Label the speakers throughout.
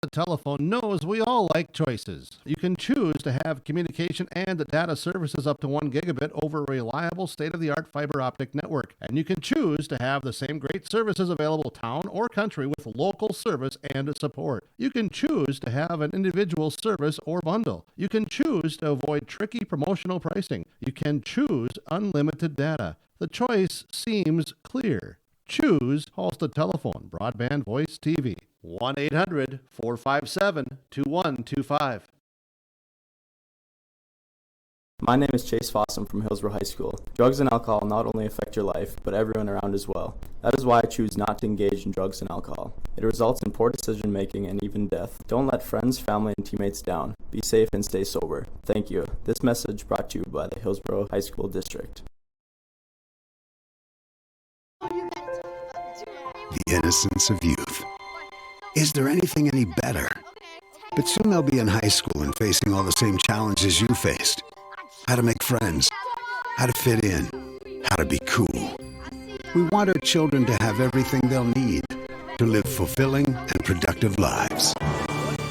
Speaker 1: The telephone knows we all like choices. You can choose to have communication and data services up to 1 gigabit over a reliable state-of-the-art fiber optic network. And you can choose to have the same great services available town or country with local service and support. You can choose to have an individual service or bundle. You can choose to avoid tricky promotional pricing. You can choose unlimited data. The choice seems clear. Choose Halstead Telephone, Broadband Voice TV. 1-800-457-2125.
Speaker 2: My name is Chase Fossum from Hillsboro High School. Drugs and alcohol not only affect your life, but everyone around as well. That is why I choose not to engage in drugs and alcohol. It results in poor decision making and even death. Don't let friends, family, and teammates down. Be safe and stay sober. Thank you. This message brought to you by the Hillsboro High School District.
Speaker 3: The innocence of youth. Is there anything any better? But soon they'll be in high school and facing all the same challenges you faced. How to make friends, how to fit in, how to be cool. We want our children to have everything they'll need to live fulfilling and productive lives.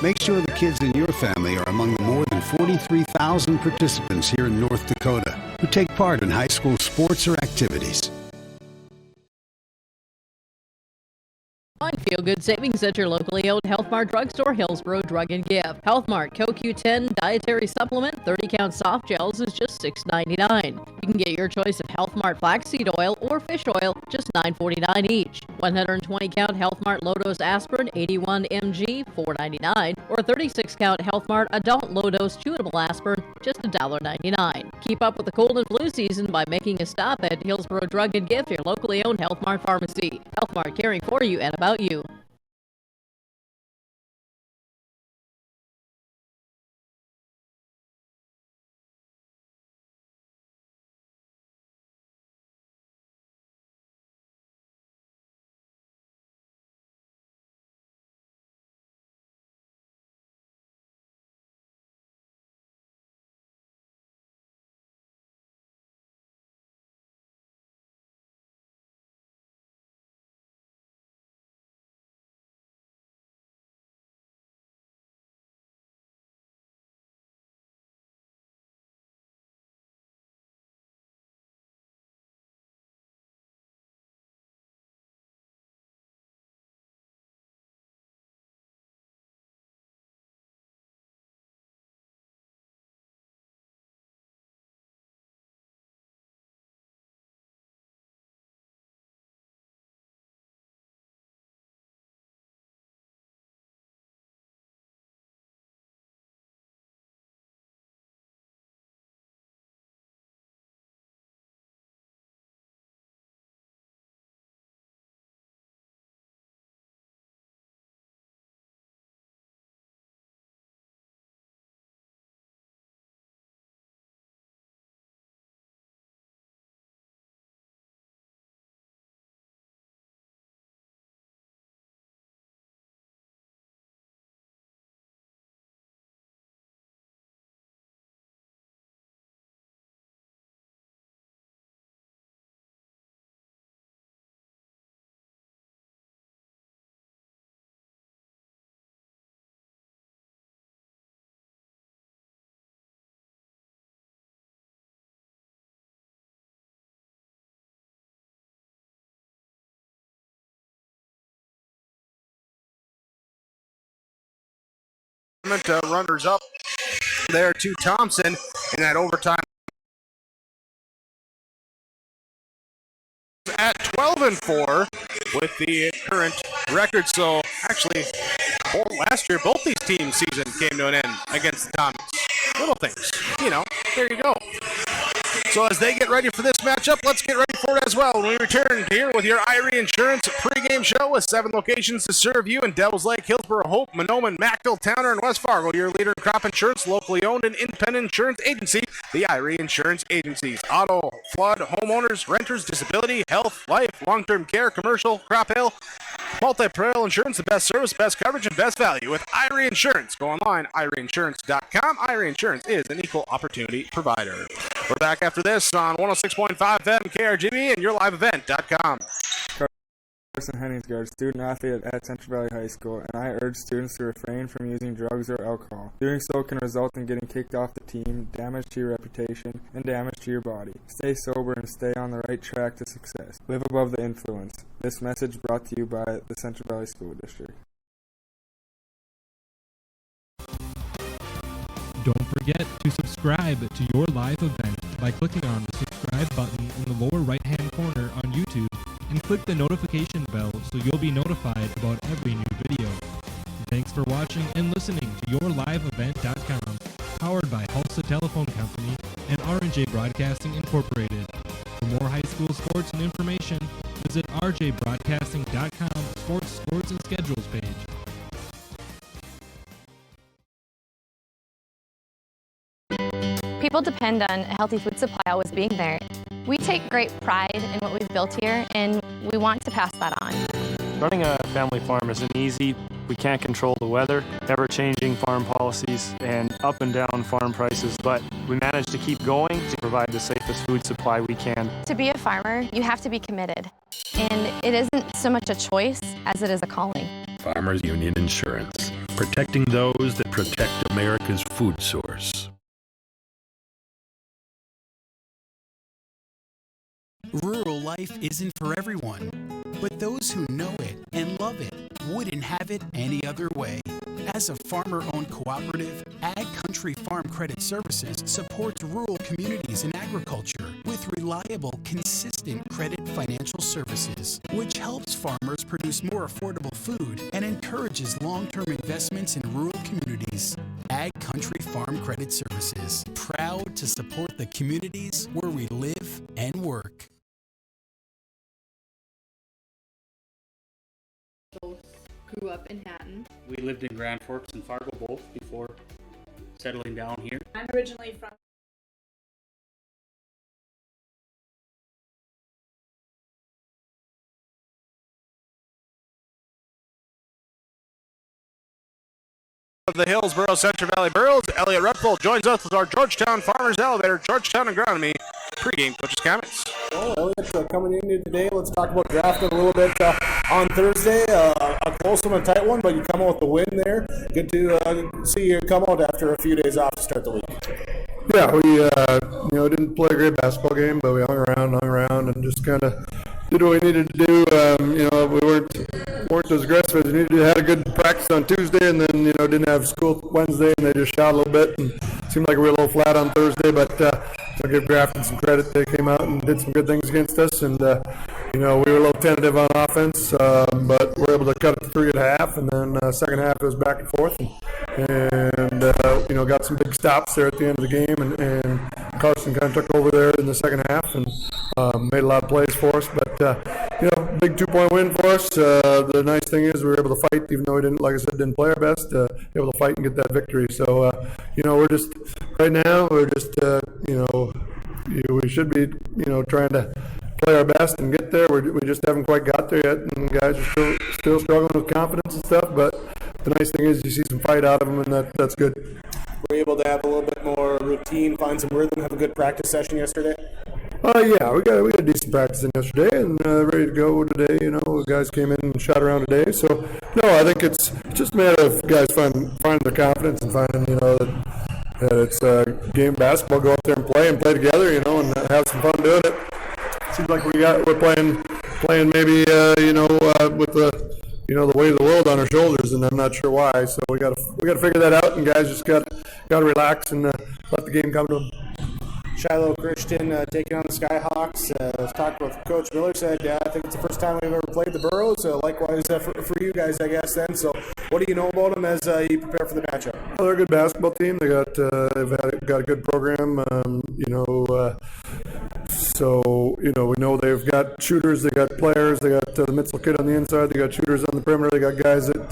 Speaker 3: Make sure the kids in your family are among the more than 43,000 participants here in North Dakota who take part in high school sports or activities.
Speaker 4: Find feel-good savings at your locally owned Health Mart drugstore, Hillsboro Drug and Gift. Health Mart CoQ10 dietary supplement 30-count soft gels is just $6.99. You can get your choice of Health Mart flaxseed oil or fish oil, just $9.49 each. 120-count Health Mart low-dose aspirin 81 mg, $4.99, or 36-count Health Mart adult low-dose chewable aspirin, just $1.99. Keep up with the cold and flu season by making a stop at Hillsboro Drug and Gift, your locally owned Health Mart pharmacy. Health Mart, caring for you and about you.
Speaker 5: Runners up there to Thompson in that overtime at 12-4 with the current record. So actually, last year both these teams' season came to an end against the Tommies. Little things, there you go. So as they get ready for this matchup, let's get ready for it as well. When we return here with your Irie Insurance pregame show with 7 locations to serve you in Devils Lake, Hillsboro, Hope, Monoman, Macville, Towner, and West Fargo. Your leader in crop insurance, locally owned and independent insurance agency, the Irie Insurance Agencies. Auto, flood, homeowners, renters, disability, health, life, long-term care, commercial, crop hail, multi-peril insurance, the best service, best coverage, and best value with Irie Insurance. Go online, IrieInsurance.com. Irie Insurance is an equal opportunity provider. We're back after this on 106.5 FM KRGB and YourLiveEvent.com.
Speaker 6: Carson Henningsgaard, student athlete at Central Valley High School, and I urge students to refrain from using drugs or alcohol. Doing so can result in getting kicked off the team, damage to your reputation, and damage to your body. Stay sober and stay on the right track to success. Live above the influence. This message brought to you by the Central Valley School District.
Speaker 7: Don't forget to subscribe to your live event by clicking on the subscribe button in the lower right-hand corner on YouTube and click the notification bell so you'll be notified about every new video. Thanks for watching and listening to YourLiveEvent.com, powered by Hulsa Telephone Company and R&J Broadcasting Incorporated. For more high school sports and information, visit rjbroadcasting.com sports and schedules page.
Speaker 8: People depend on a healthy food supply always being there. We take great pride in what we've built here, and we want to pass that on.
Speaker 9: Running a family farm isn't easy. We can't control the weather, ever-changing farm policies, and up and down farm prices, but we manage to keep going to provide the safest food supply we can.
Speaker 8: To be a farmer, you have to be committed, and it isn't so much a choice as it is a calling.
Speaker 10: Farmers Union Insurance, protecting those that protect America's food source.
Speaker 11: Rural life isn't for everyone, but those who know it and love it wouldn't have it any other way. As a farmer-owned cooperative, Ag Country Farm Credit Services supports rural communities in agriculture with reliable, consistent credit financial services, which helps farmers produce more affordable food and encourages long-term investments in rural communities. Ag Country Farm Credit Services, proud to support the communities where we live and work.
Speaker 12: Both grew up in Hatton.
Speaker 13: We lived in Grand Forks and Fargo both before settling down here.
Speaker 12: I'm originally from
Speaker 5: the Hillsboro-Central Valley Burros. Elliot Rutfeld joins us with our Georgetown Farmers Elevator, Georgetown Agronomy pregame coaches' comments.
Speaker 14: Well, Elliot, coming into today, let's talk about drafting a little bit on Thursday. A close one, a tight one, but you come out with the win there. Good to see you come out after a few days off to start the week.
Speaker 15: Yeah, we didn't play a great basketball game, but we hung around, and just kind of did what we needed to do. We weren't as aggressive as we needed to. Had a good practice on Tuesday, and then didn't have school Wednesday, and they just shot a little bit, and seemed like we were a little flat on Thursday. But I'll give Grafton some credit. They came out and did some good things against us, and we were a little tentative on offense, but we were able to cut it to 3 at half, and then second half it was back and forth, and got some big stops there at the end of the game, and Carson kind of took over there in the second half and made a lot of plays for us. But big 2-point win for us. The nice thing is we were able to fight, even though we didn't, like I said, didn't play our best. Able to fight and get that victory. So we're just right now. We're just we should be trying to play our best and get there. We just haven't quite got there yet, and guys are still struggling with confidence and stuff. But the nice thing is you see some fight out of them, and that's good.
Speaker 14: Were you able to have a little bit more routine, find some rhythm, have a good practice session yesterday?
Speaker 15: Yeah, we got a decent practice in yesterday, and ready to go today. The guys came in and shot around today. So no, I think it's just a matter of guys finding their confidence and finding that it's a game of basketball. Go out there and play together, and have some fun doing it. Seems like we're playing maybe with the weight of the world on our shoulders, and I'm not sure why. So we got to figure that out, and guys just got to relax and let the game come to them.
Speaker 14: Shiloh Christian taking on the Skyhawks. Let's talk about Coach Miller. Said, I think it's the first time we've ever played the Burros. Likewise for you guys, I guess. Then, so what do you know about them as you prepare for the matchup?
Speaker 15: Well, they're a good basketball team. They've got a good program. So we know they've got shooters. They got players. They got the Mitchell kid on the inside. They got shooters on the perimeter. They got guys that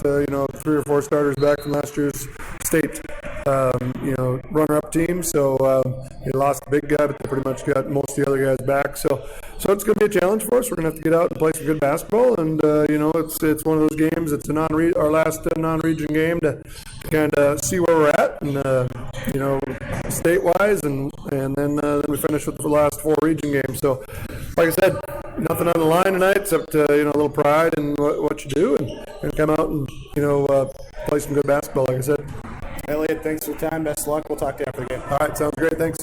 Speaker 15: 3 or 4 starters back from last year's state runner-up team. So they lost a big guy, but they pretty much got most of the other guys back. So it's going to be a challenge for us. We're going to have to get out and play some good basketball. And it's one of those games. It's our last non-region game to kind of see where we're at, and state-wise, and then we finish with the last 4 region games. So, like I said, nothing on the line tonight except a little pride in what you do and come out and play some good basketball, like I said.
Speaker 14: Elliot, thanks for the time. Best of luck. We'll talk to you after the game.
Speaker 15: All right, sounds great. Thanks.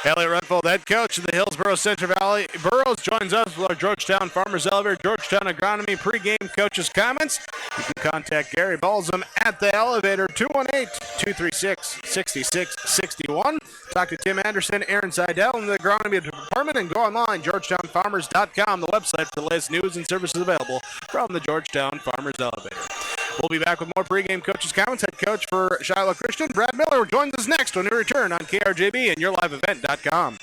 Speaker 5: Elliot Redfold, head coach of the Hillsboro-Central Valley Burros, joins us with our Georgetown Farmers Elevator, Georgetown Agronomy pregame coaches comments. You can contact Gary Balsam at the elevator, 218-236-6661. Talk to Tim Anderson, Aaron Seidel in the agronomy department, and go online, georgetownfarmers.com, the website for the latest news and services available from the Georgetown Farmers Elevator. We'll be back with more pregame coaches comments. Head coach for Shiloh Christian, Brad Miller, joins us next when we return on KRJB and YourLiveEvent.com.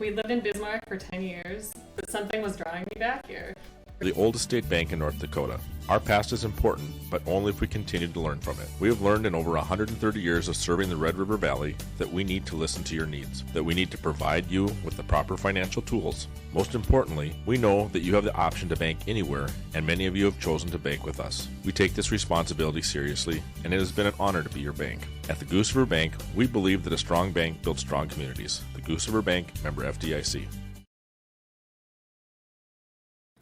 Speaker 16: We lived in Bismarck for 10 years, but something was drawing me back here.
Speaker 17: The oldest state bank in North Dakota. Our past is important, but only if we continue to learn from it. We have learned in over 130 years of serving the Red River Valley that we need to listen to your needs, that we need to provide you with the proper financial tools. Most importantly, we know that you have the option to bank anywhere, and many of you have chosen to bank with us. We take this responsibility seriously, and it has been an honor to be your bank. At the Goose River Bank, we believe that a strong bank builds strong communities. The Goose River Bank, member FDIC.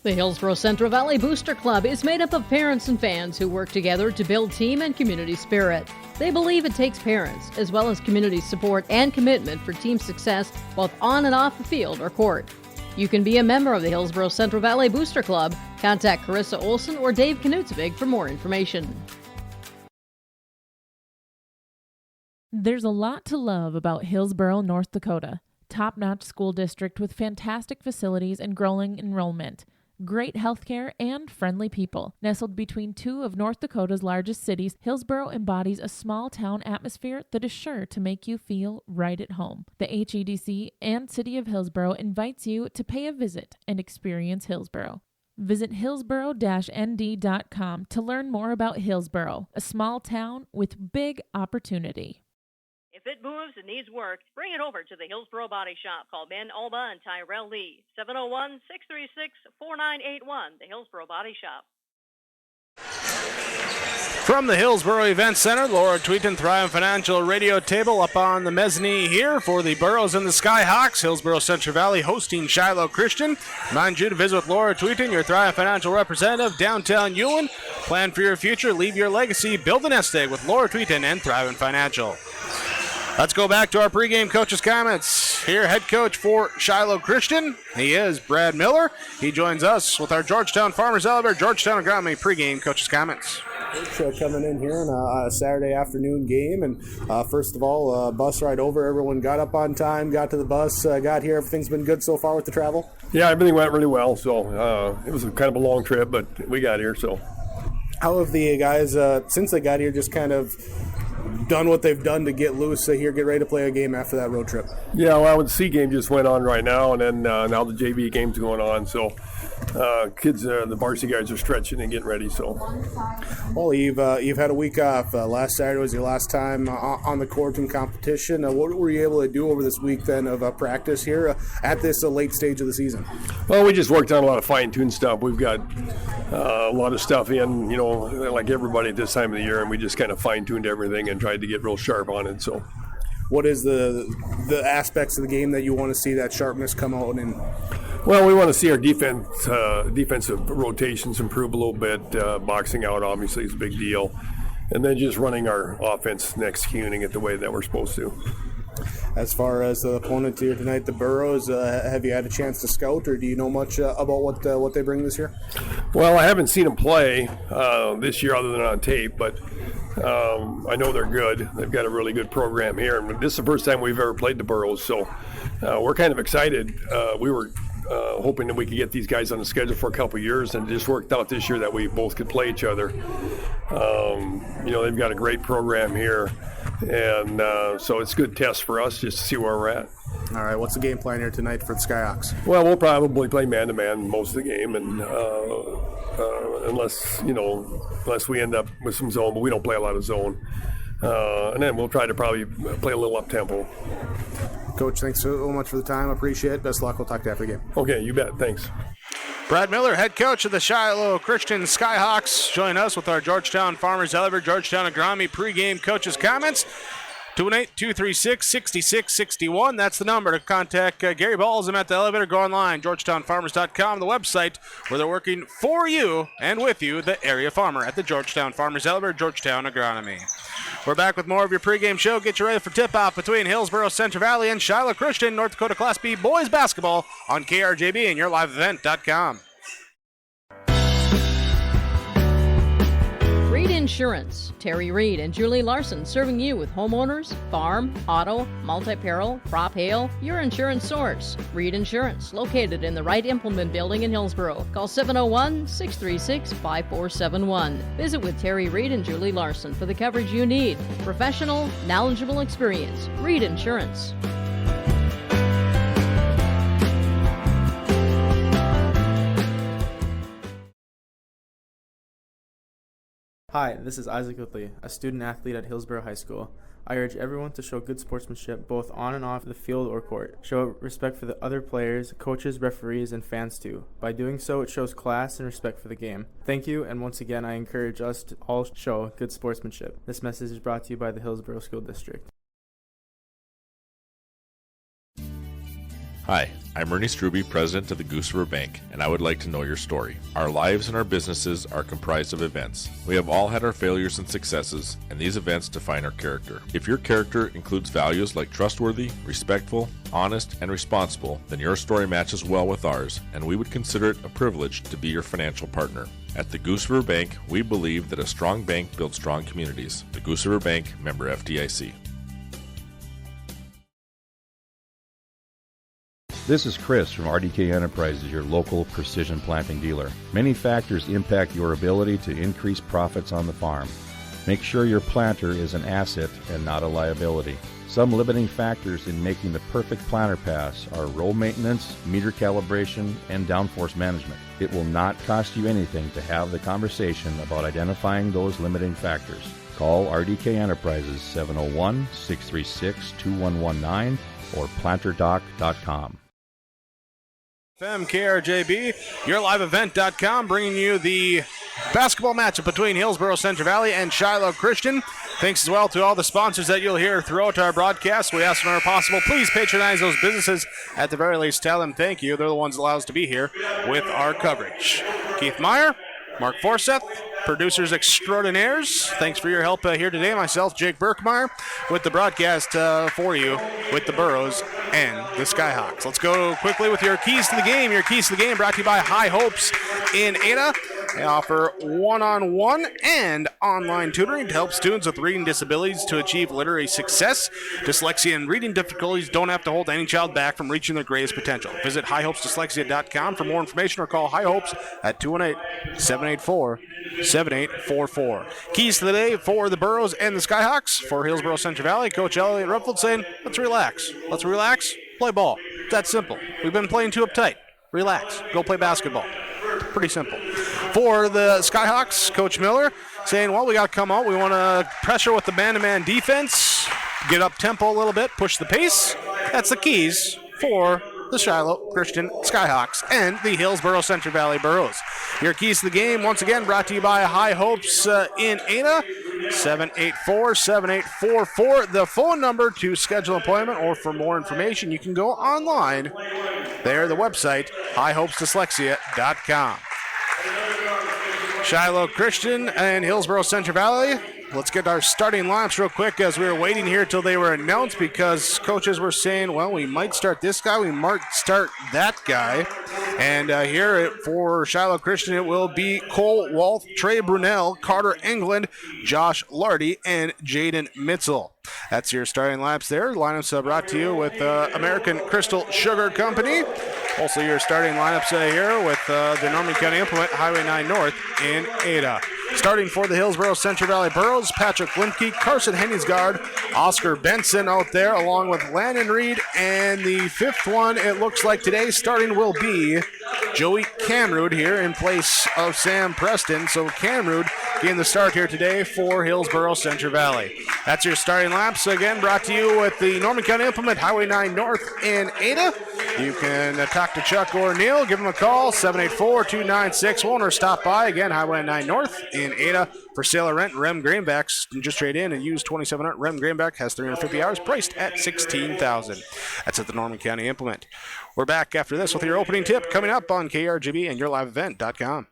Speaker 4: The Hillsboro-Central Valley Booster Club is made up of parents and fans who work together to build team and community spirit. They believe it takes parents, as well as community support and commitment for team success, both on and off the field or court. You can be a member of the Hillsboro-Central Valley Booster Club. Contact Carissa Olson or Dave Knutsvig for more information.
Speaker 18: There's a lot to love about Hillsboro, North Dakota. Top-notch school district with fantastic facilities and growing enrollment. Great healthcare and friendly people. Nestled between two of North Dakota's largest cities, Hillsboro embodies a small-town atmosphere that is sure to make you feel right at home. The HEDC and City of Hillsboro invites you to pay a visit and experience Hillsboro. Visit hillsboro-nd.com to learn more about Hillsboro, a small town with big opportunity.
Speaker 19: If it moves and needs work, bring it over to the Hillsboro Body Shop. Call Ben Alba and Tyrell Lee, 701-636-4981, the Hillsboro Body Shop.
Speaker 5: From the Hillsboro Event Center, Laura Tweeton, Thrive Financial radio table up on the mezzanine here for the Burros and the Skyhawks. Hillsboro-Central Valley hosting Shiloh Christian. Remind you to visit with Laura Tweeton, your Thrive Financial representative, downtown Ewan. Plan for your future, leave your legacy, build a nest egg with Laura Tweeton and Thrive Financial. Let's go back to our pregame coaches' comments. Here, head coach for Shiloh Christian. He is Brad Miller. He joins us with our Georgetown Farmers Elevator, Georgetown Agronomy pregame coaches' comments.
Speaker 14: Coach coming in here on a Saturday afternoon game, and first of all, bus ride over. Everyone got up on time, got to the bus, got here. Everything's been good so far with the travel?
Speaker 20: Yeah, everything went really well. So it was kind of a long trip, but we got here. So
Speaker 14: how have the guys, since they got here, just kind of done what they've done to get loose here, get ready to play a game after that road trip?
Speaker 20: Yeah, well, the C game just went on right now, and then now the JV game's going on. So kids, the varsity guys are stretching and getting ready. So,
Speaker 14: well, you've had a week off. Last Saturday was your last time on the court in competition. What were you able to do over this week then of practice here at this late stage of the season?
Speaker 20: Well, we just worked on a lot of fine-tuned stuff. We've got a lot of stuff in, like everybody at this time of the year, and we just kind of fine-tuned everything and tried to get real sharp on it. So,
Speaker 14: what is the aspects of the game that you want to see that sharpness come out in?
Speaker 20: Well, we want to see our defensive rotations improve a little bit. Boxing out obviously is a big deal, and then just running our offense and executing it the way that we're supposed to.
Speaker 14: As far as the opponent here tonight, the Burros, have you had a chance to scout, or do you know much about what they bring this year?
Speaker 20: Well, I haven't seen them play this year other than on tape, but I know they're good. They've got a really good program here, and this is the first time we've ever played the Burros, so we're kind of excited. We were hoping that we could get these guys on the schedule for a couple of years, and it just worked out this year that we both could play each other. They've got a great program here, and so it's a good test for us just to see where we're at.
Speaker 14: All right, what's the game plan here tonight for the Skyhawks?
Speaker 20: Well, we'll probably play man-to-man most of the game, and unless we end up with some zone, but we don't play a lot of zone. And then we'll try to probably play a little up-tempo.
Speaker 14: Coach, thanks so much for the time. I appreciate it. Best of luck. We'll talk to you after the game.
Speaker 20: Okay, you bet. Thanks.
Speaker 5: Brad Miller, head coach of the Shiloh Christian Skyhawks, join us with our Georgetown Farmers Elevator, Georgetown Agronomy pregame coaches' comments. 218-236-6661. That's the number to contact Gary Balls. I'm at the elevator. Go online, GeorgetownFarmers.com, the website where they're working for you and with you, the area farmer at the Georgetown Farmers Elevator, Georgetown Agronomy. We're back with more of your pregame show. Get you ready for tip-off between Hillsboro-Central Valley and Shiloh Christian, North Dakota Class B boys basketball on KRJB and yourliveevent.com.
Speaker 4: Reed Insurance. Terry Reed and Julie Larson serving you with homeowners, farm, auto, multi-peril, crop hail, your insurance source. Reed Insurance, located in the Wright Implement Building in Hillsboro. Call 701-636-5471. Visit with Terry Reed and Julie Larson for the coverage you need. Professional, knowledgeable experience. Reed Insurance.
Speaker 2: Hi, this is Isaac Whitley, a student athlete at Hillsboro High School. I urge everyone to show good sportsmanship both on and off the field or court. Show respect for the other players, coaches, referees, and fans too. By doing so, it shows class and respect for the game. Thank you, and once again, I encourage us to all show good sportsmanship. This message is brought to you by the Hillsboro School District.
Speaker 17: Hi, I'm Ernie Struby, president of the Goose River Bank, and I would like to know your story. Our lives and our businesses are comprised of events. We have all had our failures and successes, and these events define our character. If your character includes values like trustworthy, respectful, honest, and responsible, then your story matches well with ours, and we would consider it a privilege to be your financial partner. At the Goose River Bank, we believe that a strong bank builds strong communities. The Goose River Bank, member FDIC.
Speaker 21: This is Chris from RDK Enterprises, your local precision planting dealer. Many factors impact your ability to increase profits on the farm. Make sure your planter is an asset and not a liability. Some limiting factors in making the perfect planter pass are row maintenance, meter calibration, and downforce management. It will not cost you anything to have the conversation about identifying those limiting factors. Call RDK Enterprises 701-636-2119 or planterdoc.com.
Speaker 5: KRJB, yourliveevent.com, bringing you the basketball matchup between Hillsboro-Central Valley and Shiloh Christian. Thanks as well to all the sponsors that you'll hear throughout our broadcast. We ask whenever possible, please patronize those businesses. At the very least, tell them thank you. They're the ones that allow us to be here with our coverage. Keith Meyer, Mark Forseth, producers extraordinaires. Thanks for your help here today. Myself, Jake Berkmeyer, with the broadcast for you with the Burros and the Skyhawks. Let's go quickly with your keys to the game. Your keys to the game brought to you by High Hopes in Ada. They offer one-on-one and online tutoring to help students with reading disabilities to achieve literary success. Dyslexia and reading difficulties don't have to hold any child back from reaching their greatest potential. Visit highhopesdyslexia.com for more information or call High Hopes at 218-784-7844. Keys to the day for the Burros and the Skyhawks. For Hillsboro-Central Valley, Coach Elliot Ruffeld saying, let's relax. Let's relax, play ball. It's that simple. We've been playing too uptight. Relax. Go play basketball. Pretty simple. For the Skyhawks, Coach Miller saying, well, we got to come out. We want to pressure with the man-to-man defense, get up tempo a little bit, push the pace. That's the keys for the Shiloh Christian Skyhawks and the Hillsboro-Central Valley Burros. Your keys to the game, once again, brought to you by High Hopes in Ada, 784-7844. The phone number to schedule an appointment or for more information, you can go online. There, the website, highhopesdyslexia.com. Shiloh Christian and Hillsboro-Central Valley. Let's get our starting lineups real quick as we were waiting here till they were announced because coaches were saying, well, we might start this guy, we might start that guy. And here for Shiloh Christian, it will be Cole Walth, Trey Brunel, Carter England, Josh Lardy, and Jaden Mitzel. That's your starting lineups there. Lineups brought to you with American Crystal Sugar Company. Also your starting lineups here with the Norman County Implement, Highway 9 North in Ada. Starting for the Hillsboro-Central Valley Burros, Patrick Limke, Carson Henningsgaard, Oscar Benson out there, along with Landon Reed. And the fifth one, it looks like today, starting will be Joey Camrood here in place of Sam Preston. So Camrood getting the start here today for Hillsboro-Central Valley. That's your starting laps. Again, brought to you with the Norman County Implement, Highway 9 North in Ada. You can talk to Chuck or Neil. Give them a call, 784-2961, or stop by. Again, Highway 9 North in Ada. For sale or rent, Rem Greenbacks. Just trade in and use 2700. Rem Greenback has 350 hours, priced at $16,000. That's at the Norman County Implement. We're back after this with your opening tip coming up on KRGB and yourliveevent.com.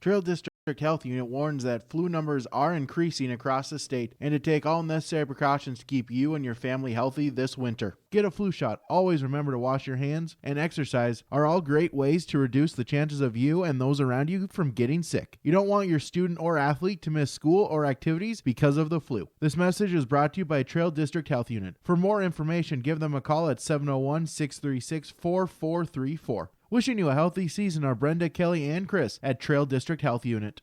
Speaker 1: Trail District Health Unit warns that flu numbers are increasing across the state and to take all necessary precautions to keep you and your family healthy this winter. Get a flu shot. Always remember to wash your hands, and exercise are all great ways to reduce the chances of you and those around you from getting sick. You don't want your student or athlete to miss school or activities because of the flu. This message is brought to you by Trail District Health Unit. For more information, give them a call at 701-636-4434. Wishing you a healthy season are Brenda, Kelly, and Chris at Trail District Health Unit.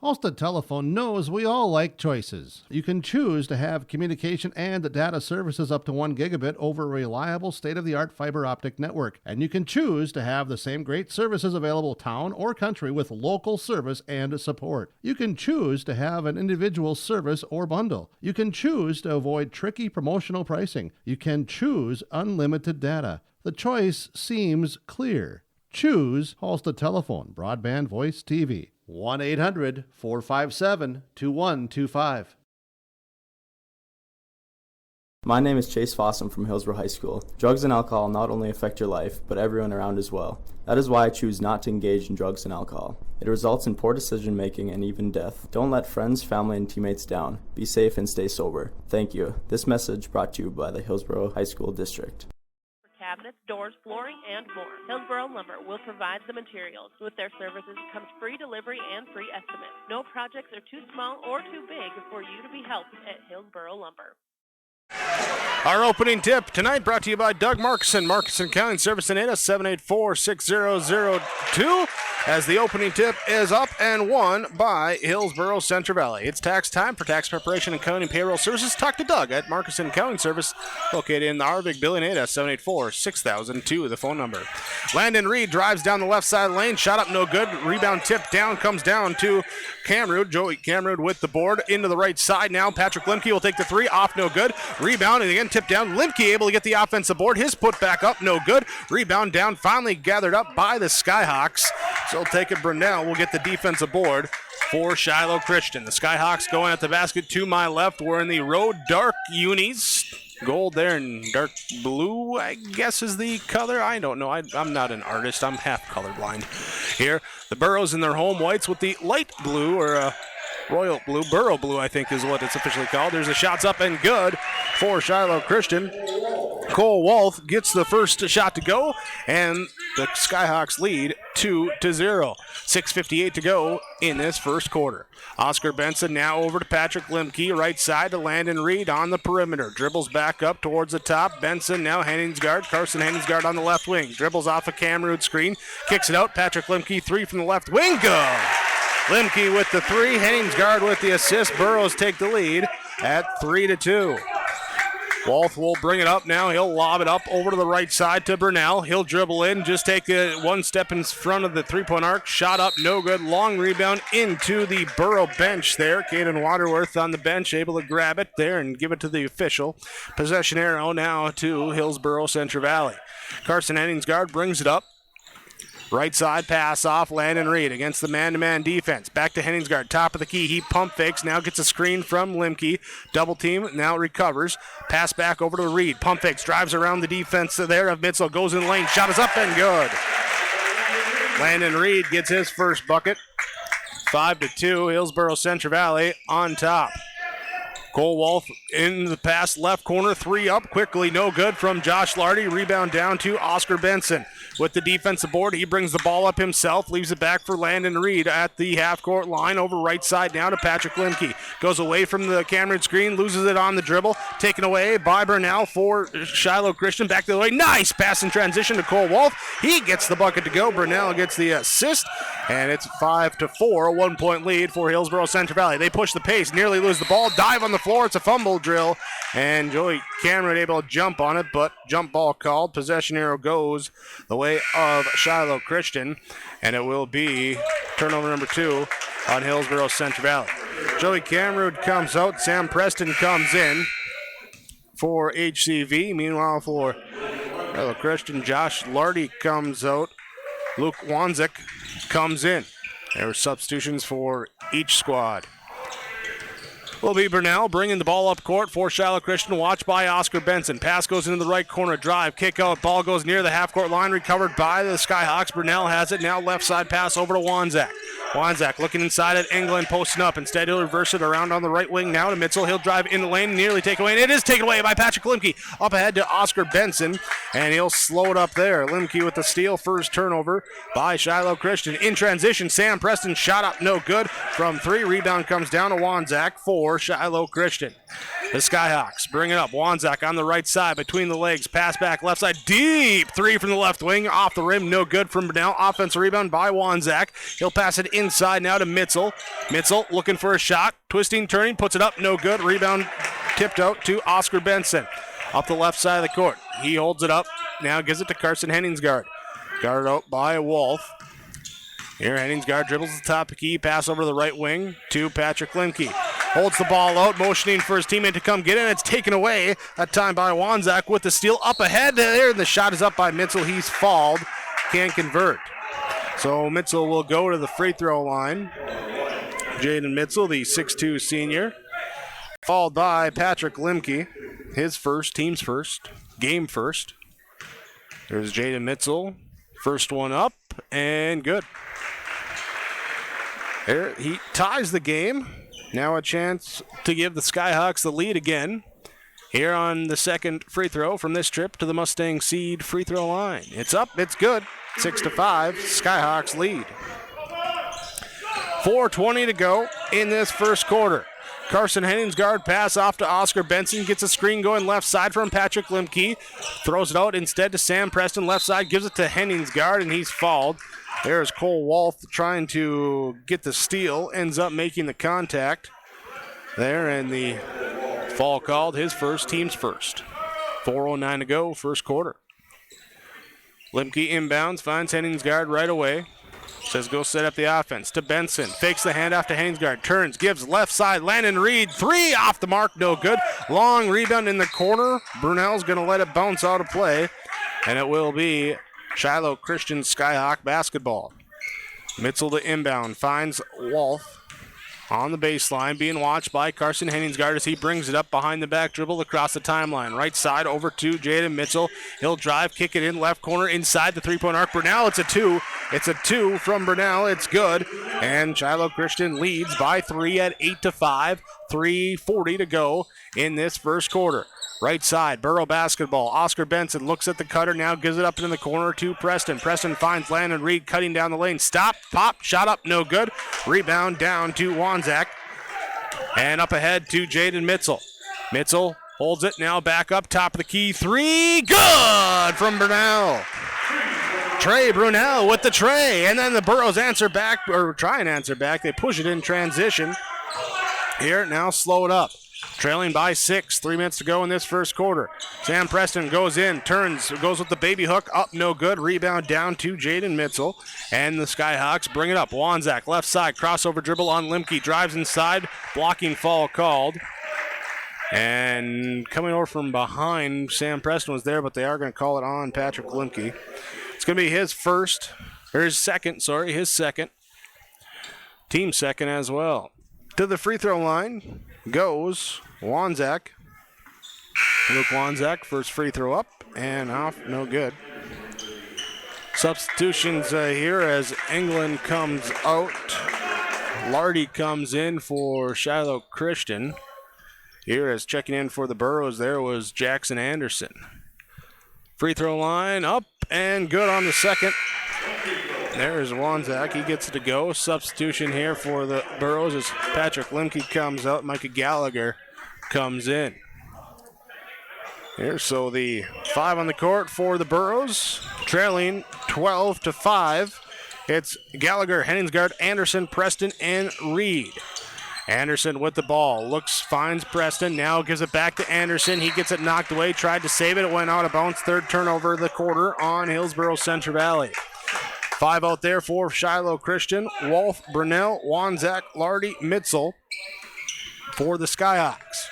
Speaker 22: Halstead Telephone knows we all like choices. You can choose to have communication and data services up to 1 gigabit over a reliable state-of-the-art fiber optic network. And you can choose to have the same great services available town or country with local service and support. You can choose to have an individual service or bundle. You can choose to avoid tricky promotional pricing. You can choose unlimited data. The choice seems clear. Choose Halstead Telephone, broadband voice TV. 1-800-457-2125.
Speaker 2: My name is Chase Fossum from Hillsboro High School. Drugs and alcohol not only affect your life, but everyone around as well. That is why I choose not to engage in drugs and alcohol. It results in poor decision making and even death. Don't let friends, family, and teammates down. Be safe and stay sober. Thank you. This message brought to you by the Hillsboro High School District.
Speaker 23: Cabinets, doors, flooring, and more. Hillsboro Lumber will provide the materials. With their services comes free delivery and free estimates. No projects are too small or too big for you to be helped at Hillsboro Lumber.
Speaker 5: Our opening tip tonight brought to you by Doug Markson, Markson County Service in Ada, 784-6002. As the opening tip is up and won by Hillsboro-Central Valley. It's tax time. For tax preparation and accounting payroll services, talk to Doug at Markson Accounting Service, located in the Harvick building, Ada, 784-6002, the phone number. Landon Reed drives down the left side of the lane, shot up no good, rebound tip down, comes down to Camrud. Joey Camrud with the board into the right side now. Patrick Limke will take the three, off no good. Rebound and again tipped down. Limke able to get the offensive board. His put back up, no good. Rebound down, finally gathered up by the Skyhawks. So we'll take it. Brunel will get the defensive board for Shiloh Christian. The Skyhawks going at the basket to my left. We're in the road dark unis. Gold there and dark blue, I guess, is the color. I don't know. I'm not an artist. I'm half colorblind here. The Burrows in their home whites with the light blue, or royal blue, Burrow blue, I think is what it's officially called. There's a shots up and good for Shiloh Christian. Cole Wolf gets the first shot to go, and the Skyhawks lead 2-0. 6:58 to go in this first quarter. Oscar Benson now over to Patrick Limke, right side to Landon Reed on the perimeter. Dribbles back up towards the top. Benson now Henningsgaard. Carson Henningsgaard on the left wing. Dribbles off a Camrud screen. Kicks it out. Patrick Limke, three from the left wing. Go! Limke with the three. Henningsgaard with the assist. Burrows take the lead at 3-2. Wolf will bring it up now. He'll lob it up over to the right side to Burnell. He'll dribble in, just take one step in front of the three-point arc. Shot up, no good. Long rebound into the Burrow bench there. Caden Waterworth on the bench, able to grab it there and give it to the official. Possession arrow now to Hillsboro-Central Valley. Carson Henningsgaard brings it up. Right side pass off Landon Reed against the man-to-man defense. Back to Henningsgaard, top of the key. He pump fakes, now gets a screen from Limke. Double team, now recovers. Pass back over to Reed. Pump fakes, drives around the defense there of Mitzel. Goes in lane, shot is up and good. Landon Reed gets his first bucket. 5-2, Hillsboro-Central Valley on top. Cole Wolf in the pass, left corner, 3 up, quickly, no good from Josh Lardy. Rebound down to Oscar Benson. With the defensive board, he brings the ball up himself, leaves it back for Landon Reed at the half-court line, over right side now to Patrick Limke. Goes away from the Cameron screen, loses it on the dribble, taken away by Burnell for Shiloh Christian. Back the other way, nice pass in transition to Cole Wolf. He gets the bucket to go. Burnell gets the assist, and it's 5-4, a 1-point lead for Hillsboro-Central Valley. They push the pace, nearly lose the ball, dive on the floor. It's a fumble drill, and Joey Cameron able to jump on it, but jump ball called. Possession arrow goes the way of Shiloh Christian, and it will be turnover number 2 on Hillsboro-Central Valley. Joey Cameron comes out. Sam Preston comes in for HCV. Meanwhile, for Shiloh Christian, Josh Lardy comes out. Luke Wanzik comes in. There were substitutions for each squad. Will be Burnell bringing the ball up court for Shiloh Christian. Watched by Oscar Benson. Pass goes into the right corner. Drive, kick out. Ball goes near the half-court line. Recovered by the Skyhawks. Burnell has it. Now left side pass over to Wanzak. Wanzak looking inside at England, posting up. Instead, he'll reverse it around on the right wing now to Mitchell. He'll drive in the lane, nearly take away. And it is taken away by Patrick Limke. Up ahead to Oscar Benson, and he'll slow it up there. Limke with the steal. First turnover by Shiloh Christian. In transition, Sam Preston shot up, no good. From 3, rebound comes down to Wanzak for Shiloh Christian. The Skyhawks bring it up. Wanzak on the right side between the legs. Pass back left side. Deep 3 from the left wing. Off the rim. No good from Burnell. Offensive rebound by Wanzak. He'll pass it inside now to Mitchell. Mitchell looking for a shot. Twisting, turning. Puts it up. No good. Rebound tipped out to Oscar Benson. Up the left side of the court. He holds it up. Now gives it to Carson Henningsgaard. Guarded out by Wolf. Here, Henningsgaard dribbles the top of the key. Pass over to the right wing to Patrick Limke. Holds the ball out, motioning for his teammate to come get it. It's taken away that time by Wanzak with the steal. Up ahead there, and the shot is up by Mitchell. He's fouled. Can't convert. So Mitchell will go to the free throw line. Jaden Mitchell, the 6'2 senior. Followed by Patrick Limke. His first, team's first, game first. There's Jaden Mitchell. First one up, and good. There, he ties the game. Now a chance to give the Skyhawks the lead again. Here on the second free throw from this trip to the Mustang Seed free throw line. It's up, it's good. 6-5, Skyhawks lead. 4:20 to go in this first quarter. Carson Henningsgaard pass off to Oscar Benson. Gets a screen going left side from Patrick Limke. Throws it out instead to Sam Preston. Left side gives it to Henningsgaard, and he's fouled. There's Cole Wolf trying to get the steal. Ends up making the contact there, and the foul called. His first, team's first. 4:09 to go, first quarter. Limke inbounds, finds Henningsgaard right away. Says go set up the offense to Benson. Fakes the handoff to Henningsgaard. Turns, gives left side. Landon Reed, 3 off the mark, no good. Long rebound in the corner. Brunel's going to let it bounce out of play, and it will be Shiloh Christian Skyhawk basketball. Mitchell to inbound, finds Wolf on the baseline, being watched by Carson Henningsgaard as he brings it up behind the back dribble across the timeline. Right side over to Jaden Mitchell. He'll drive, kick it in, left corner, inside the three-point arc. Burnell, it's a 2. It's a 2 from Burnell. It's good. And Shiloh Christian leads by 3 at 8-5. 3:40 to go in this first quarter. Right side, Borough basketball. Oscar Benson looks at the cutter, now gives it up in the corner to Preston. Preston finds Landon Reed cutting down the lane. Stop, pop, shot up, no good. Rebound down to Wanzak. And up ahead to Jaden Mitchell. Mitchell holds it, now back up, top of the key. 3, good from Burnell. Trey Brunel with the tray. And then the Burrows answer back, or try and answer back. They push it in transition. Here, now slow it up. Trailing by 6, 3 minutes to go in this first quarter. Sam Preston goes in, turns, goes with the baby hook, up, no good. Rebound down to Jaden Mitchell. And the Skyhawks bring it up. Wanzak, left side, crossover dribble on Limke, drives inside, blocking foul called. And coming over from behind, Sam Preston was there, but they are going to call it on Patrick Limke. It's going to be his second. Team second as well. To the free throw line goes Wanzak. Luke Wanzak, first free throw up and off, no good. Substitutions here as England comes out. Lardy comes in for Shiloh Christian. Here as checking in for the Burros there was Jackson Anderson. Free throw line up and good on the second. There's Wanzak. He gets it to go. Substitution here for the Burros as Patrick Lemke comes out. Micah Gallagher comes in. Here, so the 5 on the court for the Burros, trailing 12-5. It's Gallagher, Henningsgaard, Anderson, Preston, and Reed. Anderson with the ball, finds Preston, now gives it back to Anderson. He gets it knocked away, tried to save it, it went out of bounds. Third turnover of the quarter on Hillsboro-Central Valley. 5 out there for Shiloh Christian, Wolf, Brunel, Wanzak, Lardy, Mitzel for the Skyhawks.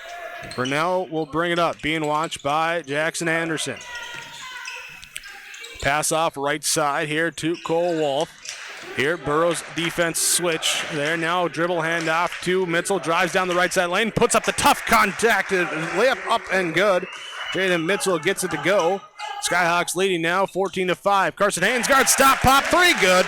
Speaker 5: Brunel will bring it up, being watched by Jackson Anderson. Pass off right side here to Cole Wolf. Here, Burrows defense switch there. Now dribble handoff to Mitzel. Drives down the right side lane. Puts up the tough contact. Layup up and good. Jaden Mitzel gets it to go. Skyhawks leading now 14-5. Carson Haynesguard stop pop 3 good.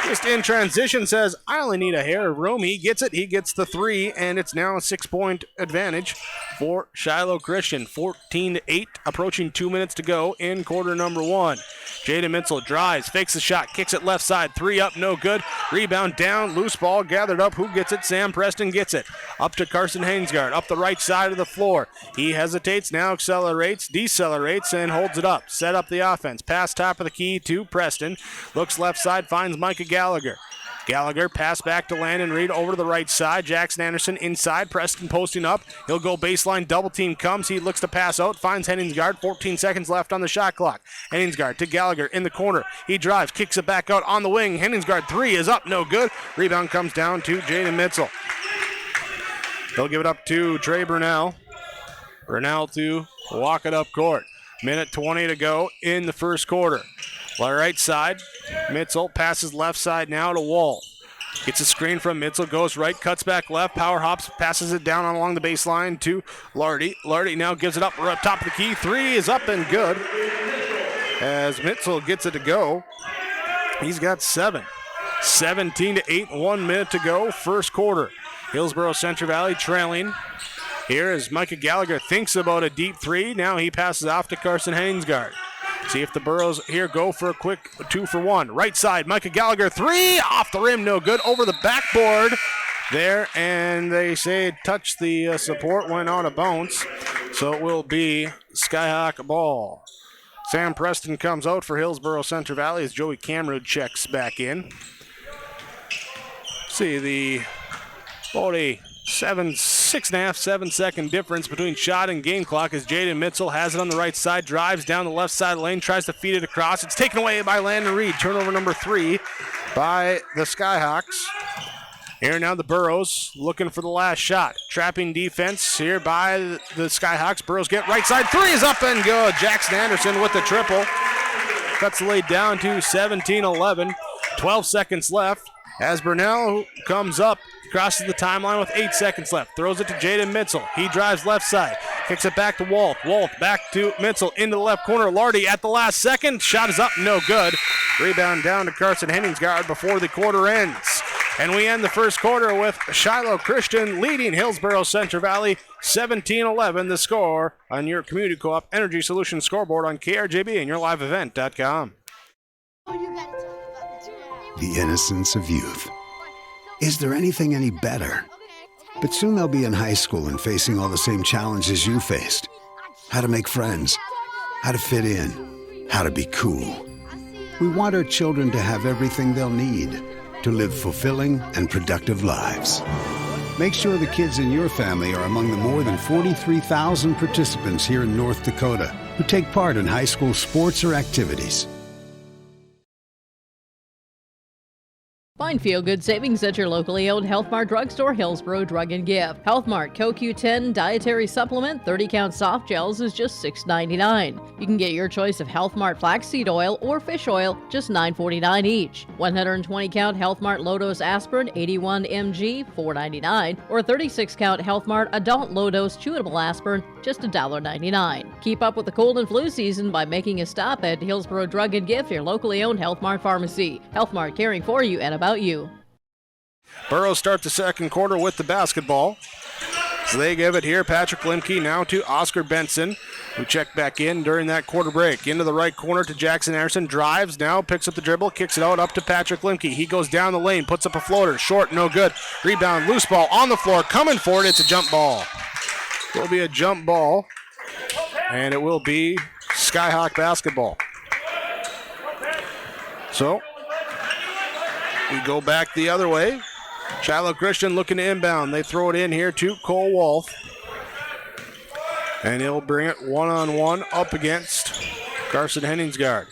Speaker 5: Just in transition says, I only need a hair of room. He gets it. He gets the 3, and it's now a 6-point advantage for Shiloh Christian. 14-8, approaching 2 minutes to go in quarter number 1. Jaden Mitzel drives, fakes the shot, kicks it left side. 3 up, no good. Rebound down, loose ball gathered up. Who gets it? Sam Preston gets it. Up to Carson Haynesguard, up the right side of the floor. He hesitates, now accelerates, decelerates, and holds it up. Set up the offense. Pass top of the key to Preston. Looks left side, finds Micah Gallagher. Gallagher pass back to Landon Reed over to the right side. Jackson Anderson inside. Preston posting up. He'll go baseline. Double team comes. He looks to pass out. Finds Henningsgaard. 14 seconds left on the shot clock. Henningsgaard to Gallagher in the corner. He drives. Kicks it back out on the wing. Henningsgaard 3 is up. No good. Rebound comes down to Jaden Mitzel. They'll give it up to Trey Brunel. Brunel to walk it up court. Minute 20 to go in the first quarter. Right side, Mitzel passes left side now to Wall. Gets a screen from Mitzel, goes right, cuts back left, power hops, passes it down along the baseline to Lardy. Lardy now gives it up top of the key. 3 is up and good as Mitzel gets it to go. He's got 7. 17-8, 1 minute to go, first quarter. Hillsboro-Central Valley trailing. Here as Micah Gallagher thinks about a deep 3. Now he passes off to Carson Haynesguard. See if the Burros here go for a quick 2-for-1. Right side, Micah Gallagher, 3 off the rim, no good. Over the backboard there, and they say it touched the support, went out of bounds. So it will be Skyhawk ball. Sam Preston comes out for Hillsboro-Central Valley as Joey Cameron checks back in. See the Bodie. 6.5, 7-second difference between shot and game clock as Jaden Mitzel has it on the right side, drives down the left side lane, tries to feed it across. It's taken away by Landon Reed. Turnover number 3 by the Skyhawks. Here now the Burros looking for the last shot. Trapping defense here by the Skyhawks. Burros get right side. 3 is up and good. Jackson Anderson with the triple. Cuts the lead down to 17-11. 12 seconds left as Brunel comes up. Crosses the timeline with 8 seconds left. Throws it to Jaden Mitzel. He drives left side. Kicks it back to Wolf. Wolf back to Mitzel into the left corner. Lardy at the last second. Shot is up. No good. Rebound down to Carson Henningsgaard before the quarter ends. And we end the first quarter with Shiloh Christian leading Hillsboro-Central Valley 17-11. The score on your Community Co-op Energy Solutions scoreboard on KRJB and yourliveevent.com.
Speaker 3: The innocence of youth. Is there anything any better? But soon they'll be in high school and facing all the same challenges you faced. How to make friends, how to fit in, how to be cool. We want our children to have everything they'll need to live fulfilling and productive lives. Make sure the kids in your family are among the more than 43,000 participants here in North Dakota who take part in high school sports or activities.
Speaker 4: Find feel-good savings at your locally owned Health Mart drugstore, Hillsboro Drug and Gift. Health Mart CoQ10 dietary supplement 30-count soft gels is just $6.99. You can get your choice of Health Mart flaxseed oil or fish oil, just $9.49 each. 120-count Health Mart low-dose aspirin 81 mg, $4.99, or 36-count Health Mart adult low-dose chewable aspirin, just $1.99. Keep up with the cold and flu season by making a stop at Hillsboro Drug and Gift, your locally owned Health Mart pharmacy. Health Mart, caring for you and about you.
Speaker 5: Burros start the second quarter with the basketball. So they give it here. Patrick Limke now to Oscar Benson, who checked back in during that quarter break. Into the right corner to Jackson Anderson. Drives now, picks up the dribble, kicks it out up to Patrick Limke. He goes down the lane, puts up a floater. Short, no good. Rebound, loose ball on the floor. Coming for it. It's a jump ball. It will be a jump ball, and it will be Skyhawk basketball. So we go back the other way. Shiloh Christian looking to inbound. They throw it in here to Cole Wolf. And he'll bring it one-on-one up against Carson Henningsgaard.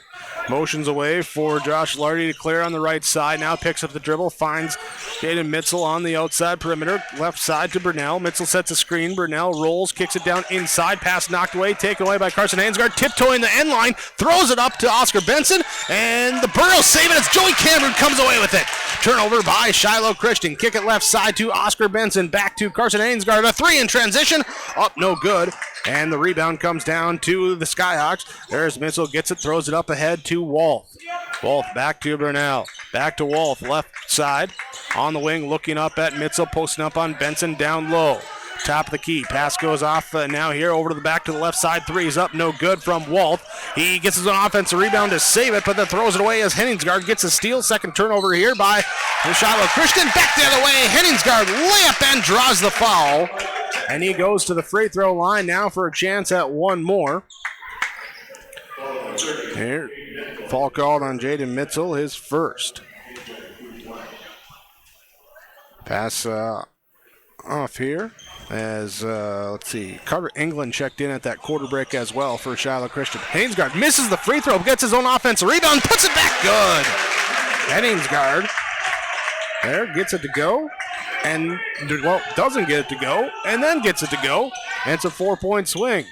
Speaker 5: Motions away for Josh Lardy to clear on the right side. Now picks up the dribble, finds Jaden Mitzel on the outside perimeter. Left side to Burnell. Mitzel sets a screen. Burnell rolls, kicks it down inside. Pass knocked away, taken away by Carson Henningsgaard. Tiptoeing the end line, throws it up to Oscar Benson. And the Burrows save it as Joey Cameron comes away with it. Turnover by Shiloh Christian. Kick it left side to Oscar Benson. Back to Carson Henningsgaard. A three in transition. Up, no good. And the rebound comes down to the Skyhawks. There's Mitchell, gets it, throws it up ahead to Wolf. Wolf back to Burnell. Back to Wolf, left side. On the wing, looking up at Mitchell, posting up on Benson down low. Top of the key. Pass goes off now here over to the back to the left side. Three is up, no good from Wolf. He gets his own offensive rebound to save it, but then throws it away as Henningsgaard gets a steal. Second turnover here by Shiloh Christian. Back the other way. Henningsgaard layup and draws the foul. And he goes to the free throw line now for a chance at one more. Here, foul called on Jaden Mitzel, his first. Pass off here as, let's see, Carter England checked in at that quarter break as well for Shiloh Christian. Henningsgaard misses the free throw, gets his own offensive rebound, puts it back good. Henningsgaard there gets it to go. And, well, doesn't get it to go, and then gets it to go. And it's a 4-point swing.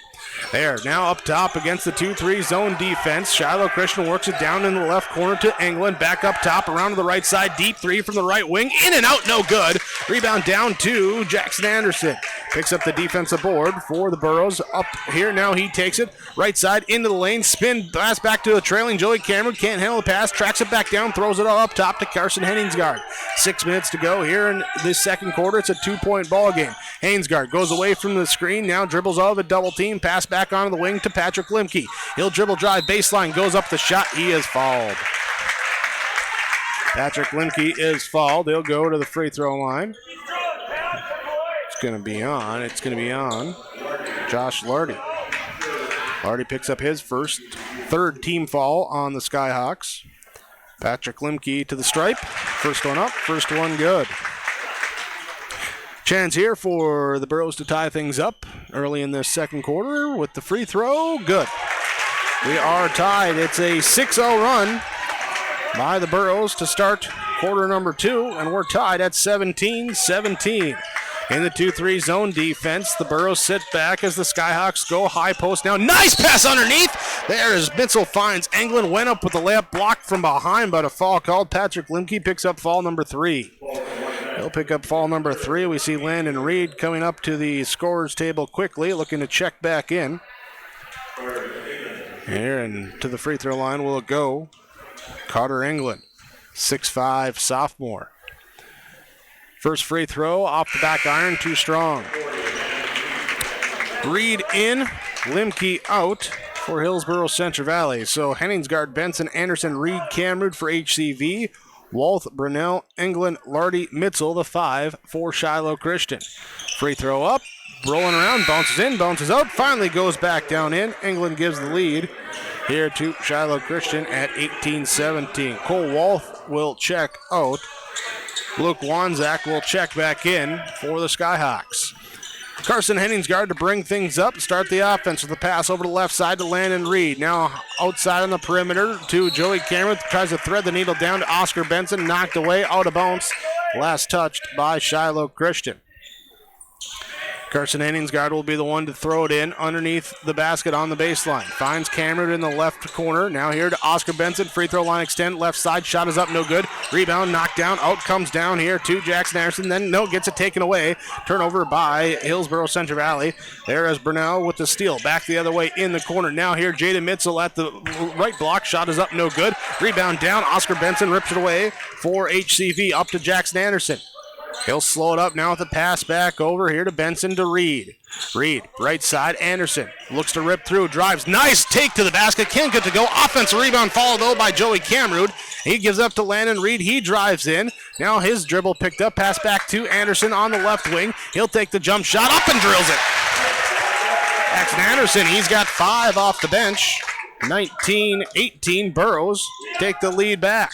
Speaker 5: There, now up top against the 2-3 zone defense. Shiloh Christian works it down in the left corner to England. Back up top, around to the right side. Deep three from the right wing. In and out, no good. Rebound down to Jackson Anderson. Picks up the defensive board for the Burrows. Up here, now he takes it. Right side into the lane. Spin, pass back to the trailing Joey Cameron. Can't handle the pass. Tracks it back down. Throws it all up top to Carson Henningsgaard. 6 minutes to go here in this second quarter. It's a 2-point ball game. Henningsgaard goes away from the screen. Now dribbles out of a double team. Pass back onto the wing to Patrick Limke. He'll dribble drive baseline. Goes up the shot. He is fouled. Patrick Limke is fouled. He'll go to the free throw line. It's going to be on Josh Lardy. Lardy picks up his third team foul on the Skyhawks. Patrick Limke to the stripe. First one up, first one good. Chance here for the Burrows to tie things up early in this second quarter with the free throw. Good. We are tied. It's a 6-0 run by the Burrows to start quarter number 2, and we're tied at 17-17. In the 2-3 zone defense, the Burrows sit back as the Skyhawks go high post now. Nice pass underneath. There is Mitzel finds England. Went up with the layup blocked from behind, but a foul called. Patrick Limke picks up foul number 3. He'll pick up foul number 3. We see Landon Reed coming up to the scorer's table quickly, looking to check back in. Here and to the free throw line will go Carter England, 6'5" sophomore. First free throw off the back iron, too strong. Reed in, Limke out for Hillsboro-Central Valley. So Henningsgaard, Benson, Anderson, Reed, Cameron for HCV. Walth, Brunell, England, Lardy, Mitzel, the 5 for Shiloh Christian. Free throw up, rolling around, bounces in, bounces out, finally goes back down in. England gives the lead here to Shiloh Christian at 18-17. Cole Walth will check out. Luke Wanzak will check back in for the Skyhawks. Carson Henningsgaard to bring things up, start the offense with a pass over the left side to Landon Reed. Now outside on the perimeter to Joey Cameron, tries to thread the needle down to Oscar Benson, knocked away, out of bounds. Last touched by Shiloh Christian. Carson Henningsgaard will be the one to throw it in underneath the basket on the baseline. Finds Cameron in the left corner. Now here to Oscar Benson. Free throw line extend. Left side. Shot is up. No good. Rebound. Knocked down. Out comes down here to Jackson Anderson. Then no. Gets it taken away. Turnover by Hillsboro-Central Valley. There is Burnell with the steal. Back the other way in the corner. Now here Jaden Mitzel at the right block. Shot is up. No good. Rebound down. Oscar Benson rips it away for HCV. Up to Jackson Anderson. He'll slow it up now with the pass back over here to Benson to Reed. Reed, right side, Anderson looks to rip through, drives, nice take to the basket, can't get to go. Offensive rebound followed though by Joey Camrud. He gives up to Landon Reed, he drives in. Now his dribble picked up, pass back to Anderson on the left wing. He'll take the jump shot up and drills it. Jackson Anderson, he's got 5 off the bench. 19-18, Burrows take the lead back.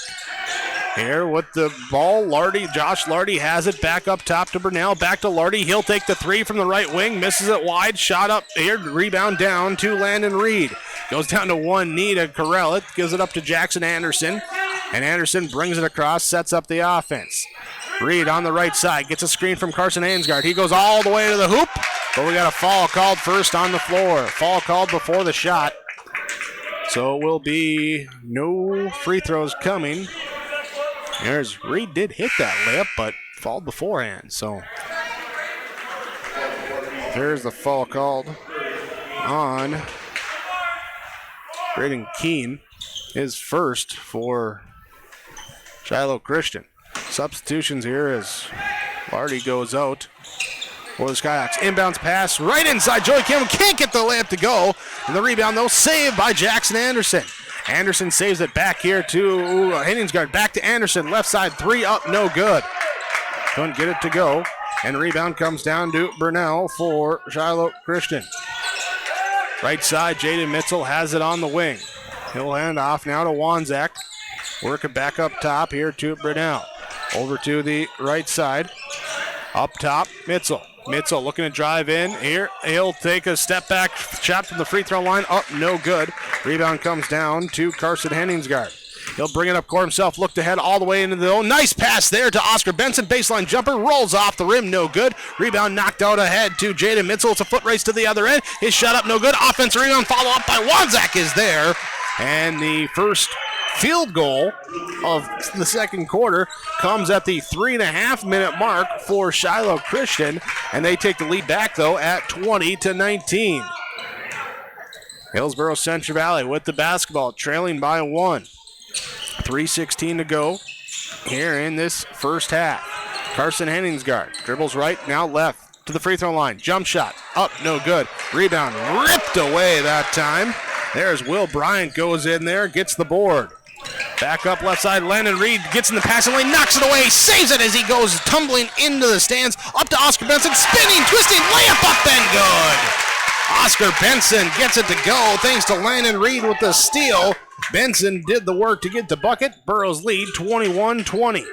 Speaker 5: Here with the ball, Josh Lardy has it back up top to Burnell, back to Lardy. He'll take the 3 from the right wing, misses it wide, shot up here, rebound down to Landon Reed. Goes down to one knee to Corell, gives it up to Jackson Anderson, and Anderson brings it across, sets up the offense. Reed on the right side, gets a screen from Carson Ainsgard. He goes all the way to the hoop, but we got a foul called first on the floor. Foul called before the shot. So it will be no free throws coming. Reed did hit that layup, but fouled beforehand. So there's the foul called on Braden Keene, his first for Shiloh Christian. Substitutions here as Lardy goes out for the Skyhawks. Inbounds pass right inside. Joey Campbell can't get the layup to go. And the rebound, though, saved by Jackson Anderson. Anderson saves it back here to Henningsgaard. Back to Anderson. Left side 3 up, no good. Couldn't get it to go. And the rebound comes down to Burnell for Shiloh Christian. Right side, Jaden Mitchell has it on the wing. He'll hand off now to Wanzak. Work it back up top here to Burnell. Over to the right side. Up top, Mitchell. Mitchell looking to drive in here. He'll take a step back shot from the free throw line. Up, no good. Rebound comes down to Carson Henningsgaard. He'll bring it up court himself. Looked ahead all the way into the zone. Nice pass there to Oscar Benson. Baseline jumper rolls off the rim. No good. Rebound knocked out ahead to Jaden Mitchell. It's a foot race to the other end. His shot up, no good. Offensive rebound follow up by Wanzak is there. And the first field goal of the second quarter comes at the 3.5-minute mark for Shiloh Christian, and they take the lead back though at 20-19. Hillsboro-Central Valley with the basketball, trailing by 1. 3:16 to go here in this first half. Carson Henningsgaard dribbles right, now left to the free throw line. Jump shot up, no good. Rebound ripped away that time. There's Will Bryant, goes in there, gets the board. Back up left side, Landon Reed gets in the passing lane, knocks it away, saves it as he goes tumbling into the stands. Up to Oscar Benson, spinning, twisting, layup up and good. Oscar Benson gets it to go thanks to Landon Reed with the steal. Benson did the work to get the bucket. Burrows lead 21-20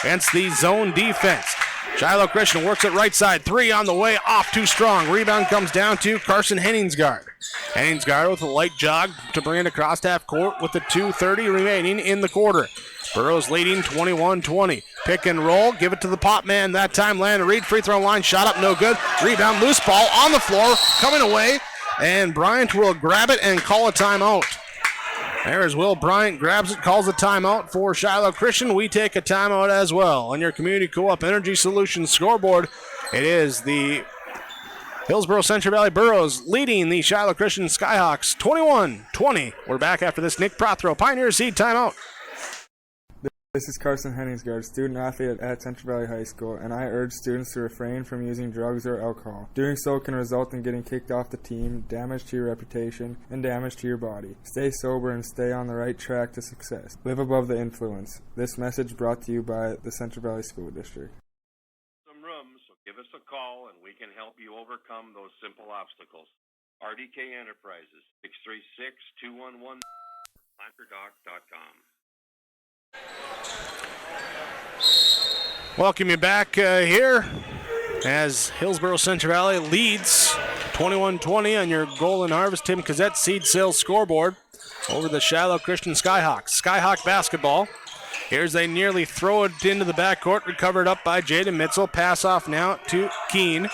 Speaker 5: against the zone defense. Shiloh Christian works it right side. 3 on the way, off too strong. Rebound comes down to Carson Henningsgaard. Henningsgaard with a light jog to bring it across half court with the 2:30 remaining in the quarter. Burrows leading 21-20. Pick and roll, give it to the pop man. That time Landon Reed, free throw line, shot up, no good. Rebound, loose ball on the floor, coming away. And Bryant will grab it and call a timeout. There's Will Bryant, grabs it, calls a timeout for Shiloh Christian. We take a timeout as well. On your Community Co-op Energy Solutions scoreboard, it is the Hillsboro-Central Valley Burrows leading the Shiloh Christian Skyhawks 21-20. We're back after this Nick Prothero Pioneer Seed timeout.
Speaker 6: This is Carson Henningsgaard, student athlete at Central Valley High School, and I urge students to refrain from using drugs or alcohol. Doing so can result in getting kicked off the team, damage to your reputation, and damage to your body. Stay sober and stay on the right track to success. Live above the influence. This message brought to you by the Central Valley School District.
Speaker 7: Some room, so give us a call and we can help you overcome those simple obstacles. RDK Enterprises, 636-211-planterdoc.com.
Speaker 5: Welcome you back here as Hillsboro-Central Valley leads 21-20 on your Golden Harvest Tim Cassette Seed Sales scoreboard over the Shiloh Christian Skyhawks. Skyhawk basketball. Here's they nearly throw it into the backcourt, recovered up by Jaden Mitchell. Pass off now to Keene.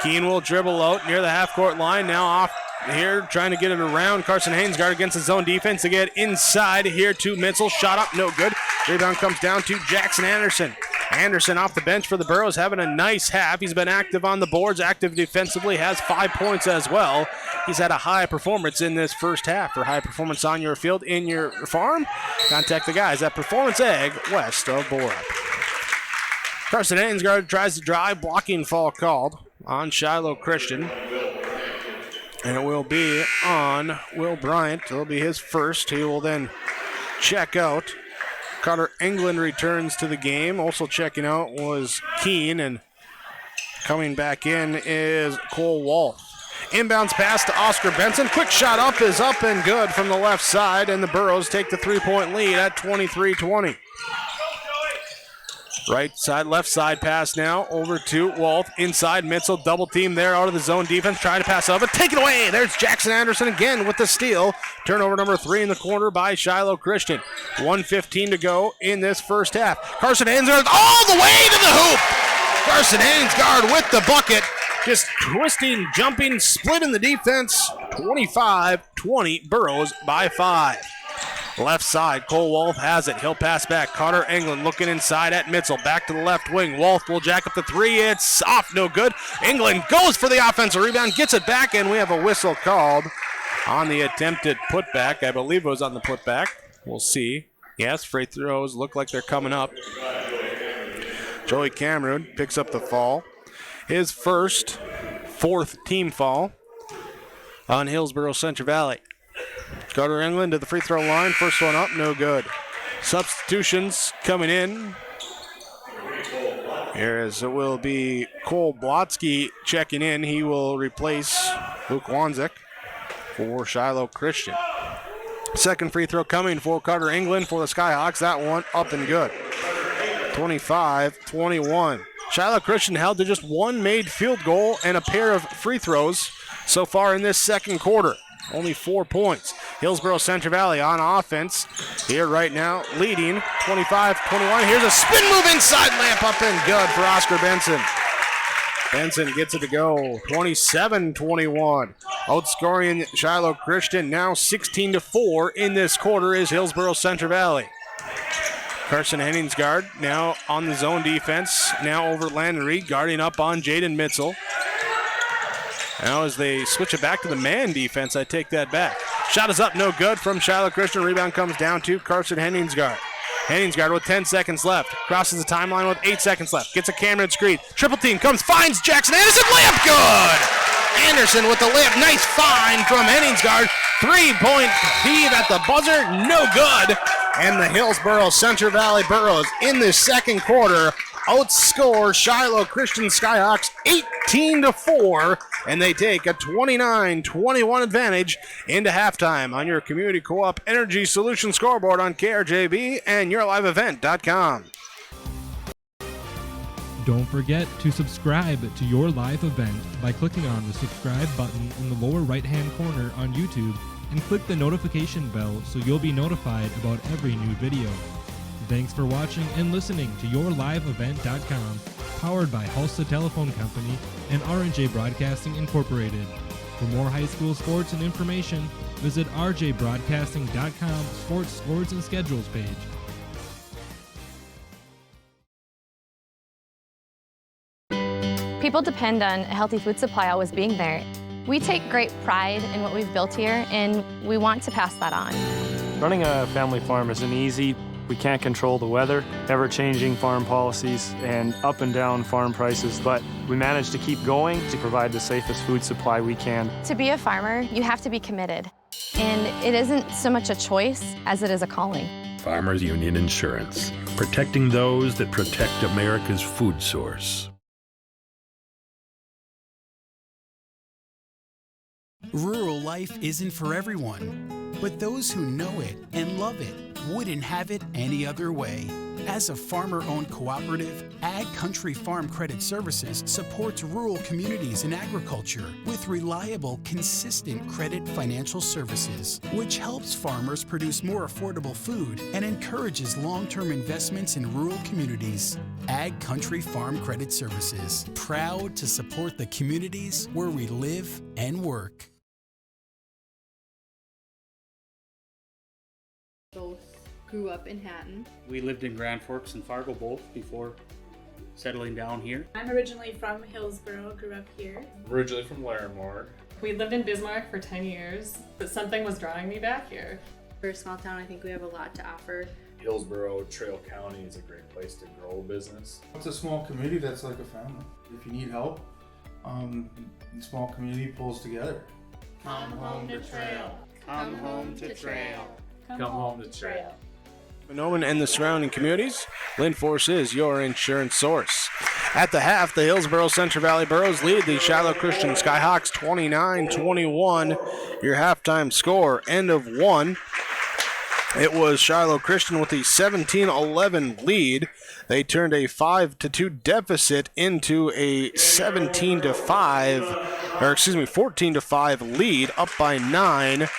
Speaker 5: Keene will dribble out near the half-court line, now off here, trying to get it around Carson Henningsgaard against the zone defense to get inside here to Mitchell. Shot up, no good. Rebound comes down to Jackson Anderson. Anderson off the bench for the Burrows, having a nice half. He's been active on the boards, active defensively, has 5 points as well. He's had a high performance in this first half. For high performance on your field, in your farm, contact the guys at Performance Ag west of Borup. Carson Hainsgard tries to drive, blocking foul called on Shiloh Christian. And it will be on Will Bryant. It'll be his first. He will then check out. Carter England returns to the game. Also checking out was Keene, and coming back in is Cole Wolf. Inbounds pass to Oscar Benson. Quick shot up is up and good from the left side, and the Burros take the 3-point lead at 23-20. Right side, left side pass now over to Wolf. Inside, Mitzel, double team there out of the zone defense. Trying to pass over. Take it away. There's Jackson Anderson again with the steal. Turnover number 3 in the corner by Shiloh Christian. 1:15 to go in this first half. Carson Hainsgard all the way to the hoop. Carson Hainsgard with the bucket. Just twisting, jumping, splitting the defense. 25-20, Burros by 5. Left side, Cole Wolf has it. He'll pass back. Carter England looking inside at Mitzel. Back to the left wing. Wolf will jack up the 3. It's off, no good. England goes for the offensive rebound, gets it back, and we have a whistle called on the attempted putback. I believe it was on the putback. We'll see. Yes, free throws look like they're coming up. Joey Cameron picks up the fall. His first, 4th team foul on Hillsboro-Central Valley. Carter England to the free throw line. First one up, no good. Substitutions coming in. Here is, it will be Cole Blotsky checking in. He will replace Luke Wanzik for Shiloh Christian. Second free throw coming for Carter England for the Skyhawks. That one up and good. 25-21. Shiloh Christian held to just one made field goal and a pair of free throws so far in this second quarter. Only 4 points. Hillsboro-Central Valley on offense here right now, leading 25-21. Here's a spin move inside, lamp up and good for Oscar Benson. Benson gets it to go. 27-21. Outscoring Shiloh Christian now 16-4 in this quarter is Hillsboro-Central Valley. Carson Henningsgaard now on the zone defense. Now over Landon Reed, guarding up on Jaden Mitzel. Now as they switch it back to the man defense, I take that back. Shot is up, no good from Shiloh Christian. Rebound comes down to Carson Henningsgaard. Henningsgaard with 10 seconds left. Crosses the timeline with 8 seconds left. Gets a Cameron screen. Triple team comes, finds Jackson Anderson. Layup good! Anderson with the layup. Nice find from Henningsgaard. 3-point heave at the buzzer. No good. And the Hillsboro-Central Valley Burros in the second quarter outscore Shiloh Christian Skyhawks 18-4, and they take a 29-21 advantage into halftime on your Community Co-op Energy Solution scoreboard on KRJB and YourLiveEvent.com.
Speaker 8: Don't forget to subscribe to Your Live Event by clicking on the subscribe button in the lower right-hand corner on YouTube and click the notification bell so you'll be notified about every new video. Thanks for watching and listening to YourLiveEvent.com, powered by Hulsa Telephone Company and R&J Broadcasting Incorporated. For more high school sports and information, visit rjbroadcasting.com sports scores and schedules page.
Speaker 9: People depend on a healthy food supply always being there. We take great pride in what we've built here, and we want to pass that on.
Speaker 10: Running a family farm isn't easy. We can't control the weather, ever-changing farm policies, and up and down farm prices, but we manage to keep going to provide the safest food supply we can.
Speaker 9: To be a farmer, you have to be committed, and it isn't so much a choice as it is a calling.
Speaker 24: Farmers Union Insurance, protecting those that protect America's food source.
Speaker 11: Rural life isn't for everyone, but those who know it and love it wouldn't have it any other way. As a farmer-owned cooperative, Ag Country Farm Credit Services supports rural communities in agriculture with reliable, consistent credit financial services, which helps farmers produce more affordable food and encourages long-term investments in rural communities. Ag Country Farm Credit Services, proud to support the communities where we live and work.
Speaker 12: Both grew up in Hatton.
Speaker 13: We lived in Grand Forks and Fargo both before settling down here.
Speaker 16: I'm originally from Hillsboro, grew up here.
Speaker 25: Originally from Larimore.
Speaker 16: We lived in Bismarck for 10 years, but something was drawing me back here.
Speaker 12: For a small town, I think we have a lot to offer
Speaker 14: Hillsboro, Trail County is a great place to grow a business.
Speaker 15: It's a small community that's like a family. If you need help, the small community pulls together.
Speaker 18: Come home to Trail. Come home to Trail.
Speaker 14: Come home to Trail.
Speaker 5: Mahnomen and the surrounding communities, Linforce is your insurance source. At the half, the Hillsboro-Central Valley Burros lead the Shiloh Christian Skyhawks 29-21. Your halftime score, end of one. It was Shiloh Christian with the 17-11 lead. They turned a 5-2 deficit into a 14-5 lead, up by 9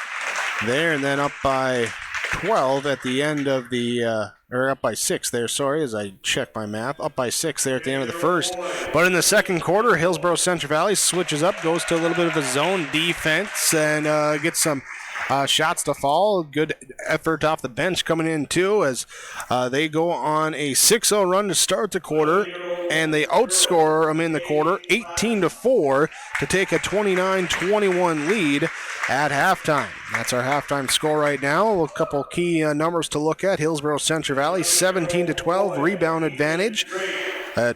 Speaker 5: there, and then up by 12 at the end of the, or up by 6 there, sorry, as I check my map. Up by 6 there at the end of the first. But in the second quarter, Hillsboro-Central Valley switches up, goes to a little bit of a zone defense, and gets some shots to fall. Good effort off the bench coming in, too, as they go on a 6-0 run to start the quarter, and they outscore them in the quarter 18-4 to take a 29-21 lead at halftime. That's our halftime score right now. A couple key numbers to look at. Hillsboro-Central Valley 17-12 rebound advantage.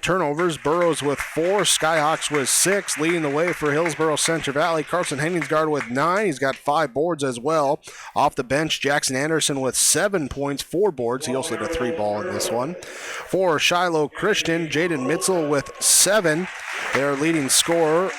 Speaker 5: Turnovers, Burros with 4, Skyhawks with 6, leading the way for Hillsboro-Central Valley. Carson Henningsgaard with 9. He's got 5 boards as well. Off the bench, Jackson Anderson with 7 points, 4 boards. He also had a 3-ball in this one. For Shiloh Christian, Jaden Mitzel with 7. Their leading scorer,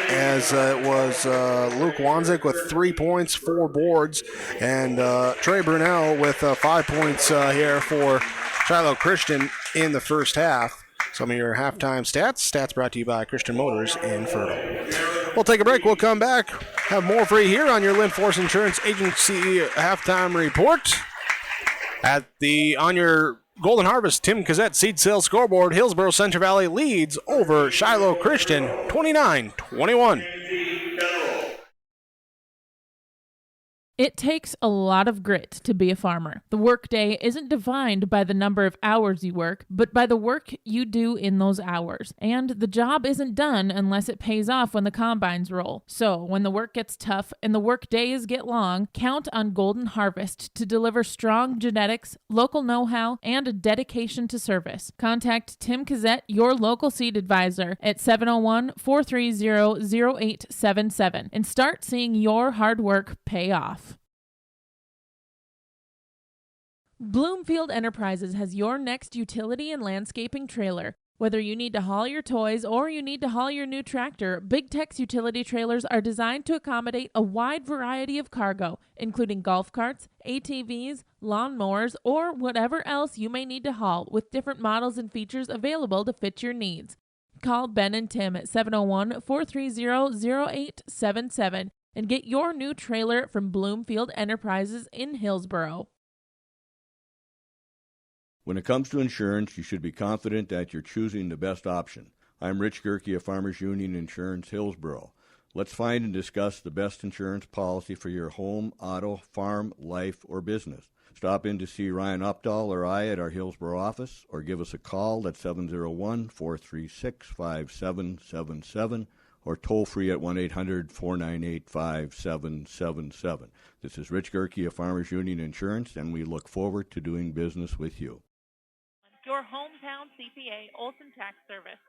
Speaker 5: as it was Luke Wanzik with 3 points, 4 boards, and Trey Brunel with 5 points here for Shiloh Christian in the first half. Some of your halftime stats brought to you by Christian Motors in Fertile. We'll take a break. We'll come back. Have more for you here on your Linforce Insurance Agency halftime report. On your Golden Harvest Tim Cassette seed sales scoreboard, Hillsboro-Central Valley leads over Shiloh Christian 29-21.
Speaker 19: It takes a lot of grit to be a farmer. The workday isn't defined by the number of hours you work, but by the work you do in those hours. And the job isn't done unless it pays off when the combines roll. So when the work gets tough and the work days get long, count on Golden Harvest to deliver strong genetics, local know-how, and a dedication to service. Contact Tim Cassette, your local seed advisor, at 701-430-0877 and start seeing your hard work pay off. Bloomfield Enterprises has your next utility and landscaping trailer. Whether you need to haul your toys or you need to haul your new tractor, Big Tex utility trailers are designed to accommodate a wide variety of cargo, including golf carts, ATVs, lawnmowers, or whatever else you may need to haul, with different models and features available to fit your needs. Call Ben and Tim at 701-430-0877 and get your new trailer from Bloomfield Enterprises in Hillsboro.
Speaker 21: When it comes to insurance, you should be confident that you're choosing the best option. I'm Rich Gerke of Farmers Union Insurance, Hillsboro. Let's find and discuss the best insurance policy for your home, auto, farm, life, or business. Stop in to see Ryan Updahl or I at our Hillsboro office, or give us a call at 701-436-5777, or toll free at 1-800-498-5777. This is Rich Gerke of Farmers Union Insurance, and we look forward to doing business with you.
Speaker 23: Your hometown CPA, Olson Tax Service.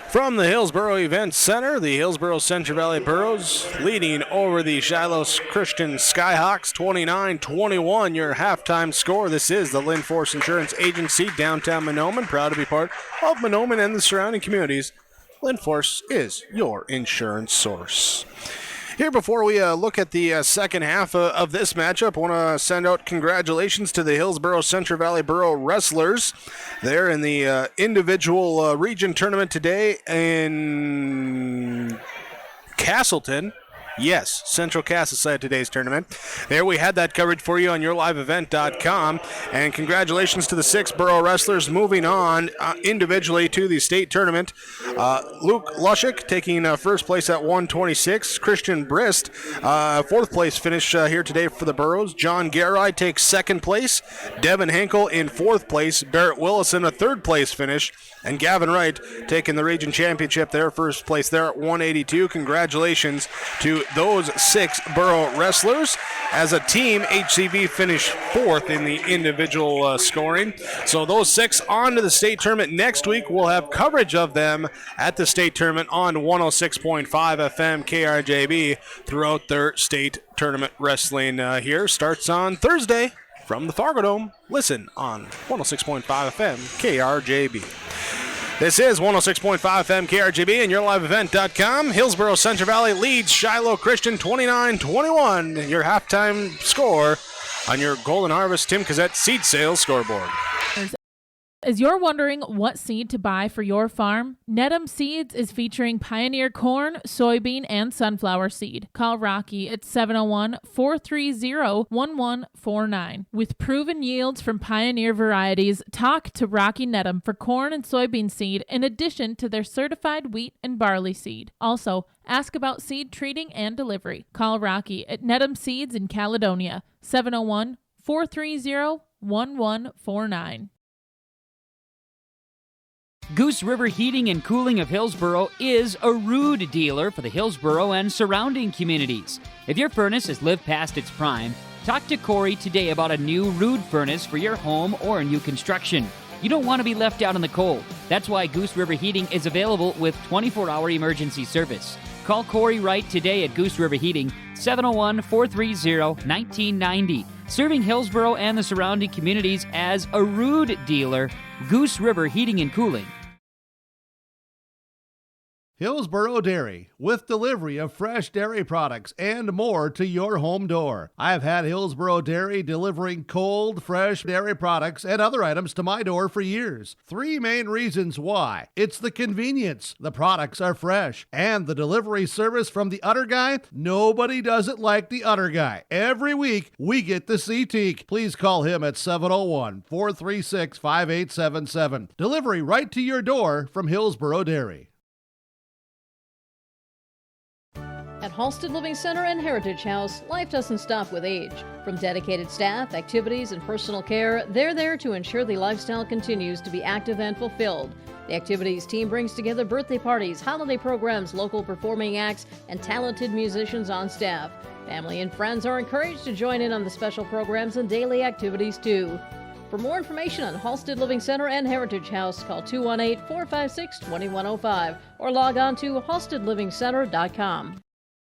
Speaker 5: From the Hillsboro Event Center, the Hillsboro-Central Valley Burros leading over the Shiloh Christian Skyhawks 29-21, your halftime score. This is the Linforce Insurance Agency, downtown Mahnomen. Proud to be part of Mahnomen and the surrounding communities. Linforce is your insurance source. Here, before we look at the second half of this matchup, I want to send out congratulations to the Hillsboro-Central Valley Burro wrestlers. They're in the individual region tournament today in Castleton. Yes, Central Cass decided today's tournament. There we had that coverage for you on yourliveevent.com. And congratulations to the 6 Burro wrestlers moving on individually to the state tournament. Luke Lushik taking first place at 126. Christian Brist, fourth place finish here today for the Burros. John Garai takes second place. Devin Henkel in fourth place. Barrett Willison a third place finish. And Gavin Wright taking the region championship there, first place there at 182. Congratulations to those 6 borough wrestlers. As a team, HCV finished 4th in the individual scoring. So those 6 on to the state tournament next week. We'll have coverage of them at the state tournament on 106.5 FM KRJB throughout their state tournament wrestling here. Starts on Thursday from the Fargo Dome. Listen on 106.5 FM KRJB. This is 106.5 FM KRJB and YourLiveEvent.com. Hillsboro-Central Valley leads Shiloh Christian 29-21. Your halftime score on your Golden Harvest Tim Cassette seed sales scoreboard.
Speaker 19: As you're wondering what seed to buy for your farm, Nedham Seeds is featuring Pioneer corn, soybean, and sunflower seed. Call Rocky at 701-430-1149. With proven yields from Pioneer varieties, talk to Rocky Nedham for corn and soybean seed in addition to their certified wheat and barley seed. Also, ask about seed treating and delivery. Call Rocky at Nedham Seeds in Caledonia, 701-430-1149.
Speaker 1: Goose River Heating and Cooling of Hillsboro is a Rude dealer for the Hillsboro and surrounding communities. If your furnace has lived past its prime, talk to Corey today about a new Rude furnace for your home or new construction. You don't want to be left out in the cold. That's why Goose River Heating is available with 24-hour emergency service. Call Corey Wright today at Goose River Heating, 701-430-1990. Serving Hillsboro and the surrounding communities as a Rude dealer, Goose River Heating and Cooling.
Speaker 17: Hillsboro Dairy, with delivery of fresh dairy products and more to your home door. I've had Hillsboro Dairy delivering cold, fresh dairy products and other items to my door for years. 3 main reasons why. It's the convenience, the products are fresh, and the delivery service from the Udder Guy. Nobody does it like the Udder Guy. Every week, we get the C-Teak. Please call him at 701-436-5877. Delivery right to your door from Hillsboro Dairy.
Speaker 4: At Halsted Living Center and Heritage House, life doesn't stop with age. From dedicated staff, activities, and personal care, they're there to ensure the lifestyle continues to be active and fulfilled. The activities team brings together birthday parties, holiday programs, local performing acts, and talented musicians on staff. Family and friends are encouraged to join in on the special programs and daily activities too. For more information on Halsted Living Center and Heritage House, call 218-456-2105 or log on to halstedlivingcenter.com.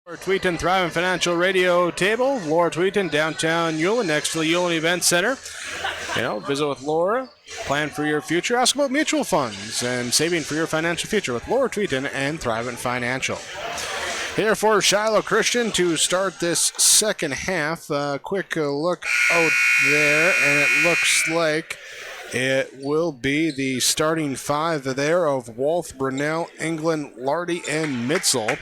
Speaker 5: Laura Tweeton Thriving Financial Radio Table. Laura Tweeton, downtown Euland, next to the Euland Event Center. Visit with Laura, plan for your future, ask about mutual funds and saving for your financial future with Laura Tweeton and Thriving Financial. Here for Shiloh Christian to start this second half. Quick look out there, and it looks like it will be the starting 5 there of Wolf, Brunel, England, Lardy, and Mitzel.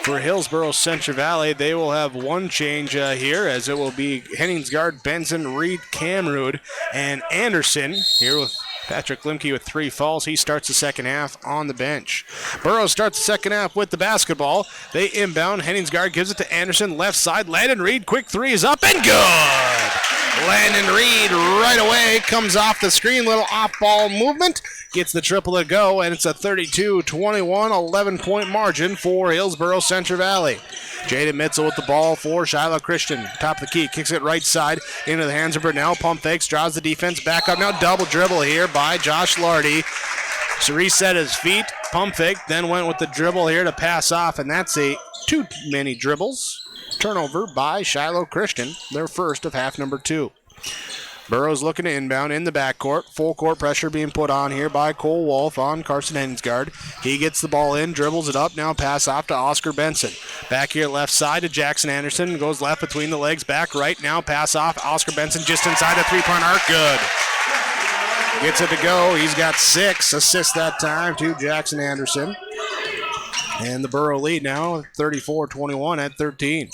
Speaker 5: For Hillsboro-Central Valley, they will have one change here, as it will be Henningsgaard, Benson, Reed, Camrood, and Anderson here with Patrick Limke with 3 falls. He starts the second half on the bench. Burrows starts the second half with the basketball. They inbound. Henningsgaard gives it to Anderson. Left side. Landon Reed. Quick 3 is up and good. Landon Reed right away comes off the screen. Little off-ball movement. Gets the triple to go, and it's a 32-21, 11-point margin for Hillsboro-Central Valley. Jaden Mitzel with the ball for Shiloh Christian. Top of the key, kicks it right side into the hands of Brunel. Pump fakes, draws the defense back up. Now double dribble here by Josh Lardy. So reset his feet, pump fake, then went with the dribble here to pass off, and that's too many dribbles. Turnover by Shiloh Christian, their first of half number 2. Burrows looking to inbound in the backcourt. Full court pressure being put on here by Cole Wolf on Carson Henningsgaard. He gets the ball in, dribbles it up, now pass off to Oscar Benson. Back here left side to Jackson Anderson. Goes left between the legs, back right, now pass off. Oscar Benson just inside the three-point arc, good. Gets it to go. He's got 6 assists that time to Jackson Anderson. And the Burrow lead now, 34-21 at 13.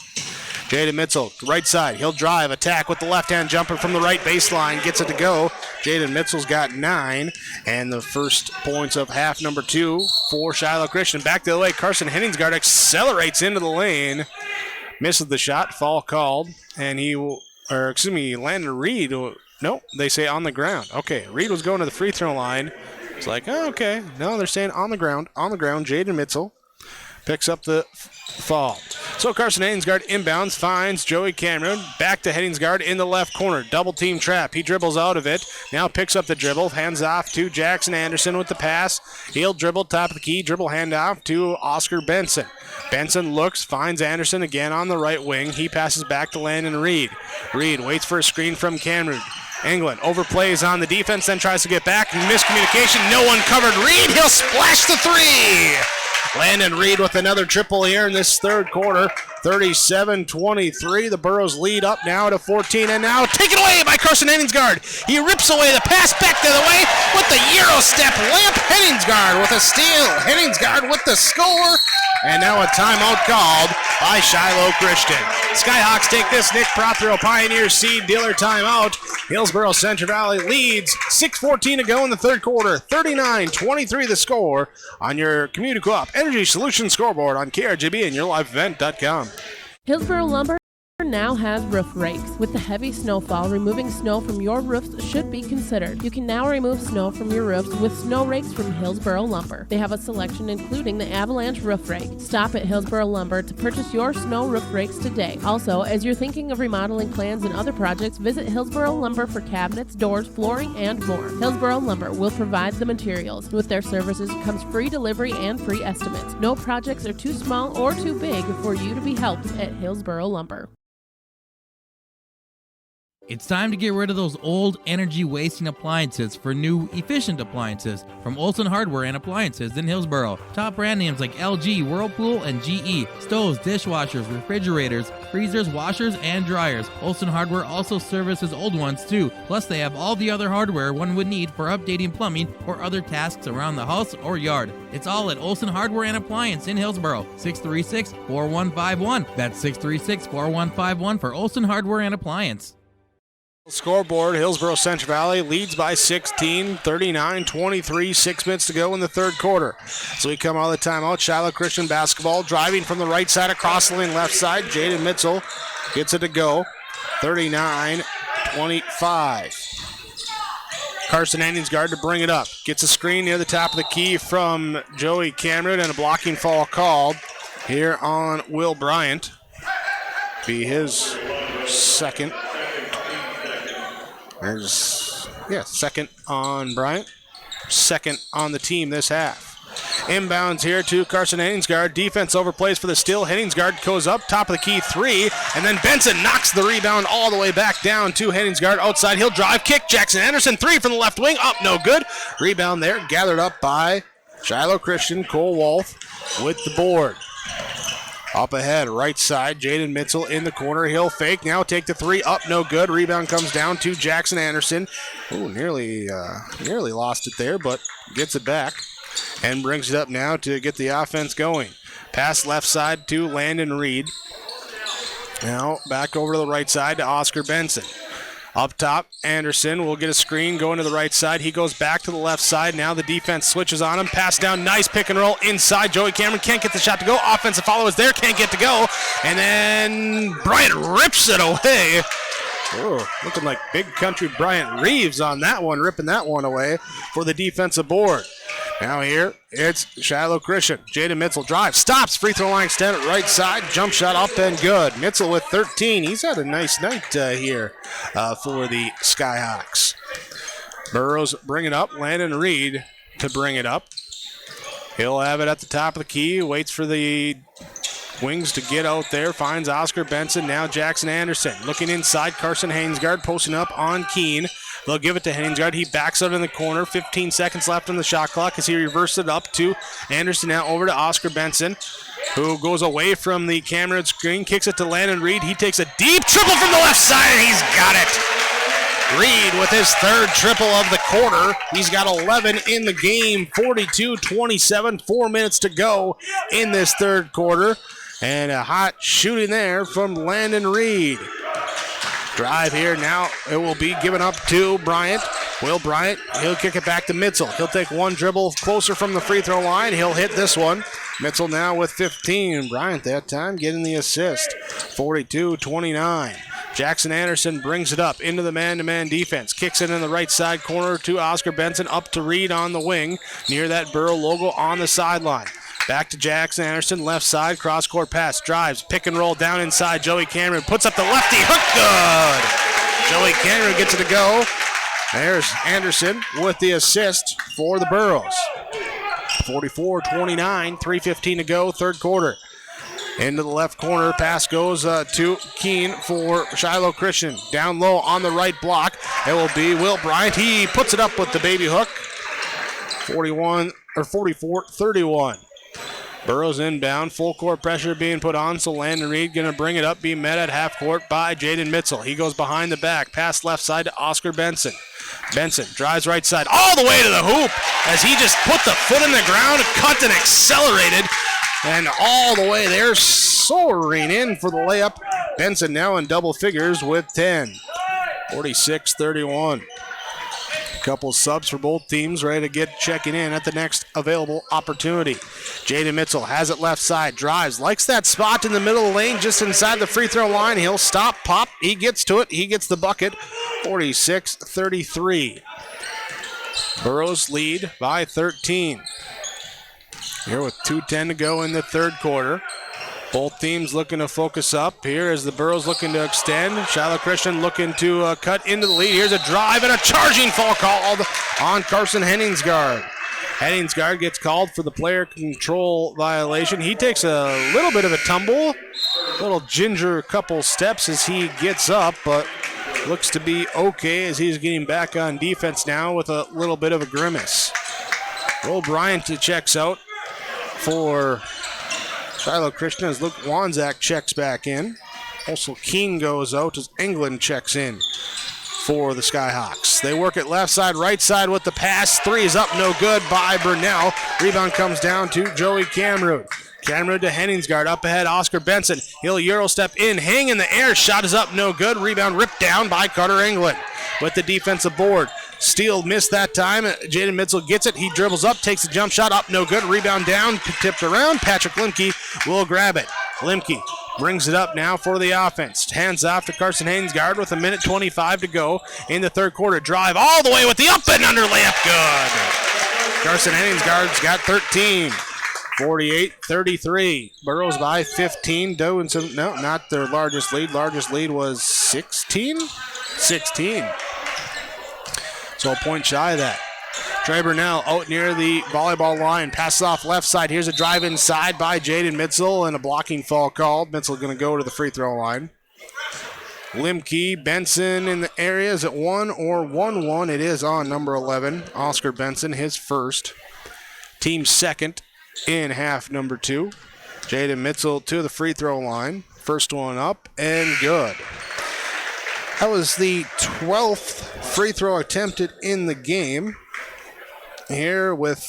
Speaker 5: Jaden Mitzel, right side. He'll drive, attack with the left-hand jumper from the right baseline. Gets it to go. Jaden Mitzel's got 9. And the first points of half number 2 for Shiloh Christian. Back the other way, Carson Henningsgaard accelerates into the lane. Misses the shot, foul called. And Landon Reed. No, they say on the ground. Okay, Reed was going to the free throw line. It's like, oh, okay. No, they're saying on the ground. On the ground, Jaden Mitzel. picks up the fall. So Carson Henningsgaard inbounds, finds Joey Cameron. Back to Henningsgaard in the left corner. Double team trap. He dribbles out of it. Now picks up the dribble. Hands off to Jackson Anderson with the pass. He'll dribble top of the key. Dribble handoff to Oscar Benson. Benson looks, finds Anderson again on the right wing. He passes back to Landon Reed. Reed waits for a screen from Cameron. England overplays on the defense, then tries to get back. Miscommunication. No one covered Reed. He'll splash the three. Landon Reed with another triple here in this third quarter. 37-23. The Burros lead up now to 14, and now taken away by Carson Henningsgaard. He rips away the pass back the other way with the Euro step lamp. Henningsgaard with a steal. Henningsgaard with the score, and now a timeout called by Shiloh Christian. Skyhawks take this Nick Prothero Pioneer Seed Dealer timeout. Hillsboro-Central Valley leads. 6:14 to go in the third quarter. 39-23 the score on your Community Co-op Energy Solutions scoreboard on KRGB and YourLiveEvent.com.
Speaker 2: Hillsboro Lumber now has roof rakes. With the heavy snowfall, removing snow from your roofs should be considered. You can now remove snow from your roofs with snow rakes from Hillsboro Lumber. They have a selection including the Avalanche Roof Rake. Stop at Hillsboro Lumber to purchase your snow roof rakes today. Also, as you're thinking of remodeling plans and other projects, visit Hillsboro Lumber for cabinets, doors, flooring, and more. Hillsboro Lumber will provide the materials. With their services comes free delivery and free estimates. No projects are too small or too big for you to be helped at Hillsboro Lumber.
Speaker 3: It's time to get rid of those old energy-wasting appliances for new, efficient appliances from Olson Hardware and Appliances in Hillsboro. Top brand names like LG, Whirlpool, and GE. Stoves, dishwashers, refrigerators, freezers, washers, and dryers. Olson Hardware also services old ones too. Plus, they have all the other hardware one would need for updating plumbing or other tasks around the house or yard. It's all at Olson Hardware and Appliance in Hillsboro. 636-4151. That's 636-4151 for Olson Hardware and Appliance.
Speaker 5: Scoreboard, Hillsboro-Central Valley leads by 16, 39-23, 6 minutes to go in the third quarter. So we come out of the timeout. Shiloh Christian basketball, driving from the right side across the lane, left side. Jaden Mitchell gets it to go, 39-25. Carson Henningsgaard to bring it up. Gets a screen near the top of the key from Joey Cameron, and a blocking foul called here on Will Bryant. Be his second. Second on Bryant. Second on the team this half. Inbounds here to Carson Henningsgaard. Defense overplays for the steal. Henningsgaard goes up, top of the key, three, and then Benson knocks the rebound all the way back down to Henningsgaard. Outside, he'll drive, kick. Jackson Anderson, three from the left wing, up, no good. Rebound there, gathered up by Shiloh Christian. Cole Wolf with the board. Up ahead, right side, Jaden Mitchell in the corner. He'll fake, now take the three, up, no good. Rebound comes down to Jackson Anderson. Ooh, nearly lost it there, but gets it back and brings it up now to get the offense going. Pass left side to Landon Reed. Now back over to the right side to Oscar Benson. Up top, Anderson will get a screen going to the right side. He goes back to the left side. Now the defense switches on him. Pass down, nice pick and roll inside. Joey Cameron can't get the shot to go. Offensive follow is there, can't get to go. And then Bryant rips it away. Oh, looking like big country Bryant Reeves on that one, ripping that one away for the defensive board. Now here, it's Shiloh Christian. Jaden Mitchell drives, stops, free throw line extend at right side, jump shot up and good. Mitchell with 13. He's had a nice night here for the Skyhawks. Burrows bring it up. Landon Reed to bring it up. He'll have it at the top of the key, waits for the wings to get out there, finds Oscar Benson. Now Jackson Anderson looking inside. Carson Henningsgaard posting up on Keene. They'll give it to Henningsgaard. He backs out in the corner. 15 seconds left on the shot clock as he reverses it up to Anderson. Now over to Oscar Benson, who goes away from the Cameron screen, kicks it to Landon Reed. He takes a deep triple from the left side, and he's got it. Reed with his third triple of the quarter. He's got 11 in the game. 42-27, 4 minutes to go in this third quarter. And a hot shooting there from Landon Reed. Drive here now. It will be given up to Bryant. Will Bryant, he'll kick it back to Mitchell. He'll take one dribble closer from the free throw line. He'll hit this one. Mitchell now with 15. Bryant that time getting the assist. 42-29. Jackson Anderson brings it up into the man-to-man defense. Kicks it in the right side corner to Oscar Benson. Up to Reed on the wing near that Burrow logo on the sideline. Back to Jackson Anderson, left side, cross-court pass, drives, pick and roll down inside. Joey Cameron puts up the lefty, hook good. Joey Cameron gets it to go. There's Anderson with the assist for the Burros. 44-29, 3:15 to go, third quarter. Into the left corner, pass goes to Keene for Shiloh Christian. Down low on the right block, it will be Will Bryant. He puts it up with the baby hook. 44-31. Burrows inbound, full court pressure being put on, so Landon Reed going to bring it up, being met at half court by Jaden Mitchell. He goes behind the back, pass left side to Oscar Benson. Benson drives right side all the way to the hoop as he just put the foot in the ground, cut and accelerated, and all the way there, soaring in for the layup. Benson now in double figures with 10. 46-31. Couple subs for both teams, ready to get checking in at the next available opportunity. Jaden Mitchell has it left side, drives, likes that spot in the middle of the lane just inside the free throw line. He'll stop, pop, he gets to it, he gets the bucket. 46-33. Burros lead by 13. Here with 2:10 to go in the third quarter. Both teams looking to focus up here as the Burros looking to extend. Shiloh Christian looking to cut into the lead. Here's a drive and a charging foul called on Carson Henningsgaard. Henningsgaard gets called for the player control violation. He takes a little bit of a tumble, little ginger couple steps as he gets up, but looks to be okay as he's getting back on defense now with a little bit of a grimace. Will Bryant checks out for Shiloh Christian as Luke Wanzak checks back in. Also Keene goes out as England checks in for the Skyhawks. They work it left side, right side with the pass. Three is up, no good by Burnell. Rebound comes down to Joey Cameron. Cameron to Henningsgaard, up ahead, Oscar Benson. He'll Euro step in, hang in the air, shot is up, no good. Rebound ripped down by Carter England with the defensive board. Steele missed that time. Jaden Mitchell gets it. He dribbles up, takes a jump shot up, no good. Rebound down, tipped around. Patrick Limke will grab it. Limke brings it up now for the offense. Hands off to Carson Henningsgaard with 1:25 to go in the third quarter. Drive all the way with the up and under layup, good. Carson Henningsgaard's got 13. 48-33. Burros by 15. No, not their largest lead. Largest lead was 16? 16. So a point shy of that. Trey Burnell out near the volleyball line. Passes off left side. Here's a drive inside by Jaden Mitchell and a blocking foul called. Mitchell going to go to the free throw line. Limke, Benson in the area. Is it 1 or 1-1? It is on number 11. Oscar Benson, his first. Team second in half number 2. Jaden Mitchell to the free throw line. First one up and good. That was the 12th free throw attempted in the game. Here with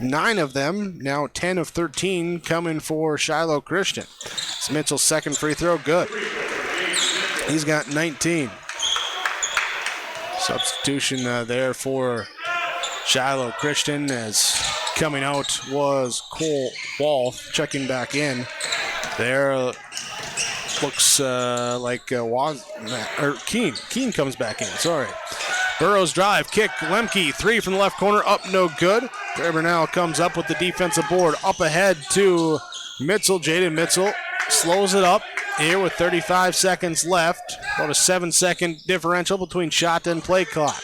Speaker 5: 9 of them, now 10 of 13 coming for Shiloh Christian. It's Mitchell's second free throw, good. He's got 19. Substitution there for Shiloh Christian as coming out was Cole Wall checking back in. There looks like Keene. Keene comes back in, sorry. Burrows drive, kick, Lemke, 3 from the left corner, up no good. Trevor now comes up with the defensive board, up ahead to Mitchell. Jaden Mitchell slows it up here with 35 seconds left. About a 7-second differential between shot and play clock.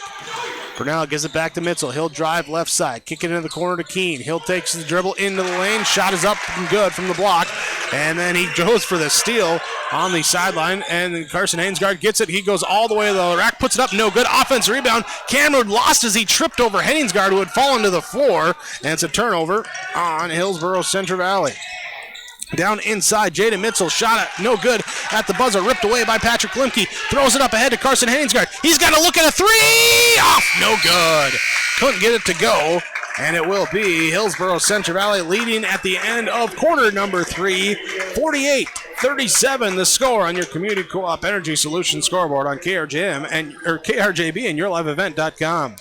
Speaker 5: Burnell gives it back to Mitchell. He'll drive left side, kick it into the corner to Keene. He'll take the dribble into the lane. Shot is up and good from the block. And then he goes for the steal on the sideline. And then Carson Henningsgaard gets it. He goes all the way to the rack, puts it up, no good. Offense rebound. Cameron lost as he tripped over Henningsgaard, who had fallen to the floor. And it's a turnover on Hillsboro-Central Valley. Down inside, Jaden Mitchell shot it, no good at the buzzer, ripped away by Patrick Limke. Throws it up ahead to Carson Henningsgaard. He's got to look at a 3! Off, no good. Couldn't get it to go, and it will be Hillsboro-Central Valley leading at the end of quarter number 3, 48-37 the score on your Community Co-op Energy Solutions scoreboard on KRJB and yourLiveEvent.com.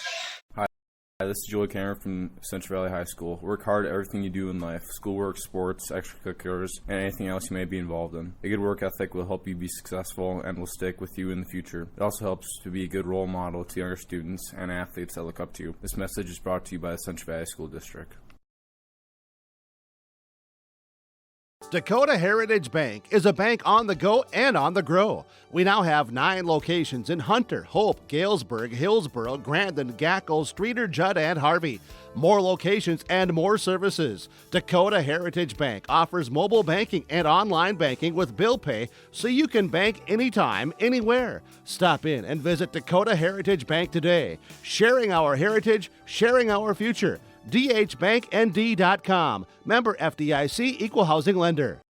Speaker 6: Hi, this is Joey Cameron from Central Valley High School. Work hard at everything you do in life, schoolwork, sports, extracurriculars, and anything else you may be involved in. A good work ethic will help you be successful and will stick with you in the future. It also helps to be a good role model to younger students and athletes that look up to you. This message is brought to you by the Central Valley School District.
Speaker 17: Dakota Heritage Bank is a bank on the go and on the grow. We now have 9 locations in Hunter, Hope, Galesburg, Hillsboro, Grandin, Gackle, Streeter, Judd, and Harvey. More locations and more services. Dakota Heritage Bank offers mobile banking and online banking with bill pay so you can bank anytime, anywhere. Stop in and visit Dakota Heritage Bank today. Sharing our heritage, sharing our future. dhbanknd.com. Member FDIC, Equal Housing Lender.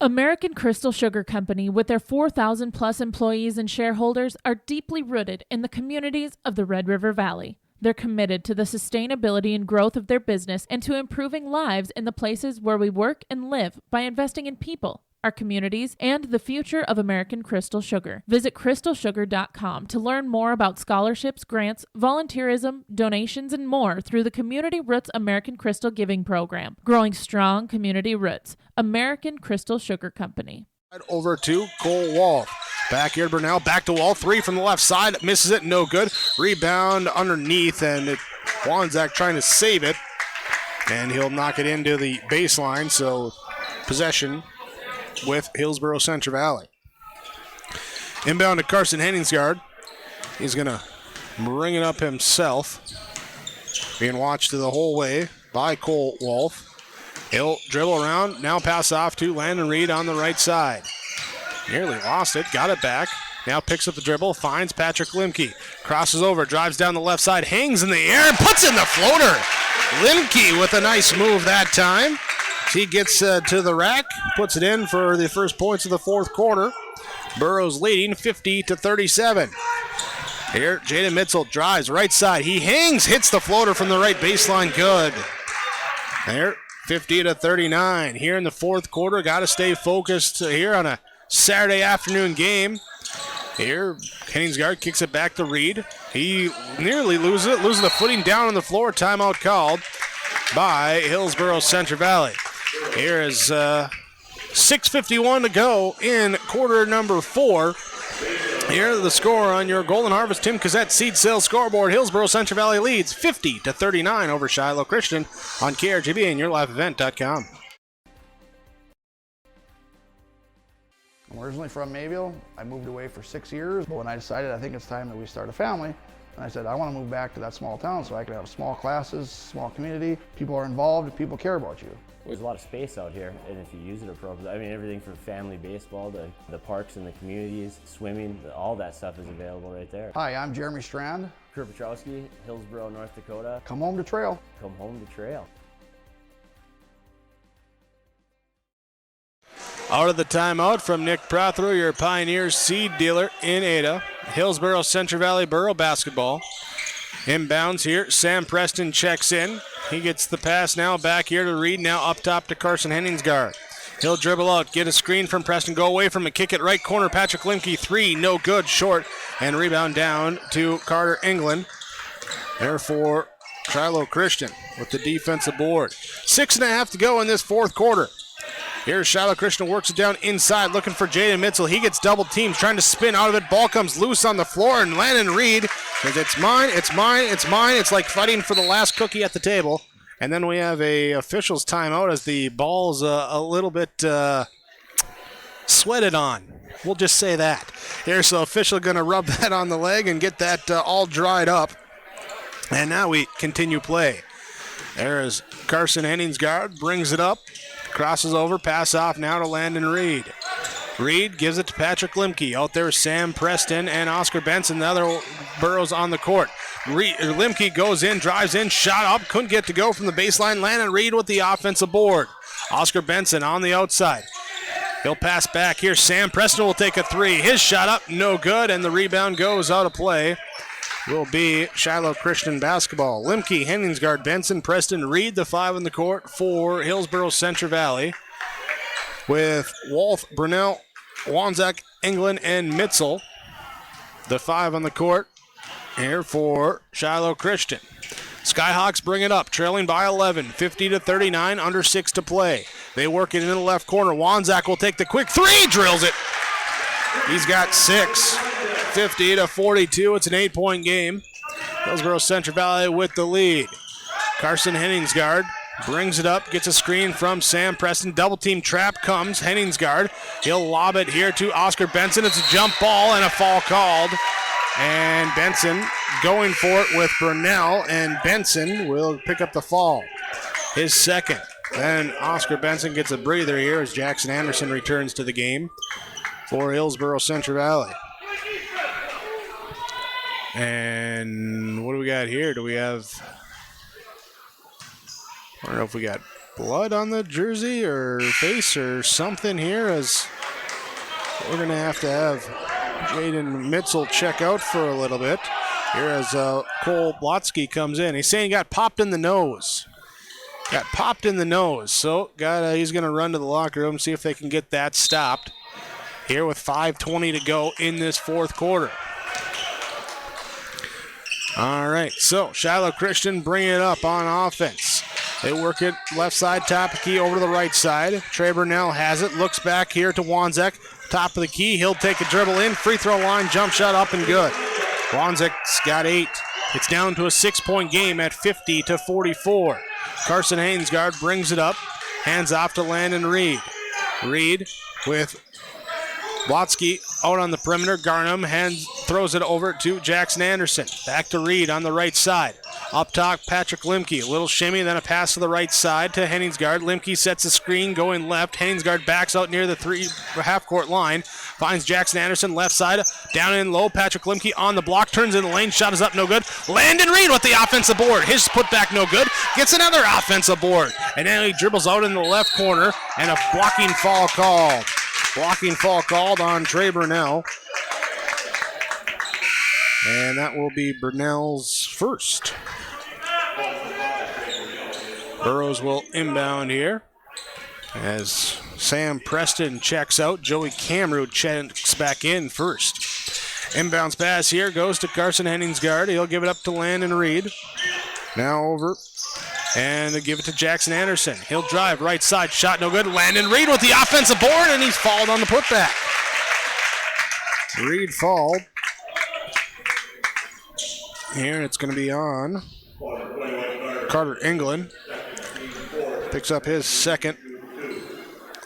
Speaker 19: American Crystal Sugar Company, with their 4,000 plus employees and shareholders, are deeply rooted in the communities of the Red River Valley. They're committed to the sustainability and growth of their business and to improving lives in the places where we work and live by investing in people, our communities, and the future of American Crystal Sugar. Visit crystalsugar.com to learn more about scholarships, grants, volunteerism, donations, and more through the Community Roots American Crystal Giving Program. Growing strong community roots. American Crystal Sugar Company.
Speaker 5: Over to Cole Wall. Back here, Burnell. Back to Wall. 3 from the left side. Misses it. No good. Rebound underneath, and Wanzak trying to save it. And he'll knock it into the baseline. So possession with Hillsboro-Central Valley. Inbound to Carson Henningsgaard. He's going to bring it up himself. Being watched the whole way by Cole Wolf. He'll dribble around, now pass off to Landon Reed on the right side. Nearly lost it, got it back. Now picks up the dribble, finds Patrick Limke. Crosses over, drives down the left side, hangs in the air, and puts in the floater. Limke with a nice move that time. He gets to the rack, puts it in for the first points of the fourth quarter. Burrows leading 50-37. Here, Jaden Mitchell drives right side. He hangs, hits the floater from the right baseline. Good. There, 50-39. Here in the fourth quarter, got to stay focused here on a Saturday afternoon game. Here, Henningsgaard kicks it back to Reed. He nearly loses it, losing the footing down on the floor. Timeout called by Hillsboro-Central Valley. Here is 6:51 to go in quarter number 4. Here the score on your Golden Harvest Tim Cassette seed sales scoreboard. Hillsboro-Central Valley leads 50-39 over Shiloh Christian on KRGB and yourliveevent.com.
Speaker 7: I'm originally from Mayville. I moved away for 6 years, but when I decided I think it's time that we start a family, and I said I want to move back to that small town so I could have small classes, small community, people are involved, people care about you.
Speaker 8: There's a lot of space out here, and if you use it appropriately, I mean, everything from family baseball to the parks and the communities, swimming, all that stuff is available right there.
Speaker 7: Hi, I'm Jeremy Strand.
Speaker 8: Kurt Petrowski, Hillsboro, North Dakota.
Speaker 7: Come home to trail.
Speaker 8: Come home to trail.
Speaker 5: Out of the timeout from Nick Prothero, your Pioneers seed dealer in Ada. Hillsboro-Central Valley Borough basketball. Inbounds here, Sam Preston checks in. He gets the pass now back here to Reed, now up top to Carson Henningsgaard. He'll dribble out, get a screen from Preston, go away from a kick at right corner. Patrick Limke, 3, no good, short, and rebound down to Carter England. Therefore, Shiloh Christian with the defensive board. 6.5 to go in this fourth quarter. Here's Shiloh Christian, works it down inside, looking for Jaden Mitchell. He gets double teamed, trying to spin out of it. Ball comes loose on the floor, and Landon Reed says, it's mine, it's mine, it's mine. It's like fighting for the last cookie at the table. And then we have a official's timeout as the ball's a little bit sweated on. We'll just say that. Here's the official going to rub that on the leg and get that all dried up. And now we continue play. There is Carson Henningsgaard, brings it up. Crosses over, pass off now to Landon Reed. Reed gives it to Patrick Limke. Out there is Sam Preston and Oscar Benson. The other Burrows on the court. Limke goes in, drives in, shot up. Couldn't get to go from the baseline. Landon Reed with the offensive board. Oscar Benson on the outside. He'll pass back here. Sam Preston will take a 3. His shot up, no good, and the rebound goes out of play. Will be Shiloh Christian basketball. Limke, Henningsgaard, Benson, Preston, Reed, the 5 in the court for Hillsboro-Central Valley. With Wolf, Brunel, Wanzak, England, and Mitzel, the 5 on the court here for Shiloh Christian. Skyhawks bring it up, trailing by 11, 50-39, under 6 to play. They work it into the left corner. Wanzak will take the quick 3, drills it. He's got 6. 50-42. It's an 8-point game. Hillsboro-Central Valley with the lead. Carson Henningsgaard brings it up, gets a screen from Sam Preston. Double team trap comes. Henningsgaard. He'll lob it here to Oscar Benson. It's a jump ball and a fall called. And Benson going for it with Burnell, and Benson will pick up the fall. His second. Then Oscar Benson gets a breather here as Jackson Anderson returns to the game for Hillsboro-Central Valley. And what do we got here? Do we have... I don't know if we got blood on the jersey or face or something here, as we're going to have Jaden Mitzel check out for a little bit here as Cole Blotsky comes in. He's saying he got popped in the nose. Got popped in the nose. So he's going to run to the locker room, see if they can get that stopped here with 5:20 to go in this fourth quarter. All right, so Shiloh Christian bringing it up on offense. They work it left side, top of the key over to the right side. Trey Burnell has it, looks back here to Wanzek. Top of the key, he'll take a dribble in, free throw line, jump shot up and good. Wanzek's got 8. It's down to a 6-point game at 50-44. Carson Hainsgaard brings it up, hands off to Landon Reed. Reed with Watsky out on the perimeter. Garnham throws it over to Jackson Anderson. Back to Reed on the right side. Up top, Patrick Limke. A little shimmy, then a pass to the right side to Henningsgaard. Limke sets a screen going left. Henningsgaard backs out near the half-court line. Finds Jackson Anderson left side. Down in low, Patrick Limke on the block. Turns in the lane. Shot is up, no good. Landon Reed with the offensive board. His putback no good. Gets another offensive board. And then he dribbles out in the left corner. And a blocking foul called. Blocking foul called on Trey Burnell. And that will be Burnell's first. Burrows will inbound here as Sam Preston checks out. Joey Camrud checks back in first. Inbounds pass here goes to Carson Henningsgaard. He'll give it up to Landon Reed. Now over. And they give it to Jackson Anderson. He'll drive right side. Shot no good. Landon Reed with the offensive board, and he's fouled on the putback. Reed fouled. Here it's going to be on Carter England. Picks up his second,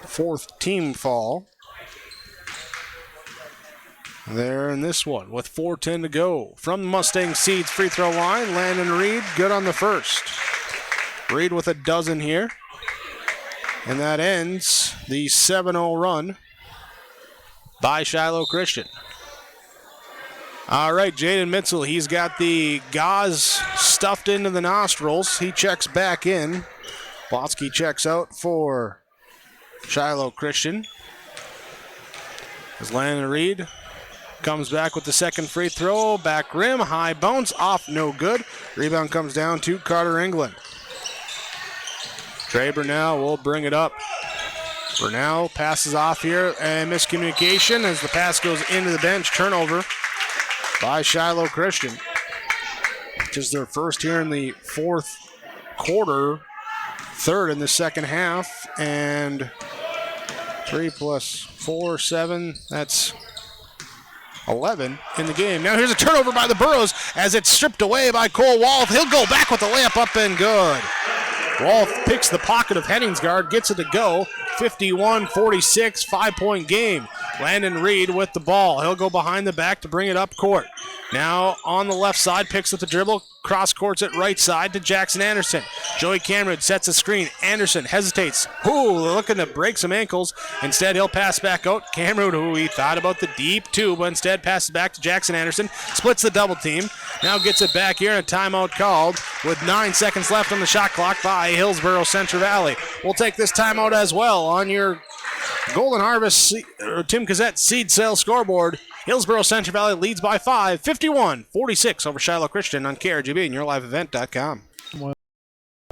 Speaker 5: fourth team foul. There in this one with 4:10 to go. From the Mustang Seeds free throw line, Landon Reed good on the first. Reed with a dozen here. And that ends the 7-0 run by Shiloh Christian. All right, Jaden Mitzel, he's got the gauze stuffed into the nostrils. He checks back in. Blotsky checks out for Shiloh Christian. As Landon Reed comes back with the second free throw. Back rim, high bounce, off, no good. Rebound comes down to Carter England. Trey Burnell will bring it up. Burnell passes off here, and miscommunication as the pass goes into the bench. Turnover by Shiloh Christian, which is their first here in the fourth quarter. Third in the second half, and 3 plus 4, 7, that's 11 in the game. Now here's a turnover by the Burros as it's stripped away by Cole Wolf. He'll go back with the layup up and good. Wolf picks the pocket of Henningsgaard, gets it to go. 51-46, 5-point game. Landon Reed with the ball. He'll go behind the back to bring it up court. Now on the left side, picks up the dribble, cross courts it right side to Jackson Anderson. Joey Cameron sets a screen. Anderson hesitates. Looking to break some ankles. Instead, he'll pass back out. Cameron, who he thought about the deep two, but instead passes back to Jackson Anderson. Splits the double team. Now gets it back here, and a timeout called with 9 seconds left on the shot clock by Hillsboro-Central Valley. We'll take this timeout as well on your Golden Harvest Tim Cassette seed sale scoreboard. Hillsboro-Central Valley leads by 5, 51-46 over Shiloh Christian on KRGB and YourLiveEvent.com.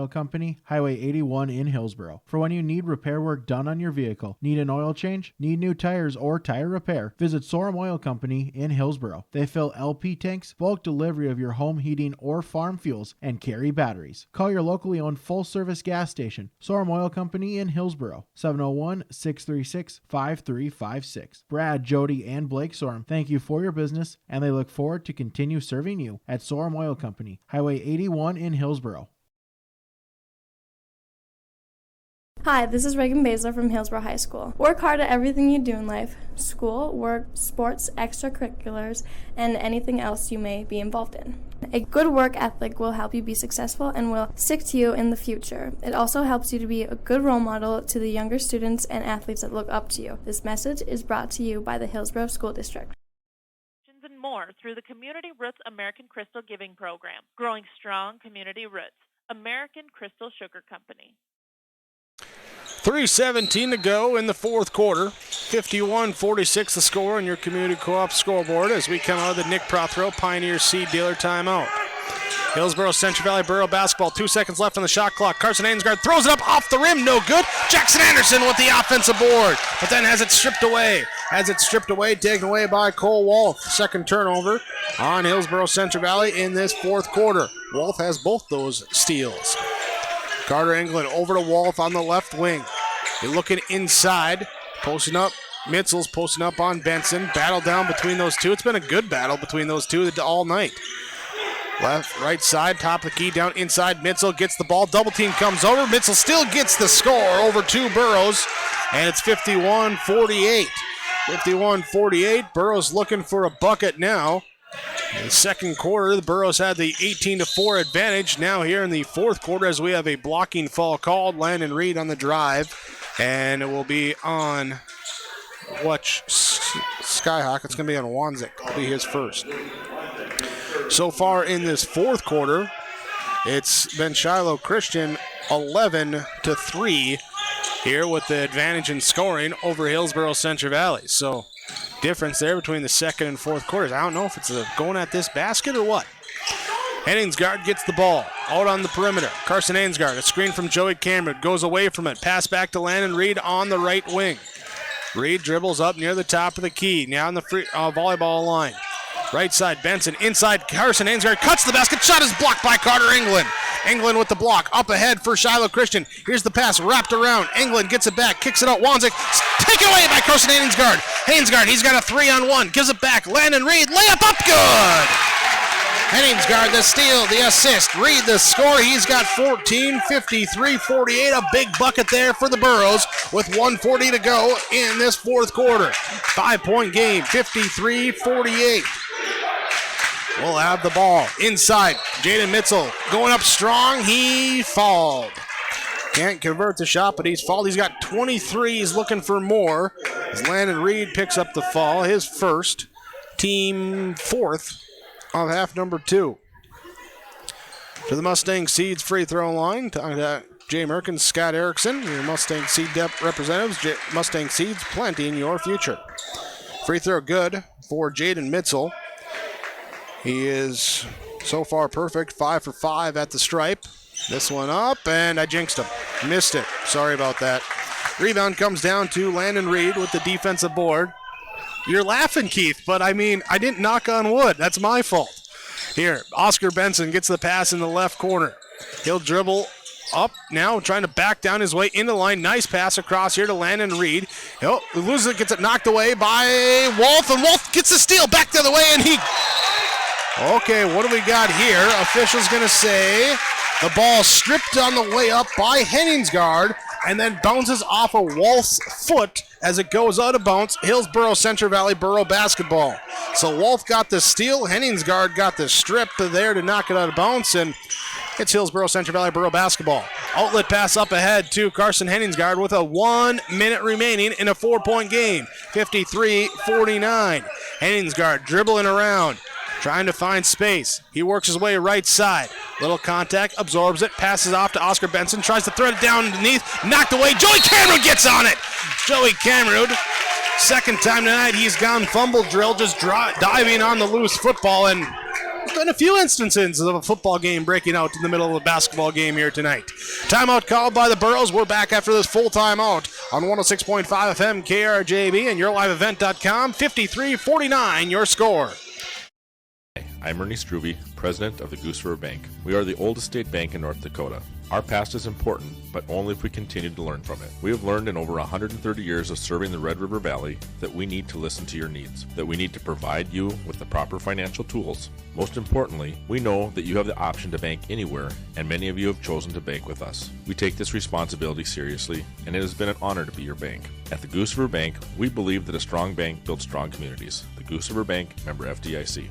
Speaker 9: Oil Company, Highway 81 in Hillsboro. For when you need repair work done on your vehicle, need an oil change, need new tires, or tire repair, visit Sorum Oil Company in Hillsboro. They fill LP tanks, bulk delivery of your home heating or farm fuels, and carry batteries. Call your locally owned full-service gas station, Sorum Oil Company in Hillsboro, 701-636-5356. Brad, Jody, and Blake Sorum thank you for your business, and they look forward to continue serving you at Sorum Oil Company, Highway 81 in Hillsboro.
Speaker 10: Hi, this is Reagan Baszler from Hillsboro High School. Work hard at everything you do in life: school, work, sports, extracurriculars, and anything else you may be involved in. A good work ethic will help you be successful and will stick to you in the future. It also helps you to be a good role model to the younger students and athletes that look up to you. This message is brought to you by the Hillsboro School District.
Speaker 23: And more through the Community Roots American Crystal Giving Program. Growing strong community roots. American Crystal Sugar Company.
Speaker 5: 3:17 to go in the fourth quarter. 51-46 the score on your community co-op scoreboard as we come out of the Nick Prothero Pioneer Seed Dealer timeout. Hillsboro-Central Valley Borough basketball. 2 seconds left on the shot clock. Carson Ainsgard throws it up off the rim. No good. Jackson Anderson with the offensive board, but then has it stripped away. Taken away by Cole Wolf. Second turnover on Hillsboro-Central Valley in this fourth quarter. Wolf has both those steals. Carter England over to Wolf on the left wing. They're looking inside, posting up. Mitzel's posting up on Benson. Battle down between those two. It's been a good battle between those two all night. Left, right side, top of the key, down inside. Mitzel gets the ball. Double team comes over. Mitzel still gets the score over two Burrows, and it's 51-48. 51-48. Burrows looking for a bucket now. In the second quarter, the Burrows had the 18-4 advantage. Now here in the fourth quarter, as we have a blocking foul called, Landon Reed on the drive, and it will be on Skyhawk. It's going to be on Wanzik. It'll be his first. So far in this fourth quarter, it's been Shiloh Christian 11-3 here with the advantage in scoring over Hillsboro-Central Valley. So difference there between the second and fourth quarters. I don't know if it's going at this basket or what. Henningsgaard gets the ball out on the perimeter. Carson Henningsgaard, a screen from Joey Cameron, goes away from it. Pass back to Landon Reed on the right wing. Reed dribbles up near the top of the key. Now on the volleyball line. Right side, Benson. Inside, Carson Henningsgaard cuts the basket. Shot is blocked by Carter England. England with the block. Up ahead for Shiloh Christian. Here's the pass wrapped around. England gets it back. Kicks it out. Wanzik. Taken away by Carson Henningsgaard. Henningsgaard, he's got a 3-on-1. Gives it back. Landon Reed. Layup up. Good. Henningsgaard the steal, the assist. Reed the score. He's got 14, 53-48. A big bucket there for the Burrows with 1:40 to go in this fourth quarter. 5-point game, 53-48. We'll have the ball inside. Jaden Mitzel going up strong. He fouled. Can't convert the shot, but he's fouled. He's got 23. He's looking for more. As Landon Reed picks up the foul, his first, team fourth of half number 2. To the Mustang Seeds free throw line. Jay Merkin, Scott Erickson, your Mustang Seed representatives. Mustang Seeds, planting your future. Free throw good for Jaden Mitzel. He is so far perfect, 5 for 5 at the stripe. This one up, and I jinxed him. Missed it. Sorry about that. Rebound comes down to Landon Reed with the defensive board. You're laughing, Keith, but I mean, I didn't knock on wood. That's my fault. Here, Oscar Benson gets the pass in the left corner. He'll dribble up now, trying to back down his way into the line. Nice pass across here to Landon Reed. He'll loses it, gets it knocked away by Wolf, and Wolf gets the steal back the other way, and he... Okay, what do we got here? Official's going to say the ball stripped on the way up by Henningsgaard and then bounces off of Wolf's foot as it goes out of bounds. Hillsboro-Central Valley Borough basketball. So Wolf got the steal. Henningsgaard got the strip there to knock it out of bounds, and it's Hillsboro-Central Valley Borough basketball. Outlet pass up ahead to Carson Henningsgaard with a 1 minute remaining in a 4-point game. 53-49. Henningsgaard dribbling around, trying to find space. He works his way right side. Little contact, absorbs it, passes off to Oscar Benson, tries to thread it down underneath, knocked away. Joey Cameron gets on it. Joey Cameron, second time tonight he's gone fumble drill, just diving on the loose football, and there's been a few instances of a football game breaking out in the middle of a basketball game here tonight. Timeout called by the Burrows. We're back after this full timeout on 106.5 FM KRJB and YourLiveEvent.com. 53-49 your score.
Speaker 11: I'm Ernie Struve, president of the Goose River Bank. We are the oldest state bank in North Dakota. Our past is important, but only if we continue to learn from it. We have learned in over 130 years of serving the Red River Valley that we need to listen to your needs, that we need to provide you with the proper financial tools. Most importantly, we know that you have the option to bank anywhere, and many of you have chosen to bank with us. We take this responsibility seriously, and it has been an honor to be your bank. At the Goose River Bank, we believe that a strong bank builds strong communities. The Goose River Bank, member FDIC.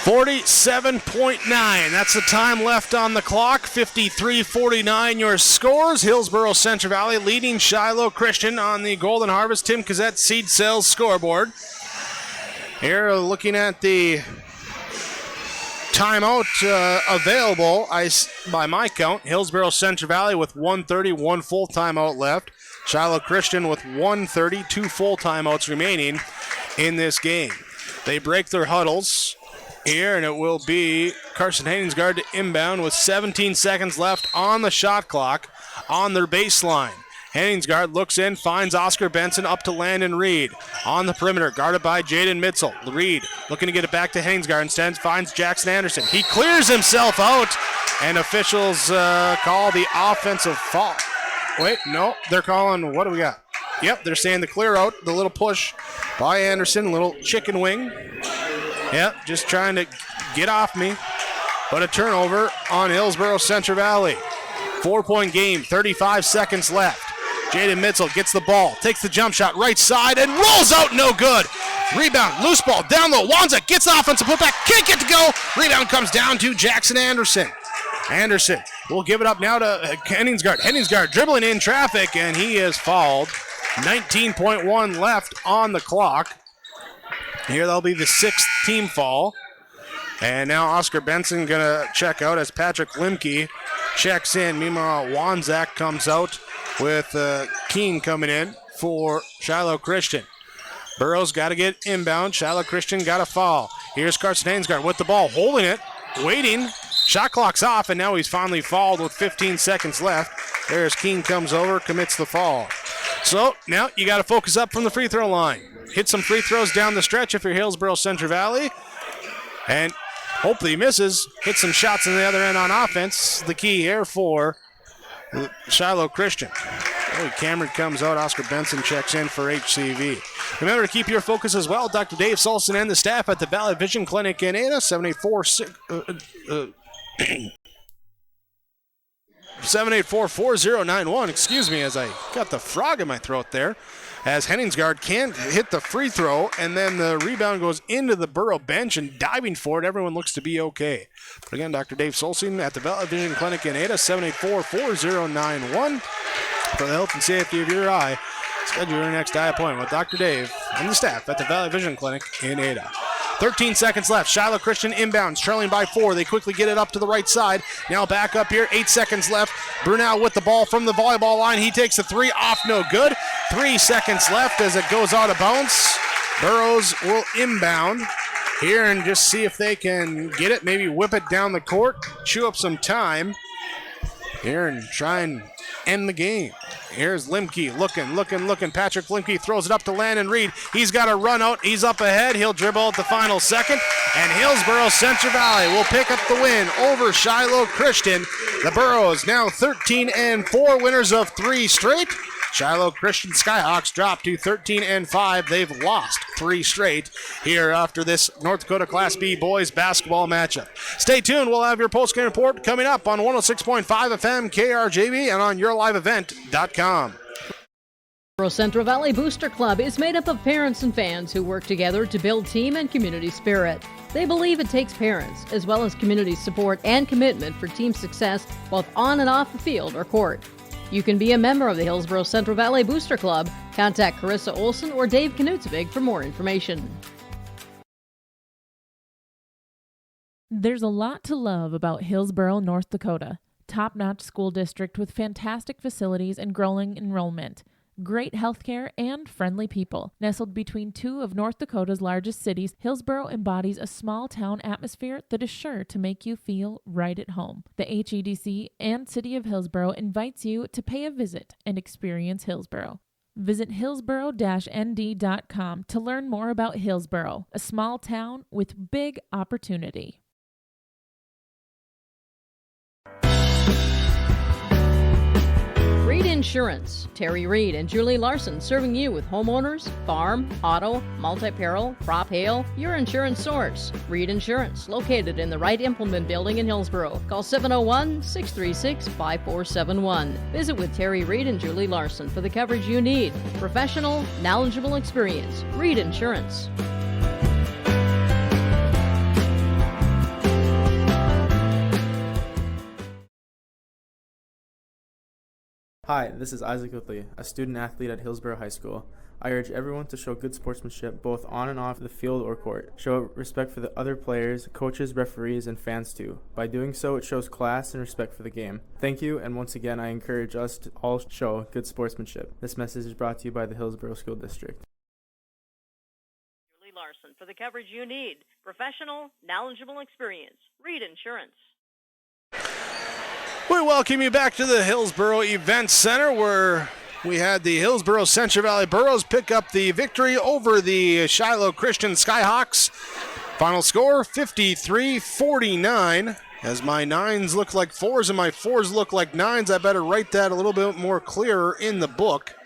Speaker 5: 47.9. That's the time left on the clock. 53-49 your scores. Hillsboro-Central Valley leading Shiloh Christian on the Golden Harvest Tim Cassette Seed Sales scoreboard. Here looking at the timeout available, by my count, Hillsboro-Central Valley with 1:30, one full timeout left. Shiloh Christian with 1:30, two full timeouts remaining in this game. They break their huddles here, and it will be Carson Henningsgaard to inbound with 17 seconds left on the shot clock on their baseline. Henningsgaard looks in, finds Oscar Benson up to Landon Reed. On the perimeter, guarded by Jaden Mitzel. Reed looking to get it back to Henningsgaard. Instead finds Jackson Anderson. He clears himself out, and officials call the offensive foul. Wait, no, they're calling, what do we got? Yep, they're saying the clear out, the little push by Anderson, little chicken wing. Yep, just trying to get off me. But a turnover on Hillsboro-Central Valley. 4-point game, 35 seconds left. Jaden Mitzel gets the ball, takes the jump shot right side, and rolls out, no good. Rebound, loose ball, down low. Wanza gets the offensive putback, can't get to go. Rebound comes down to Jackson Anderson. Anderson will give it up now to Henningsgaard. Henningsgaard dribbling in traffic, and he is fouled. 19.1 left on the clock. Here that'll be the sixth team foul. And now Oscar Benson going to check out as Patrick Limke checks in. Meanwhile, Wanzak comes out with Keene coming in for Shiloh Christian. Burrows got to get inbound. Shiloh Christian got a foul. Here's Carson Henningsgaard with the ball, holding it, waiting. Shot clock's off, and now he's finally fouled with 15 seconds left. There's Keene comes over, commits the foul. So now you got to focus up from the free throw line. Hit some free throws down the stretch if you're Hillsboro-Central Valley. And hopefully he misses. Hit some shots on the other end on offense. The key here for Shiloh Christian. Cameron comes out. Oscar Benson checks in for HCV. Remember to keep your focus as well. Dr. Dave Solson and the staff at the Valley Vision Clinic in Ada, 784-4091. Excuse me as I got the frog in my throat there. As Henningsgaard can't hit the free throw, and then the rebound goes into the Burrow bench, and diving for it, everyone looks to be okay. But again, Dr. Dave Solson at the Valley Vision Clinic in Ada, 784-4091. For the health and safety of your eye, schedule your next eye appointment with Dr. Dave and the staff at the Valley Vision Clinic in Ada. 13 seconds left. Shiloh Christian inbounds, trailing by 4. They quickly get it up to the right side. Now back up here, 8 seconds left. Brunel with the ball from the volleyball line. He takes a 3 off, no good. 3 seconds left as it goes out of bounds. Burrows will inbound here and just see if they can get it, maybe whip it down the court, chew up some time here and try and end the game. Here's Limke looking. Patrick Limke throws it up to Landon Reed. He's got a run out. He's up ahead. He'll dribble at the final second. And Hillsboro-Central Valley will pick up the win over Shiloh Christian. The Burros now 13-4, winners of 3 straight. Shiloh Christian Skyhawks drop to 13-5. They've lost 3 straight here after this North Dakota Class B boys basketball matchup. Stay tuned. We'll have your postgame report coming up on 106.5 FM KRJB and on yourliveevent.com.
Speaker 4: Central Valley Booster Club is made up of parents and fans who work together to build team and community spirit. They believe it takes parents, as well as community support and commitment for team success, both on and off the field or court. You can be a member of the Hillsboro-Central Valley Booster Club. Contact Carissa Olson or Dave Knutsvig for more information.
Speaker 19: There's a lot to love about Hillsboro, North Dakota. Top-notch school district with fantastic facilities and growing enrollment. Great healthcare and friendly people. Nestled between 2 of North Dakota's largest cities, Hillsboro embodies a small-town atmosphere that is sure to make you feel right at home. The HEDC and City of Hillsboro invites you to pay a visit and experience Hillsboro. Visit Hillsboro-ND.com to learn more about Hillsboro, a small town with big opportunity.
Speaker 4: Reed Insurance. Terry Reed and Julie Larson serving you with homeowners, farm, auto, multi-peril, crop hail, your insurance source. Reed Insurance, located in the Wright Implement Building in Hillsboro. Call 701-636-5471. Visit with Terry Reed and Julie Larson for the coverage you need. Professional, knowledgeable experience. Reed Insurance.
Speaker 13: Hi, this is Isaac Whitley, a student athlete at Hillsboro High School. I urge everyone to show good sportsmanship both on and off the field or court. Show respect for the other players, coaches, referees, and fans too. By doing so, it shows class and respect for the game. Thank you, and once again, I encourage us to all show good sportsmanship. This message is brought to you by the Hillsboro School District.
Speaker 23: Julie Larson for the coverage you need. Professional, knowledgeable experience. Reed Insurance.
Speaker 5: We welcome you back to the Hillsboro Event Center, where we had the Hillsboro-Central Valley Burros pick up the victory over the Shiloh Christian Skyhawks. Final score, 53-49. As my 9s look like 4s and my 4s look like 9s, I better write that a little bit more clearer in the book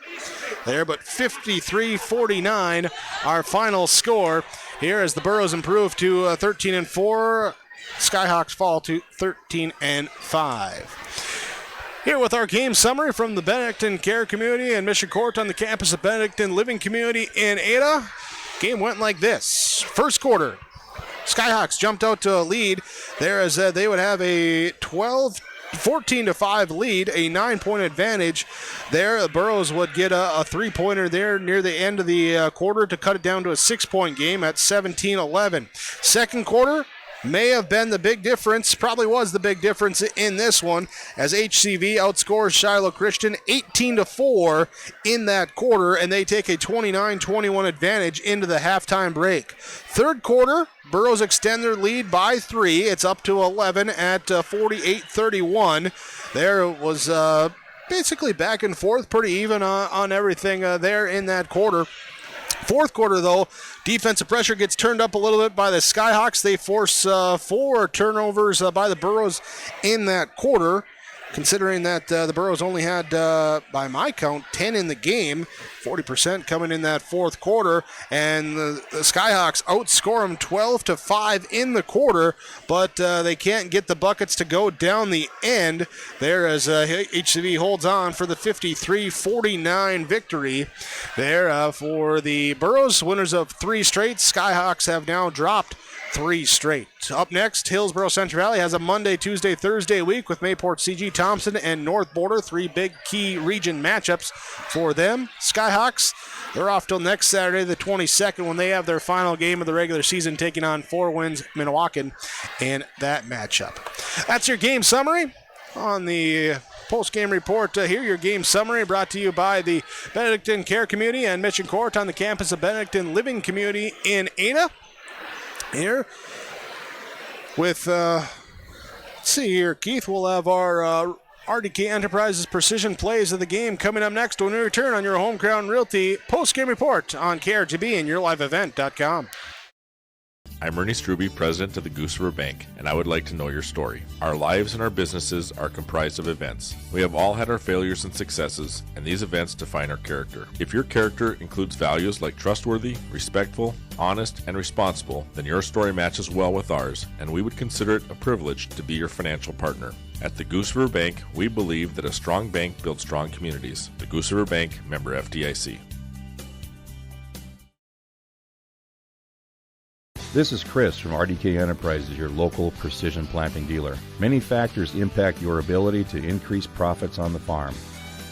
Speaker 5: there, but 53-49, our final score here as the Burros improve to 13-4. Skyhawks fall to 13-5. Here with our game summary from the Benedictine Care Community and Mission Court on the campus of Benedictine Living Community in Ada. Game went like this. First quarter, Skyhawks jumped out to a lead there as they would have a 14-5 lead, a 9-point advantage there. The Burros would get a 3-pointer there near the end of the quarter to cut it down to a 6-point game at 17-11. Second quarter may have been the big difference, probably was the big difference in this one, as HCV outscores Shiloh Christian 18-4 in that quarter, and they take a 29-21 advantage into the halftime break. Third quarter, Burros extend their lead by 3. It's up to 11 at 48-31. There was basically back and forth, pretty even on everything there in that quarter. Fourth quarter, though, defensive pressure gets turned up a little bit by the Skyhawks. They force 4 turnovers by the Burros in that quarter, considering that the Burros only had, by my count, 10 in the game, 40% coming in that fourth quarter, and the Skyhawks outscore them 12-5 in the quarter, but they can't get the buckets to go down the end there as HCV holds on for the 53-49 victory there for the Burros. Winners of 3 straight. Skyhawks have now dropped 3 straight. Up next, Hillsboro-Central Valley has a Monday, Tuesday, Thursday week with Mayport, CG Thompson, and North Border. 3 big key region matchups for them. Skyhawks, they're off till next Saturday, the 22nd, when they have their final game of the regular season, taking on 4 wins Minnewacan in that matchup. That's your game summary. On the post-game report here, your game summary brought to you by the Benedictine Care Community and Mission Court on the campus of Benedictine Living Community in Ada. Here with, let's see here, Keith, we'll have our RDK Enterprises Precision Plays of the game coming up next when we return on your Home Crown Realty post-game report on KRGB and yourliveevent.com.
Speaker 11: I'm Ernie Struby, president of the Goose River Bank, and I would like to know your story. Our lives and our businesses are comprised of events. We have all had our failures and successes, and these events define our character. If your character includes values like trustworthy, respectful, honest, and responsible, then your story matches well with ours, and we would consider it a privilege to be your financial partner. At the Goose River Bank, we believe that a strong bank builds strong communities. The Goose River Bank, member FDIC.
Speaker 21: This is Chris from RDK Enterprises, your local precision planting dealer. Many factors impact your ability to increase profits on the farm.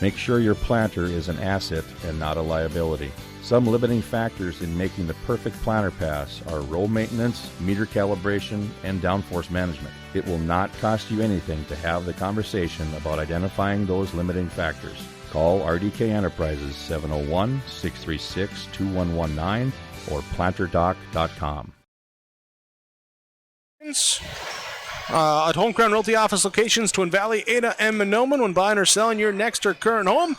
Speaker 21: Make sure your planter is an asset and not a liability. Some limiting factors in making the perfect planter pass are row maintenance, meter calibration, and downforce management. It will not cost you anything to have the conversation about identifying those limiting factors. Call RDK Enterprises 701-636-2119 or planterdoc.com.
Speaker 5: At Home Crown Realty office locations, Twin Valley, Ada, and Monoman. When buying or selling your next or current home,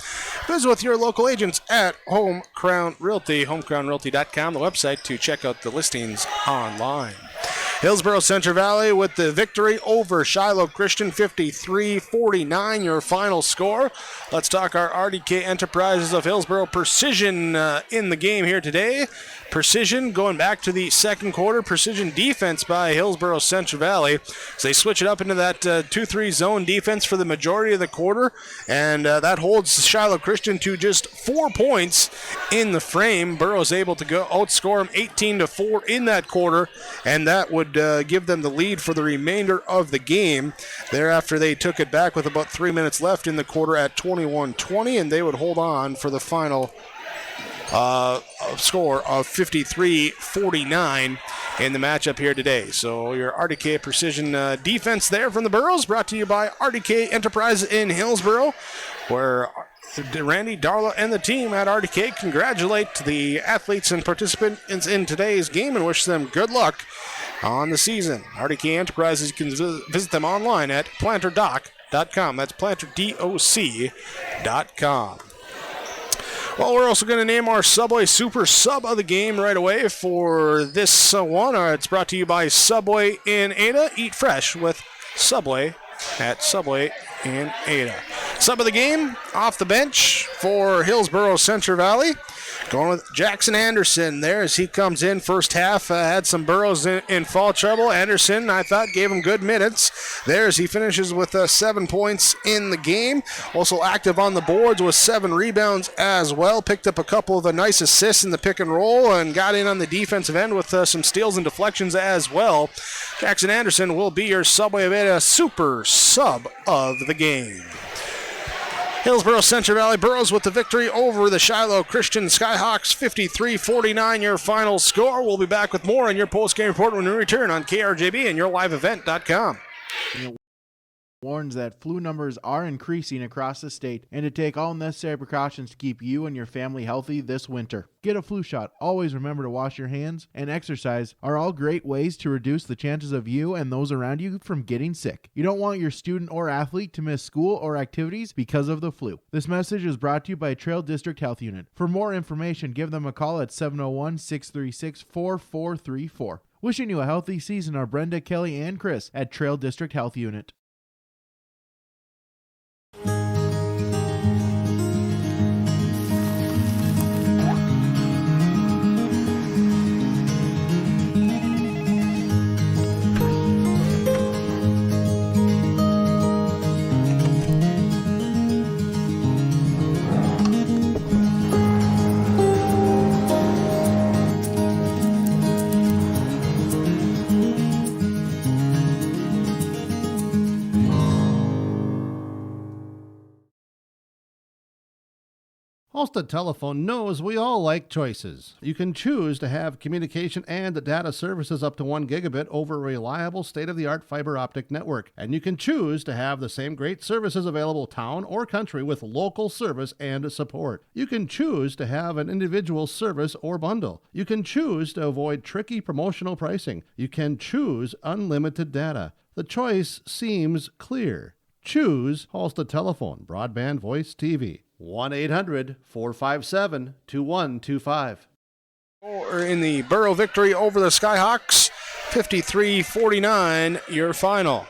Speaker 5: visit with your local agents at Home Crown Realty. HomeCrownRealty.com, the website to check out the listings online. Hillsboro-Central Valley with the victory over Shiloh Christian, 53-49, your final score. Let's talk our RDK Enterprises of Hillsboro Precision in the game here today. Precision going back to the second quarter. Precision defense by Hillsboro-Central Valley. So they switch it up into that 2-3 zone defense for the majority of the quarter, and that holds Shiloh Christian to just 4 points in the frame. Burrow's able to go outscore them 18-4 in that quarter, and that would give them the lead for the remainder of the game. Thereafter, they took it back with about 3 minutes left in the quarter at 21-20, and they would hold on for the final score of 53-49 in the matchup here today. So your RDK Precision defense there from the Burros, brought to you by RDK Enterprises in Hillsboro, where Randy, Darla, and the team at RDK congratulate the athletes and participants in today's game and wish them good luck on the season. RDK Enterprises, you can visit them online at planterdoc.com. That's planterdoc.com. Well, we're also going to name our Subway Super Sub of the game right away for this one. It's brought to you by Subway in Ada. Eat fresh with Subway at Subway in Ada. Sub of the game, off the bench for Hillsboro-Central Valley. Going with Jackson Anderson there as he comes in. First half had some Burros in foul trouble. Anderson, I thought, gave him good minutes there as he finishes with 7 points in the game. Also active on the boards with 7 rebounds as well. Picked up a couple of nice assists in the pick and roll and got in on the defensive end with some steals and deflections as well. Jackson Anderson will be your Subway of Ada Super Sub of the game. Hillsboro-Central Valley Burros with the victory over the Shiloh Christian Skyhawks, 53-49, your final score. We'll be back with more on your post-game report when we return on KRJB and yourliveevent.com.
Speaker 9: Warns that flu numbers are increasing across the state and to take all necessary precautions to keep you and your family healthy this winter. Get a flu shot. Always remember to wash your hands and exercise are all great ways to reduce the chances of you and those around you from getting sick. You don't want your student or athlete to miss school or activities because of the flu. This message is brought to you by Trail District Health Unit. For more information, give them a call at 701-636-4434. Wishing you a healthy season are Brenda, Kelly, and Chris at Trail District Health Unit.
Speaker 17: Halstead Telephone knows we all like choices. You can choose to have communication and data services up to 1 gigabit over a reliable state-of-the-art fiber optic network. And you can choose to have the same great services available town or country with local service and support. You can choose to have an individual service or bundle. You can choose to avoid tricky promotional pricing. You can choose unlimited data. The choice seems clear. Choose Halstead Telephone, broadband voice TV. 1-800-457-2125.
Speaker 5: In the Burrow victory over the Skyhawks, 53-49, your final.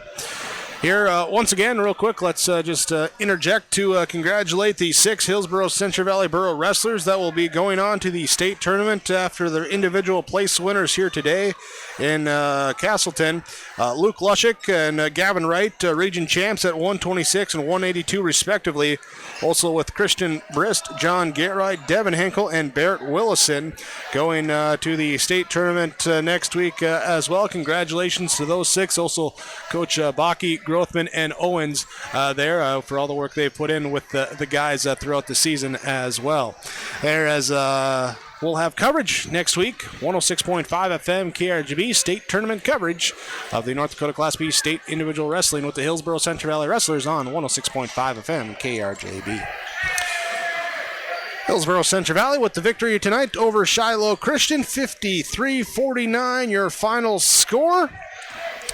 Speaker 5: Here, once again, real quick, let's just interject to congratulate the 6 Hillsboro-Central Valley Burro wrestlers that will be going on to the state tournament after their individual place winners here today in Castleton. Luke Lushik and Gavin Wright, region champs at 126 and 182 respectively. Also with Christian Brist, John Garright, Devin Henkel, and Barrett Willison going to the state tournament next week as well. Congratulations to those 6. Also, Coach Baki, Grothman, and Owens there for all the work they've put in with the guys throughout the season as well. There as we'll have coverage next week, 106.5 FM KRGB state tournament coverage of the North Dakota Class B State Individual Wrestling with the Hillsboro-Central Valley Wrestlers on 106.5 FM KRJB. Hillsboro-Central Valley with the victory tonight over Shiloh Christian, 53-49, your final score.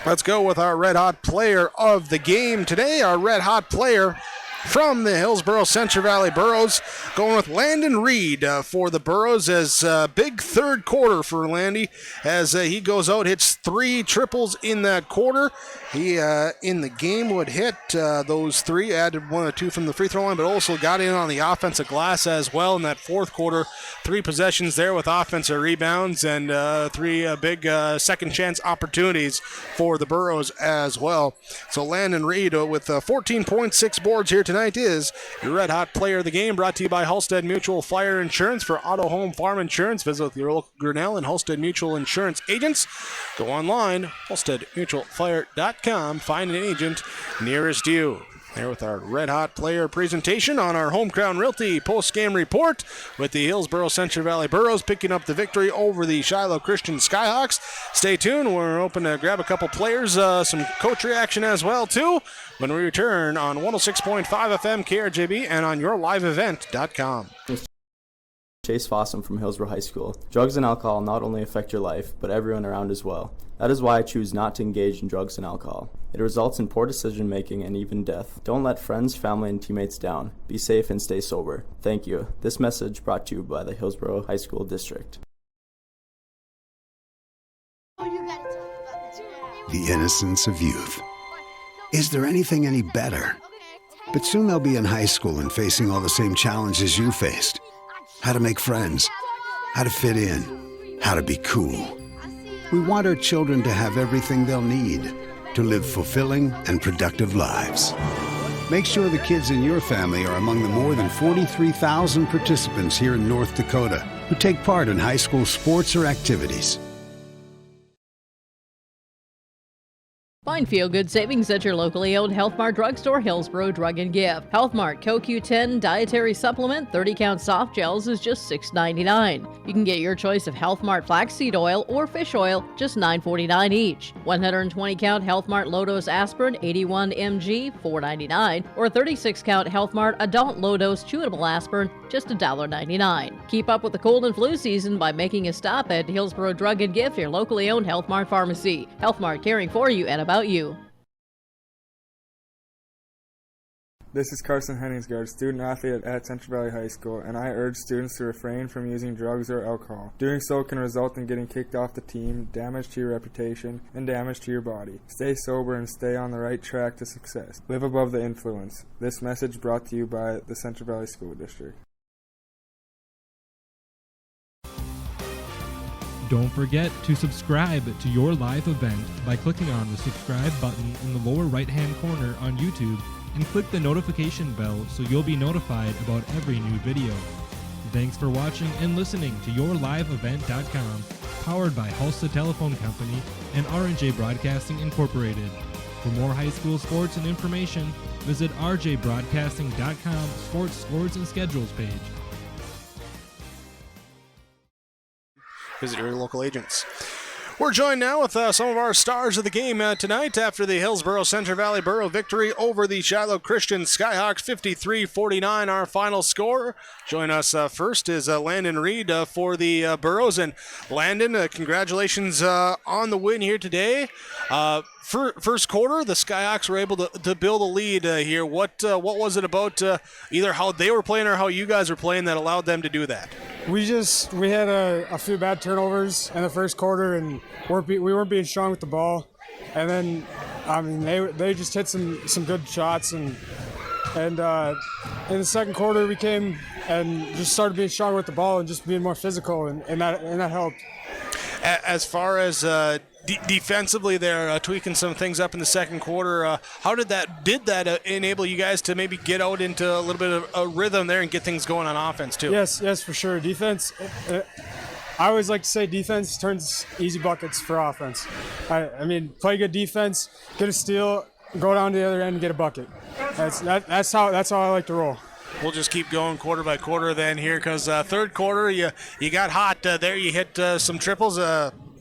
Speaker 5: Let's go with our Red Hot player of the game today. Our Red Hot player from the Hillsboro-Central Valley Burros, going with Landon Reed for the Burros, as big third quarter for Landy as he goes out, hits 3 triples in that quarter. He in the game would hit those 3, added 1 or 2 from the free throw line, but also got in on the offensive glass as well in that fourth quarter. 3 possessions there with offensive rebounds and 3 big second chance opportunities for the Burros as well. So Landon Reed with 14.6 boards here tonight is your Red Hot player of the game, brought to you by Halstead Mutual Fire Insurance. For auto, home, farm insurance, visit with your local Grinnell and Halstead Mutual Insurance agents. Go online, halsteadmutualfire.com. Find an agent nearest you. There with our Red Hot player presentation on our Home Crown Realty post-game report, with the Hillsboro-Central Valley Burros picking up the victory over the Shiloh Christian Skyhawks. Stay tuned. We're open to grab a couple players, some coach reaction as well, too, when we return on 106.5 FM KRJB and on yourliveevent.com.
Speaker 16: Chase Fossum from Hillsboro High School. Drugs and alcohol not only affect your life, but everyone around as well. That is why I choose not to engage in drugs and alcohol. It results in poor decision making and even death. Don't let friends, family, and teammates down. Be safe and stay sober. Thank you. This message brought to you by the Hillsboro High School District.
Speaker 20: The innocence of youth. Is there anything any better? But soon they'll be in high school and facing all the same challenges you faced. How to make friends, how to fit in, how to be cool. We want our children to have everything they'll need to live fulfilling and productive lives. Make sure the kids in your family are among the more than 43,000 participants here in North Dakota who take part in high school sports or activities.
Speaker 4: Find feel-good savings at your locally owned Health Mart drugstore, Hillsboro Drug and Gift. Health Mart CoQ10 dietary supplement 30-count soft gels is just $6.99. You can get your choice of Health Mart flaxseed oil or fish oil, just $9.49 each. 120-count Health Mart low-dose aspirin 81 mg, $4.99, or 36-count Health Mart adult low-dose chewable aspirin, just $1.99. Keep up with the cold and flu season by making a stop at Hillsboro Drug and Gift, your locally owned Health Mart pharmacy. Health Mart, caring for you and about you.
Speaker 22: This is Carson Henningsgaard, student athlete at Central Valley High School, and I urge students to refrain from using drugs or alcohol. Doing so can result in getting kicked off the team, damage to your reputation, and damage to your body. Stay sober and stay on the right track to success. Live above the influence. This message brought to you by the Central Valley School District.
Speaker 24: Don't forget to subscribe to your live event by clicking on the subscribe button in the lower right-hand corner on YouTube, and click the notification bell so you'll be notified about every new video. Thanks for watching and listening to yourliveevent.com, powered by Halstead Telephone Company and R&J Broadcasting Incorporated. For more high school sports and information, visit rjbroadcasting.com sports scores and schedules page.
Speaker 5: Visit your local agents. We're joined now with some of our stars of the game tonight after the Hillsboro-Central Valley Borough victory over the Shiloh Christian Skyhawks, 53-49, our final score. Join us first is Landon Reed for the Burros. And Landon, congratulations on the win here today. First quarter, the Skyhawks were able to build a lead here. What was it about either how they were playing or how you guys were playing that allowed them to do that?
Speaker 25: We had a few bad turnovers in the first quarter, and we weren't being strong with the ball. And then, I mean, they just hit some good shots, and in the second quarter we came and just started being strong with the ball and just being more physical, and that helped.
Speaker 5: As far as defensively, they're tweaking some things up in the second quarter. How did that enable you guys to maybe get out into a little bit of a rhythm there and get things going on offense too?
Speaker 25: Yes, for sure. Defense. I always like to say defense turns easy buckets for offense. I mean, play good defense, get a steal, go down to the other end and get a bucket. That's how I like to roll.
Speaker 5: We'll just keep going quarter by quarter then here, because third quarter you got hot there. You hit some triples,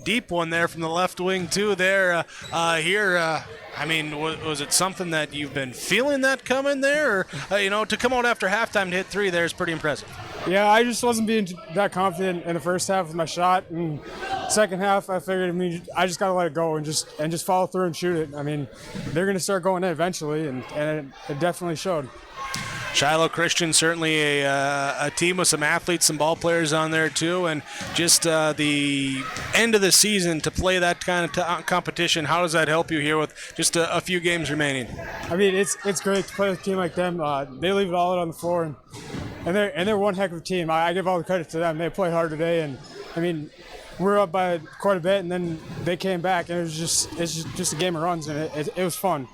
Speaker 5: deep one there from the left wing too there. I mean, was it something that you've been feeling that coming there? Or, to come out after halftime to hit 3 there is pretty impressive.
Speaker 25: Yeah, I just wasn't being that confident in the first half with my shot, and second half I figured I just got to let it go and just follow through and shoot it. I mean, they're going to start going in eventually, and it definitely showed.
Speaker 5: Shiloh Christian, certainly a team with some athletes, some ball players on there too, and just the end of the season to play that kind of competition. How does that help you here with just a few games remaining?
Speaker 25: I mean, it's great to play with a team like them. They leave it all out on the floor, and they're one heck of a team. I give all the credit to them. They played hard today, and I mean, we're up by quite a bit, and then they came back, and it's just a game of runs, and it was fun.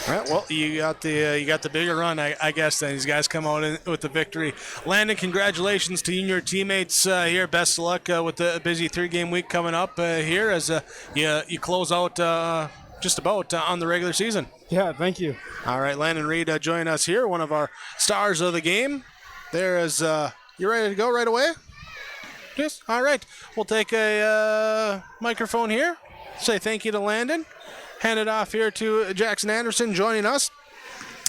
Speaker 5: All right, well, you got the bigger run, I guess. Then these guys come out with the victory. Landon, congratulations to you and your teammates here. Best of luck with the busy 3-game week coming up here as you close out just about on the regular season.
Speaker 25: Yeah, thank you.
Speaker 5: All right, Landon Reed join us here, one of our stars of the game. There is you ready to go right away? Yes. All right, we'll take a microphone here. Say thank you to Landon. Hand it off here to Jackson Anderson joining us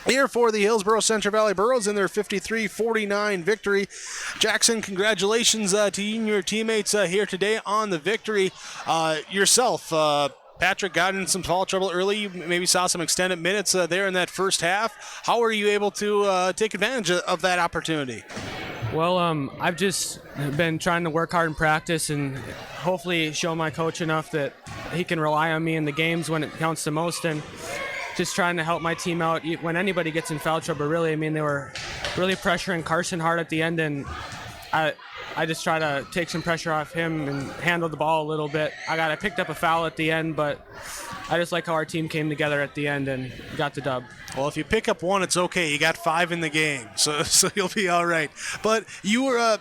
Speaker 5: here for the Hillsboro-Central Valley Burros in their 53-49 victory. Jackson, congratulations to you and your teammates here today on the victory. Yourself, Patrick got in some foul trouble early. You maybe saw some extended minutes there in that first half. How were you able to take advantage of that opportunity?
Speaker 1: Well, I've just been trying to work hard in practice and hopefully show my coach enough that he can rely on me in the games when it counts the most, and just trying to help my team out when anybody gets in foul trouble, really. I mean, they were really pressuring Carson hard at the end, and I just try to take some pressure off him and handle the ball a little bit. I picked up a foul at the end, but I just like how our team came together at the end and got the dub.
Speaker 5: Well, if you pick up one, it's okay. You got 5 in the game, so you'll be all right. But you were,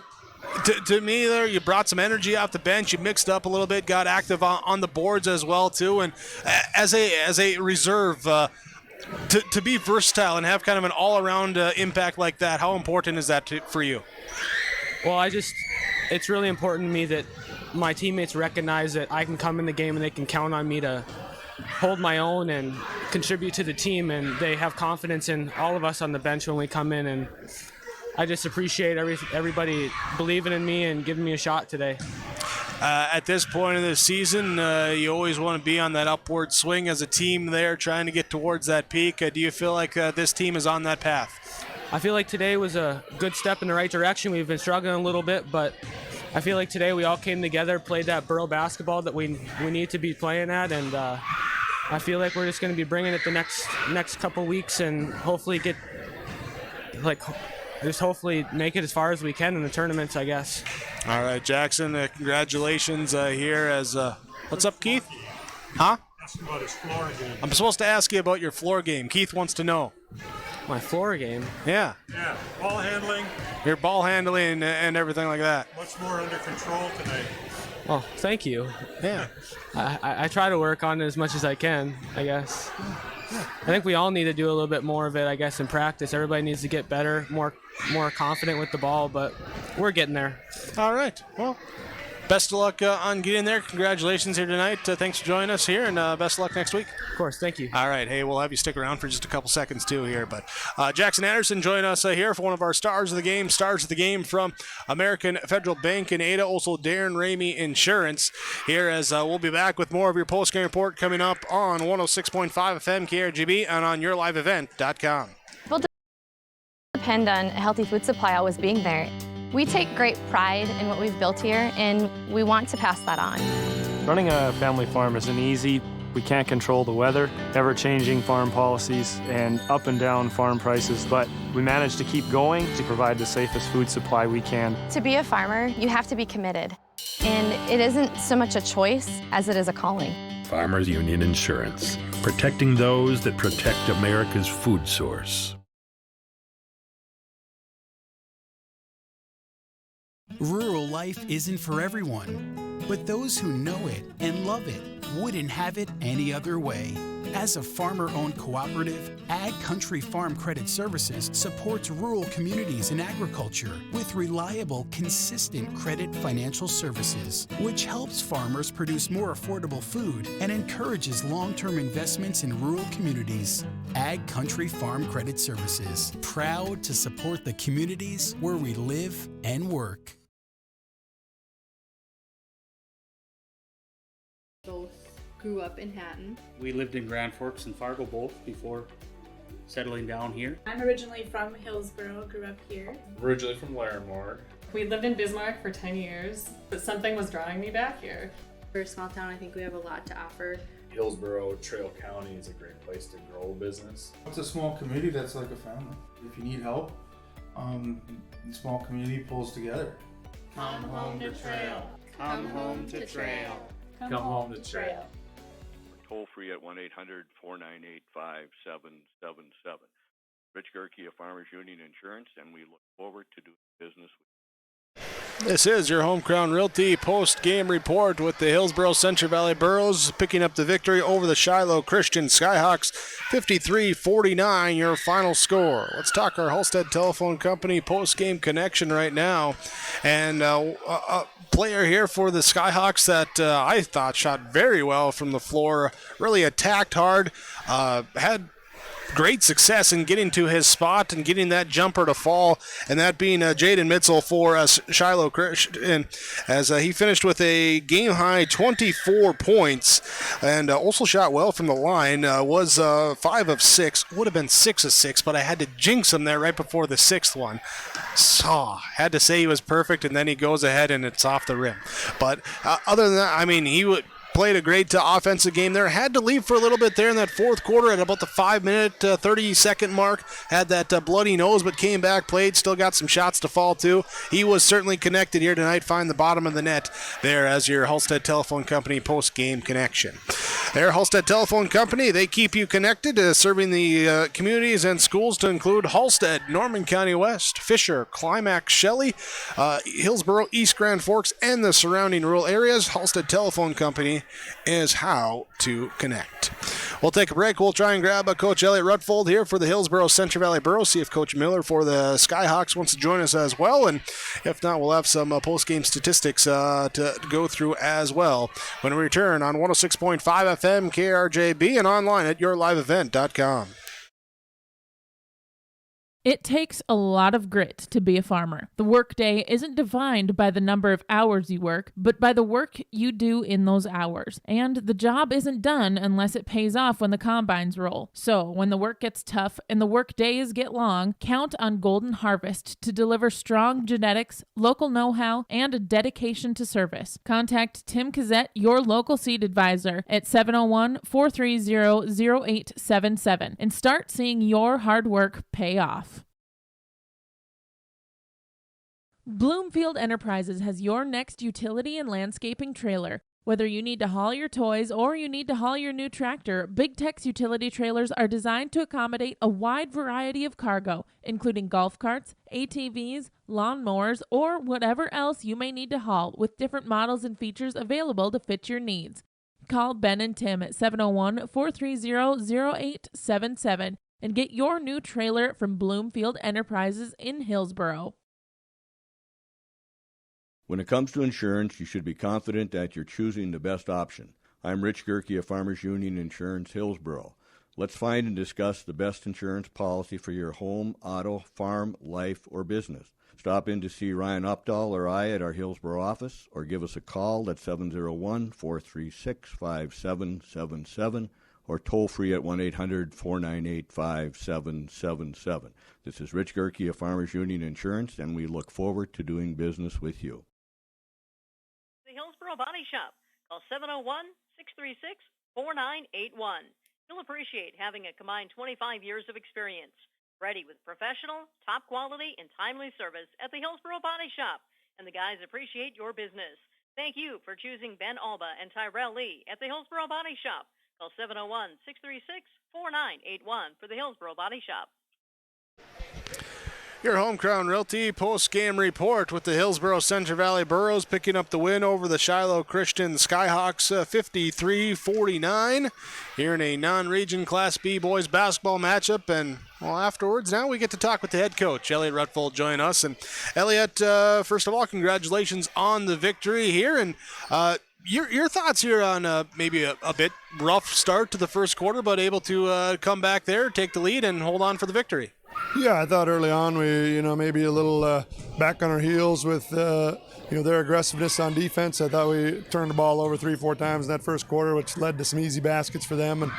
Speaker 5: to me there, you brought some energy off the bench. You mixed up a little bit, got active on the boards as well too. And as a reserve, to be versatile and have kind of an all-around impact like that, how important is that for you?
Speaker 1: Well, it's really important to me that my teammates recognize that I can come in the game and they can count on me to hold my own and contribute to the team, and they have confidence in all of us on the bench when we come in, and I just appreciate everybody believing in me and giving me a shot today.
Speaker 5: At this point in the season, you always want to be on that upward swing as a team there, trying to get towards that peak. Do you feel like this team is on that path?
Speaker 1: I feel like today was a good step in the right direction. We've been struggling a little bit, but I feel like today we all came together, played that Borough basketball that we need to be playing at, and I feel like we're just going to be bringing it the next couple weeks and hopefully hopefully make it as far as we can in the tournaments, I guess.
Speaker 5: All right, Jackson, congratulations here as what's up, Keith? Huh?
Speaker 12: Ask about his floor game.
Speaker 5: I'm supposed to ask you about your floor game. Keith wants to know.
Speaker 1: My floor game?
Speaker 5: Yeah.
Speaker 12: Yeah, ball handling.
Speaker 5: Your ball handling and everything like that.
Speaker 12: Much more under control tonight.
Speaker 1: Well, thank you.
Speaker 5: Yeah.
Speaker 1: I try to work on it as much as I can, I guess. I think we all need to do a little bit more of it, I guess, in practice. Everybody needs to get better, more confident with the ball, but we're getting there.
Speaker 5: All right. Well, best of luck on getting there. Congratulations here tonight. Thanks for joining us here, and best of luck next week.
Speaker 1: Of course. Thank you.
Speaker 5: All right. Hey, we'll have you stick around for just a couple seconds, too, here. But Jackson Anderson joined us here for one of our stars of the game from American Federal Bank in Ada, also Darren Ramey Insurance here, as we'll be back with more of your post-game report coming up on 106.5 FM KRGB and on yourliveevent.com.
Speaker 14: We'll depend on a healthy food supply always being there. We take great pride in what we've built here, and we want to pass that on.
Speaker 15: Running a family farm isn't easy. We can't control the weather, ever-changing farm policies, and up and down farm prices, but we manage to keep going to provide the safest food supply we can.
Speaker 14: To be a farmer, you have to be committed, and it isn't so much a choice as it is a calling.
Speaker 18: Farmers Union Insurance, protecting those that protect America's food source.
Speaker 26: Rural life isn't for everyone, but those who know it and love it wouldn't have it any other way.
Speaker 2: As a farmer-owned cooperative, Ag Country Farm Credit Services supports rural communities in agriculture with reliable, consistent credit financial services, which helps farmers produce more affordable food and encourages long-term investments in rural communities. Ag Country Farm Credit Services, proud to support the communities where we live and work.
Speaker 3: Both grew up in Hatton.
Speaker 6: We lived in Grand Forks and Fargo both before settling down here.
Speaker 7: I'm originally from Hillsboro, grew up here.
Speaker 8: Originally from Larimore.
Speaker 7: We lived in Bismarck for 10 years, but something was drawing me back here.
Speaker 3: For a small town, I think we have a lot to offer.
Speaker 8: Hillsboro, Trail County is a great place to grow a business.
Speaker 10: It's a small community that's like a family. If you need help, the small community pulls together.
Speaker 7: Come home to Trail. Come home to Trail.
Speaker 8: Come home to Trail.
Speaker 27: Toll free at 1-800-498-5777. Rich Gerke of Farmers Union Insurance, and we look forward to doing business with you.
Speaker 5: This is your Home Crown Realty post-game report with the Hillsboro-Central Valley Burros picking up the victory over the Shiloh Christian Skyhawks, 53-49, your final score. Let's talk our Halstead Telephone Company post-game connection right now. And a player here for the Skyhawks that I thought shot very well from the floor, really attacked hard, had great success in getting to his spot and getting that jumper to fall, and that being Jaden Mitzel for Shiloh Christian, as he finished with a game-high 24 points, and also shot well from the line, was 5 of 6, would have been 6 of 6, but I had to jinx him there right before the 6th one. So, had to say he was perfect, and then he goes ahead and it's off the rim. But other than that, I mean, he played a great offensive game there. Had to leave for a little bit there in that fourth quarter at about the 5-minute, 30-second mark. Had that bloody nose, but came back, played, still got some shots to fall to. He was certainly connected here tonight. Find the bottom of the net there as your Halstead Telephone Company post-game connection. There, Halstead Telephone Company, they keep you connected, serving the communities and schools to include Halstead, Norman County West, Fisher, Climax, Shelley, Hillsboro, East Grand Forks, and the surrounding rural areas. Halstead Telephone Company is how to connect. We'll take a break. We'll try and grab Coach Elliot Rutfold here for the Hillsboro-Central Valley Burros. See if Coach Miller for the Skyhawks wants to join us as well. And if not, we'll have some post-game statistics to go through as well when we return on 106.5 FM KRJB and online at yourliveevent.com.
Speaker 19: It takes a lot of grit to be a farmer. The workday isn't defined by the number of hours you work, but by the work you do in those hours. And the job isn't done unless it pays off when the combines roll. So when the work gets tough and the work days get long, count on Golden Harvest to deliver strong genetics, local know-how, and a dedication to service. Contact Tim Cazzette, your local seed advisor, at 701-430-0877 and start seeing your hard work pay off. Bloomfield Enterprises has your next utility and landscaping trailer. Whether you need to haul your toys or you need to haul your new tractor, Big Tex utility trailers are designed to accommodate a wide variety of cargo, including golf carts, ATVs, lawnmowers, or whatever else you may need to haul, with different models and features available to fit your needs. Call Ben and Tim at 701-430-0877 and get your new trailer from Bloomfield Enterprises in Hillsboro.
Speaker 28: When it comes to insurance, you should be confident that you're choosing the best option. I'm Rich Gerke of Farmers Union Insurance, Hillsboro. Let's find and discuss the best insurance policy for your home, auto, farm, life, or business. Stop in to see Ryan Updahl or I at our Hillsboro office, or give us a call at 701-436-5777, or toll free at 1-800-498-5777. This is Rich Gerke of Farmers Union Insurance, and we look forward to doing business with you.
Speaker 29: The Hillsboro Body Shop. Call 701-636-4981. You'll appreciate having a combined 25 years of experience. Ready with professional, top quality, and timely service at the Hillsboro Body Shop. And the guys appreciate your business. Thank you for choosing Ben Alba and Tyrell Lee at the Hillsboro Body Shop. Call 701-636-4981 for the Hillsboro Body Shop.
Speaker 5: Your Home Crown Realty post-game report with the Hillsboro-Central Valley Burros picking up the win over the Shiloh Christian Skyhawks 53-49 here in a non-region Class B boys basketball matchup. And, well, afterwards, now we get to talk with the head coach, Elliot Rutfold, join us. And, Elliot, first of all, congratulations on the victory here. And your thoughts here on maybe a bit rough start to the first quarter, but able to come back there, take the lead, and hold on for the victory.
Speaker 4: Yeah, I thought early on we, maybe a little back on our heels with, their aggressiveness on defense. I thought we turned the ball over 3-4 times in that first quarter, which led to some easy baskets for them. And,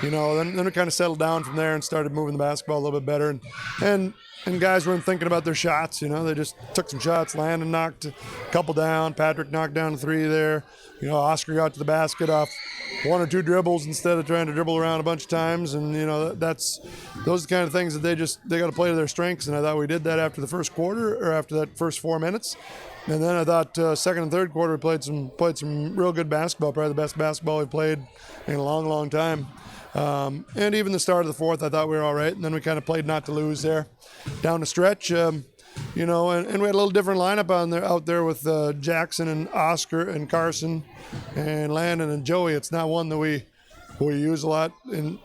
Speaker 4: then we kind of settled down from there and started moving the basketball a little bit better. And guys weren't thinking about their shots, they just took some shots. Landon knocked a couple down. Patrick knocked down 3 there. Oscar got to the basket off 1 or 2 dribbles instead of trying to dribble around a bunch of times. And, those are the kind of things that they got to play to their strengths. And I thought we did that after the first quarter, or after that first 4 minutes. And then I thought second and third quarter we played some real good basketball, probably the best basketball we've played in a long, long time. And even the start of the fourth, I thought we were all right. And then we kind of played not to lose there down the stretch. And we had a little different lineup out there with Jackson and Oscar and Carson and Landon and Joey. It's not one that we use a lot in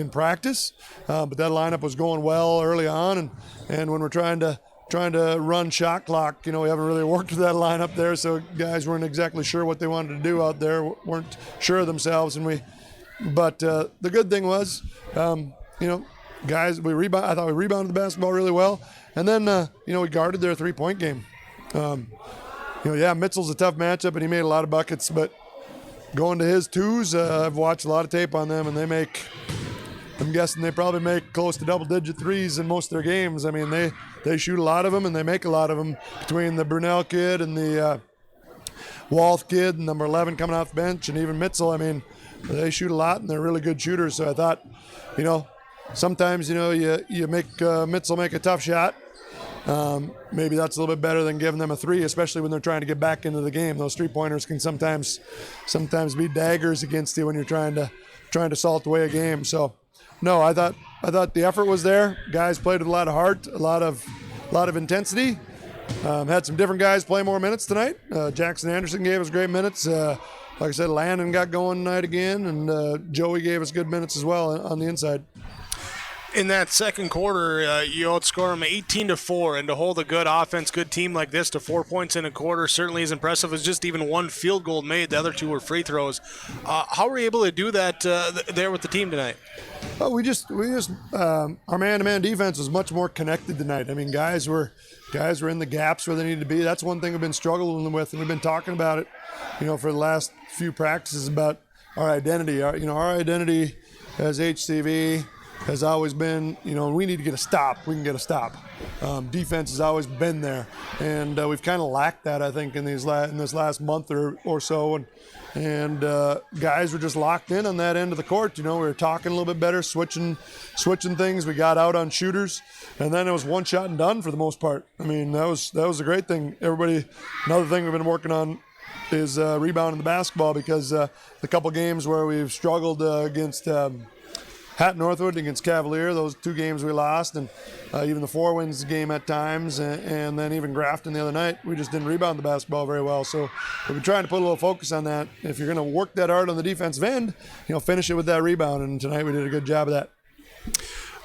Speaker 4: practice, but that lineup was going well early on. And when we're trying to run shot clock, we haven't really worked with that lineup there, so guys weren't exactly sure what they wanted to do out there, weren't sure of themselves, But the good thing was, guys, I thought we rebounded the basketball really well. And then, we guarded their 3-point game. Mitchell's a tough matchup, and he made a lot of buckets. But going to his 2s, I've watched a lot of tape on them, and I'm guessing they probably make close to double-digit 3s in most of their games. I mean, they shoot a lot of them, and they make a lot of them between the Brunel kid and the Walth kid, and number 11 coming off the bench, and even Mitchell. I mean, they shoot a lot, and they're really good shooters. So I thought, sometimes, you make Mitchell make a tough shot. Maybe that's a little bit better than giving them a 3, especially when they're trying to get back into the game. Those 3-pointers can sometimes be daggers against you when you're trying to salt away a game. So, no, I thought the effort was there. Guys played with a lot of heart, a lot of intensity. Had some different guys play more minutes tonight. Jackson Anderson gave us great minutes. Like I said, Landon got going tonight again, and Joey gave us good minutes as well on the inside.
Speaker 5: In that second quarter, you outscore them 18-4, and to hold a good offense, good team like this to 4 points in a quarter certainly is impressive. It's just even 1 field goal made. The other 2 were free throws. How were you able to do that there with the team tonight?
Speaker 4: Oh, we just our man-to-man defense was much more connected tonight. I mean, guys were in the gaps where they needed to be. That's one thing we've been struggling with, and we've been talking about it, for the last few practices about our identity. Our identity as HCV has always been, we need to get a stop. We can get a stop. Defense has always been there, and we've kind of lacked that, I think, in this last month or so. And guys were just locked in on that end of the court. We were talking a little bit better, switching things. We got out on shooters, and then it was one shot and done for the most part. I mean, that was a great thing. Another thing we've been working on is rebounding the basketball, because the couple games where we've struggled against Hatton Northwood against Cavalier, those 2 games we lost, and even the 4 wins game at times, and then even Grafton the other night, we just didn't rebound the basketball very well. So we've been trying to put a little focus on that. If you're going to work that hard on the defensive end, finish it with that rebound, and tonight we did a good job of that.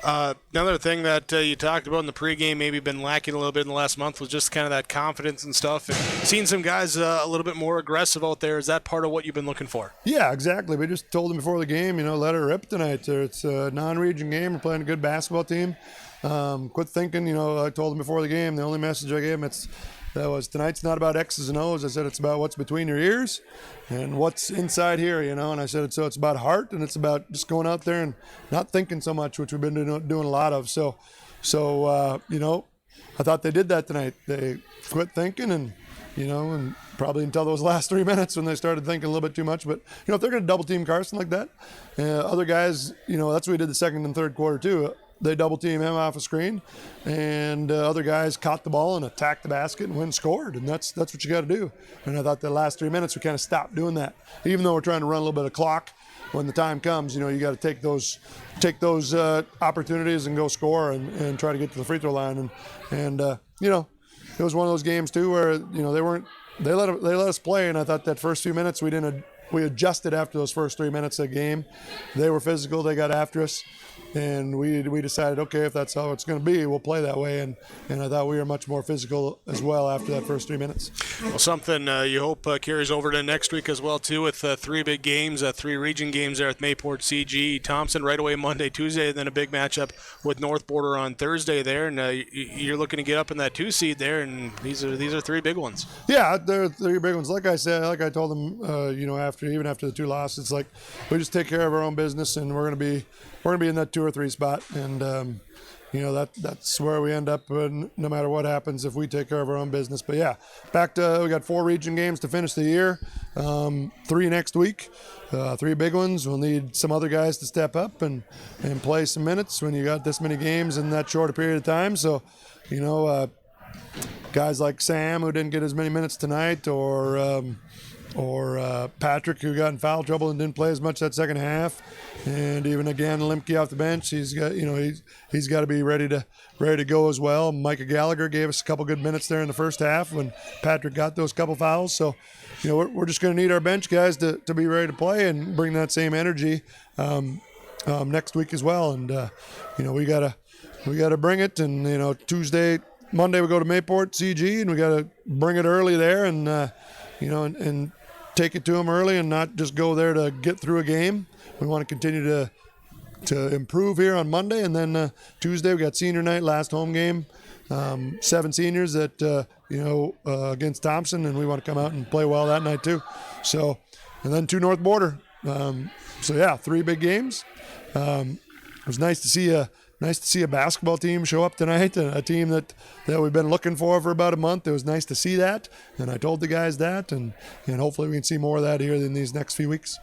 Speaker 5: Another thing that you talked about in the pregame, maybe been lacking a little bit in the last month, was just kind of that confidence and stuff. And seeing some guys a little bit more aggressive out there. Is that part of what you've been looking for?
Speaker 4: Yeah, exactly. We just told them before the game, let her rip tonight. It's a non-region game. We're playing a good basketball team. Quit thinking. I told them before the game. The only message I gave them was tonight's not about X's and O's. I said it's about what's between your ears and what's inside here, And I said it's about heart, and it's about just going out there and not thinking so much, which we've been doing a lot of. So I thought they did that tonight. They quit thinking, and and probably until those last 3 minutes when they started thinking a little bit too much. But if they're going to double team Carson like that, other guys, that's what we did the second and third quarter too. They double team him off a screen, and other guys caught the ball and attacked the basket and went and scored. And that's what you got to do. And I thought the last 3 minutes we kind of stopped doing that, even though we're trying to run a little bit of clock. when the time comes, you got to take those opportunities and go score and try to get to the free throw line. And it was one of those games too where they let us play, and I thought that first few minutes we adjusted after those first 3 minutes of the game. They were physical, they got after us, and we decided, okay, if that's how it's going to be, we'll play that way. And I thought we were much more physical as well after that first 3 minutes.
Speaker 5: Well, something you hope carries over to next week as well too, with 3 big games, 3 region games there at Mayport, CG, Thompson right away Monday, Tuesday, and then a big matchup with North Border on Thursday there. And you're looking to get up in that 2 seed there, and these are 3 big ones.
Speaker 4: Yeah, they're 3 big ones. Like I said, like I told them, even after the 2 losses, it's like we just take care of our own business, and we're gonna be in that 2 or 3 spot, and that's where we end up no matter what happens if we take care of our own business. But yeah, we got 4 region games to finish the year, 3 next week, 3 big ones. We'll need some other guys to step up and play some minutes when you got this many games in that short a period of time. So, guys like Sam, who didn't get as many minutes tonight, or Patrick, who got in foul trouble and didn't play as much that second half, and even again Limke off the bench. He's got he's got to be ready to go as well. Micah Gallagher gave us a couple good minutes there in the first half when Patrick got those couple fouls. So we're just going to need our bench guys to be ready to play and bring that same energy next week as well. And we gotta bring it. And Monday we go to Mayport CG, and we gotta bring it early there, and and take it to them early and not just go there to get through a game. We want to continue to improve here on Monday, and then Tuesday we got senior night, last home game, 7 seniors against Thompson, and we want to come out and play well that night too. So, and then 2 North Border. 3 big games. It was nice to see a basketball team show up tonight, a team that we've been looking for about a month. It was nice to see that, and I told the guys that, and hopefully we can see more of that here in these next few weeks.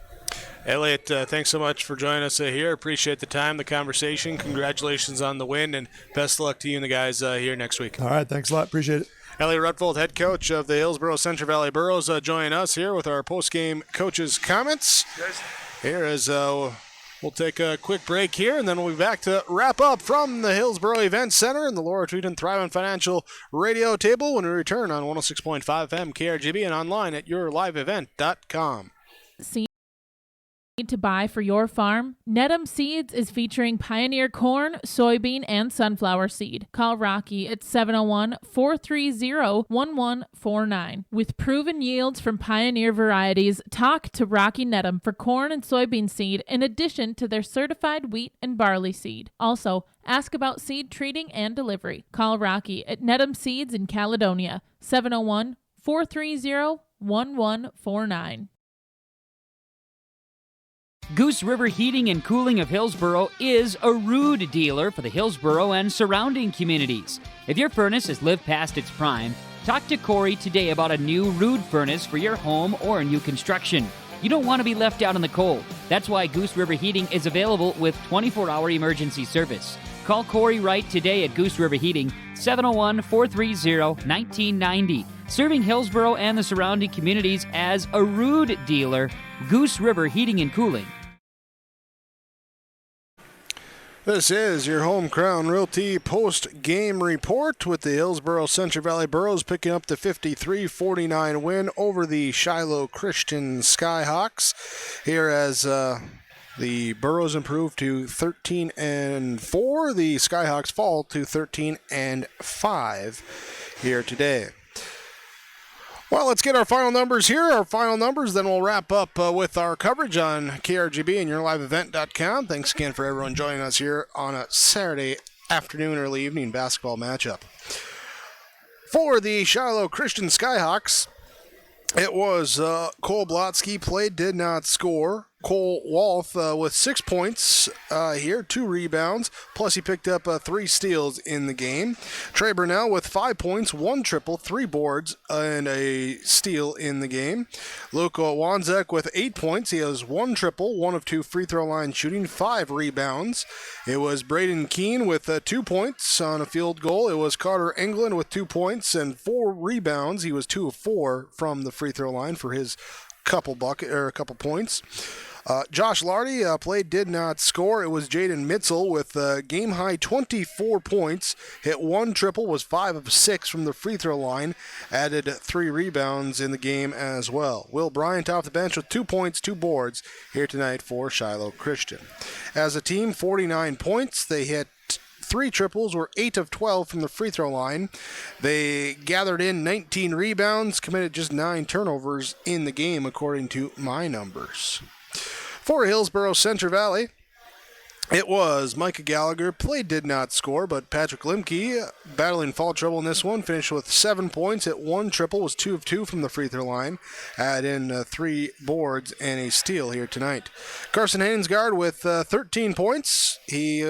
Speaker 5: Elliot, thanks so much for joining us here. Appreciate the time, the conversation. Congratulations on the win, and best of luck to you and the guys here next week.
Speaker 4: All right, thanks a lot. Appreciate it.
Speaker 5: Elliot Rutvold, head coach of the Hillsboro-Central Valley Burros, joining us here with our post-game coaches' comments. Here is we'll take a quick break here, and then we'll be back to wrap up from the Hillsboro Event Center and the Laura Tweeden Thriving Financial radio table when we return on 106.5 FM KRGB and online at yourliveevent.com.
Speaker 19: To buy for your farm? Nedham Seeds is featuring Pioneer corn, soybean, and sunflower seed. Call Rocky at 701-430-1149. With proven yields from Pioneer varieties, talk to Rocky Nedham for corn and soybean seed in addition to their certified wheat and barley seed. Also, ask about seed treating and delivery. Call Rocky at Nedham Seeds in Caledonia, 701-430-1149.
Speaker 9: Goose River Heating and Cooling of Hillsboro is a rude dealer for the Hillsboro and surrounding communities. If your furnace has lived past its prime, talk to Corey today about a new Rude furnace for your home or new construction. You don't want to be left out in the cold. That's why Goose River Heating is available with 24-hour emergency service. Call Corey Wright today at Goose River Heating, 701-430-1990. Serving Hillsboro and the surrounding communities as a Rude dealer, Goose River Heating and Cooling.
Speaker 5: This is your Home Crown Realty post-game report with the Hillsboro-Central Valley Burros picking up the 53-49 win over the Shiloh Christian Skyhawks. Here as the Burros improve to 13-4, the Skyhawks fall to 13-5 here today. Well, let's get our final numbers here. Then we'll wrap up with our coverage on KRGB and yourliveevent.com. Thanks again for everyone joining us here on a Saturday afternoon, early evening basketball matchup. For the Shiloh Christian Skyhawks, it was Cole Blotsky played, did not score. Cole Wolf with 6 points here, 2 rebounds, plus he picked up 3 steals in the game. Trey Burnell with 5 points, 1 triple, 3 boards, and a steal in the game. Luko Wanzek with 8 points. He has 1 triple, 1 of 2 free throw line shooting, 5 rebounds. It was Braden Keene with 2 points on a field goal. It was Carter England with 2 points and 4 rebounds. He was 2 of 4 from the free throw line for his couple points.
Speaker 11: Josh Lardy played, did not score. It was Jaden Mitzel with game-high 24 points. Hit 1 triple, was 5 of 6 from the free throw line. Added 3 rebounds in the game as well. Will Bryant off the bench with 2 points, 2 boards here tonight for Shiloh Christian. As a team, 49 points. They hit 3 triples, were 8 of 12 from the free throw line. They gathered in 19 rebounds, committed just 9 turnovers in the game, according to my numbers. For Hillsboro-Central Valley, it was Micah Gallagher. Played, did not score, but Patrick Limke, battling foul trouble in this one, finished with 7 points, hit 1 triple, was 2 of 2 from the free throw line. Add in 3 boards and a steal here tonight. Carson Hansgaard with 13 points. He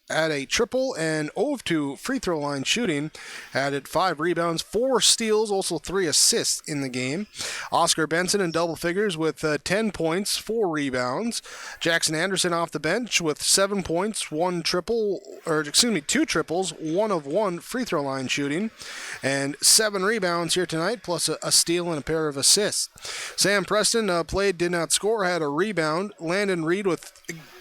Speaker 11: had a triple and 0 of 2 free throw line shooting. Added 5 rebounds, 4 steals, also 3 assists in the game. Oscar Benson in double figures with 10 points, 4 rebounds. Jackson Anderson off the bench with 7 points, 2 triples, 1 of 1 free throw line shooting, and 7 rebounds here tonight, plus a steal and a pair of assists. Sam Preston played, did not score, had a rebound. Landon Reed with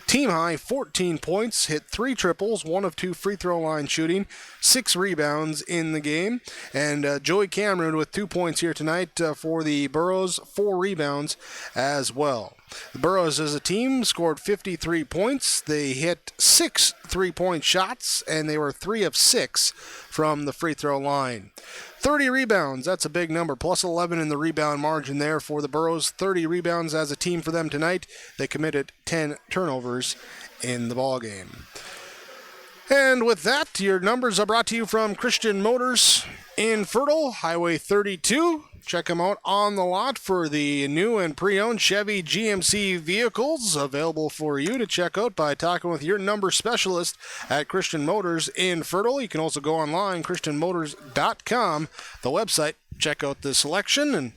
Speaker 11: team high 14 points, hit 3 triples, 1 of 2 free throw line shooting, 6 rebounds in the game. And Joey Cameron with 2 points here tonight for the Burros, 4 rebounds as well. The Burros as a team scored 53 points. They hit 6 3-point shots, and they were 3 of 6 from the free throw line. 30 rebounds, that's a big number, plus 11 in the rebound margin there for the Burros. 30 rebounds as a team for them tonight. They committed 10 turnovers in the ballgame. And with that, your numbers are brought to you from Christian Motors in Fertile, Highway 32. Check them out on the lot for the new and pre-owned Chevy GMC vehicles, available for you to check out by talking with your number specialist at Christian Motors in Fertile. You can also go online, christianmotors.com, the website, check out the selection and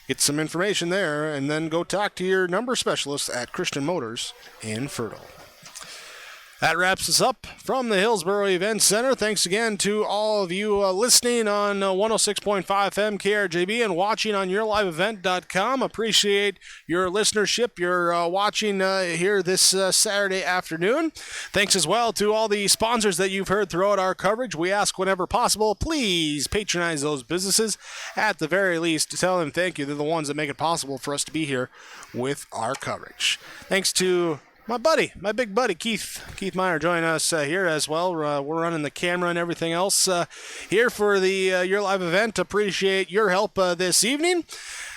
Speaker 11: get some information there, and then go talk to your number specialist at Christian Motors in Fertile. That wraps us up from the Hillsboro Event Center. Thanks again to all of you listening on 106.5 FM KRJB and watching on yourliveevent.com. Appreciate your listenership, your watching here this Saturday afternoon. Thanks as well to all the sponsors that you've heard throughout our coverage. We ask whenever possible, please patronize those businesses. At the very least, tell them thank you. They're the ones that make it possible for us to be here with our coverage. Thanks to my big buddy, Keith Meyer, joining us here as well. We're running the camera and everything else here for the Your Live event. Appreciate your help this evening.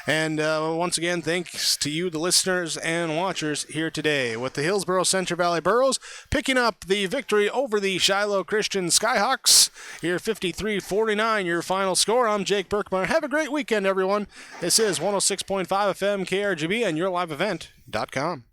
Speaker 11: And once again, thanks to you, the listeners and watchers here today, with the Hillsboro-Central Valley Burros picking up the victory over the Shiloh Christian Skyhawks. Here, 53-49, your final score. I'm Jake Berkmeyer. Have a great weekend, everyone. This is 106.5 FM KRGB and yourliveevent.com.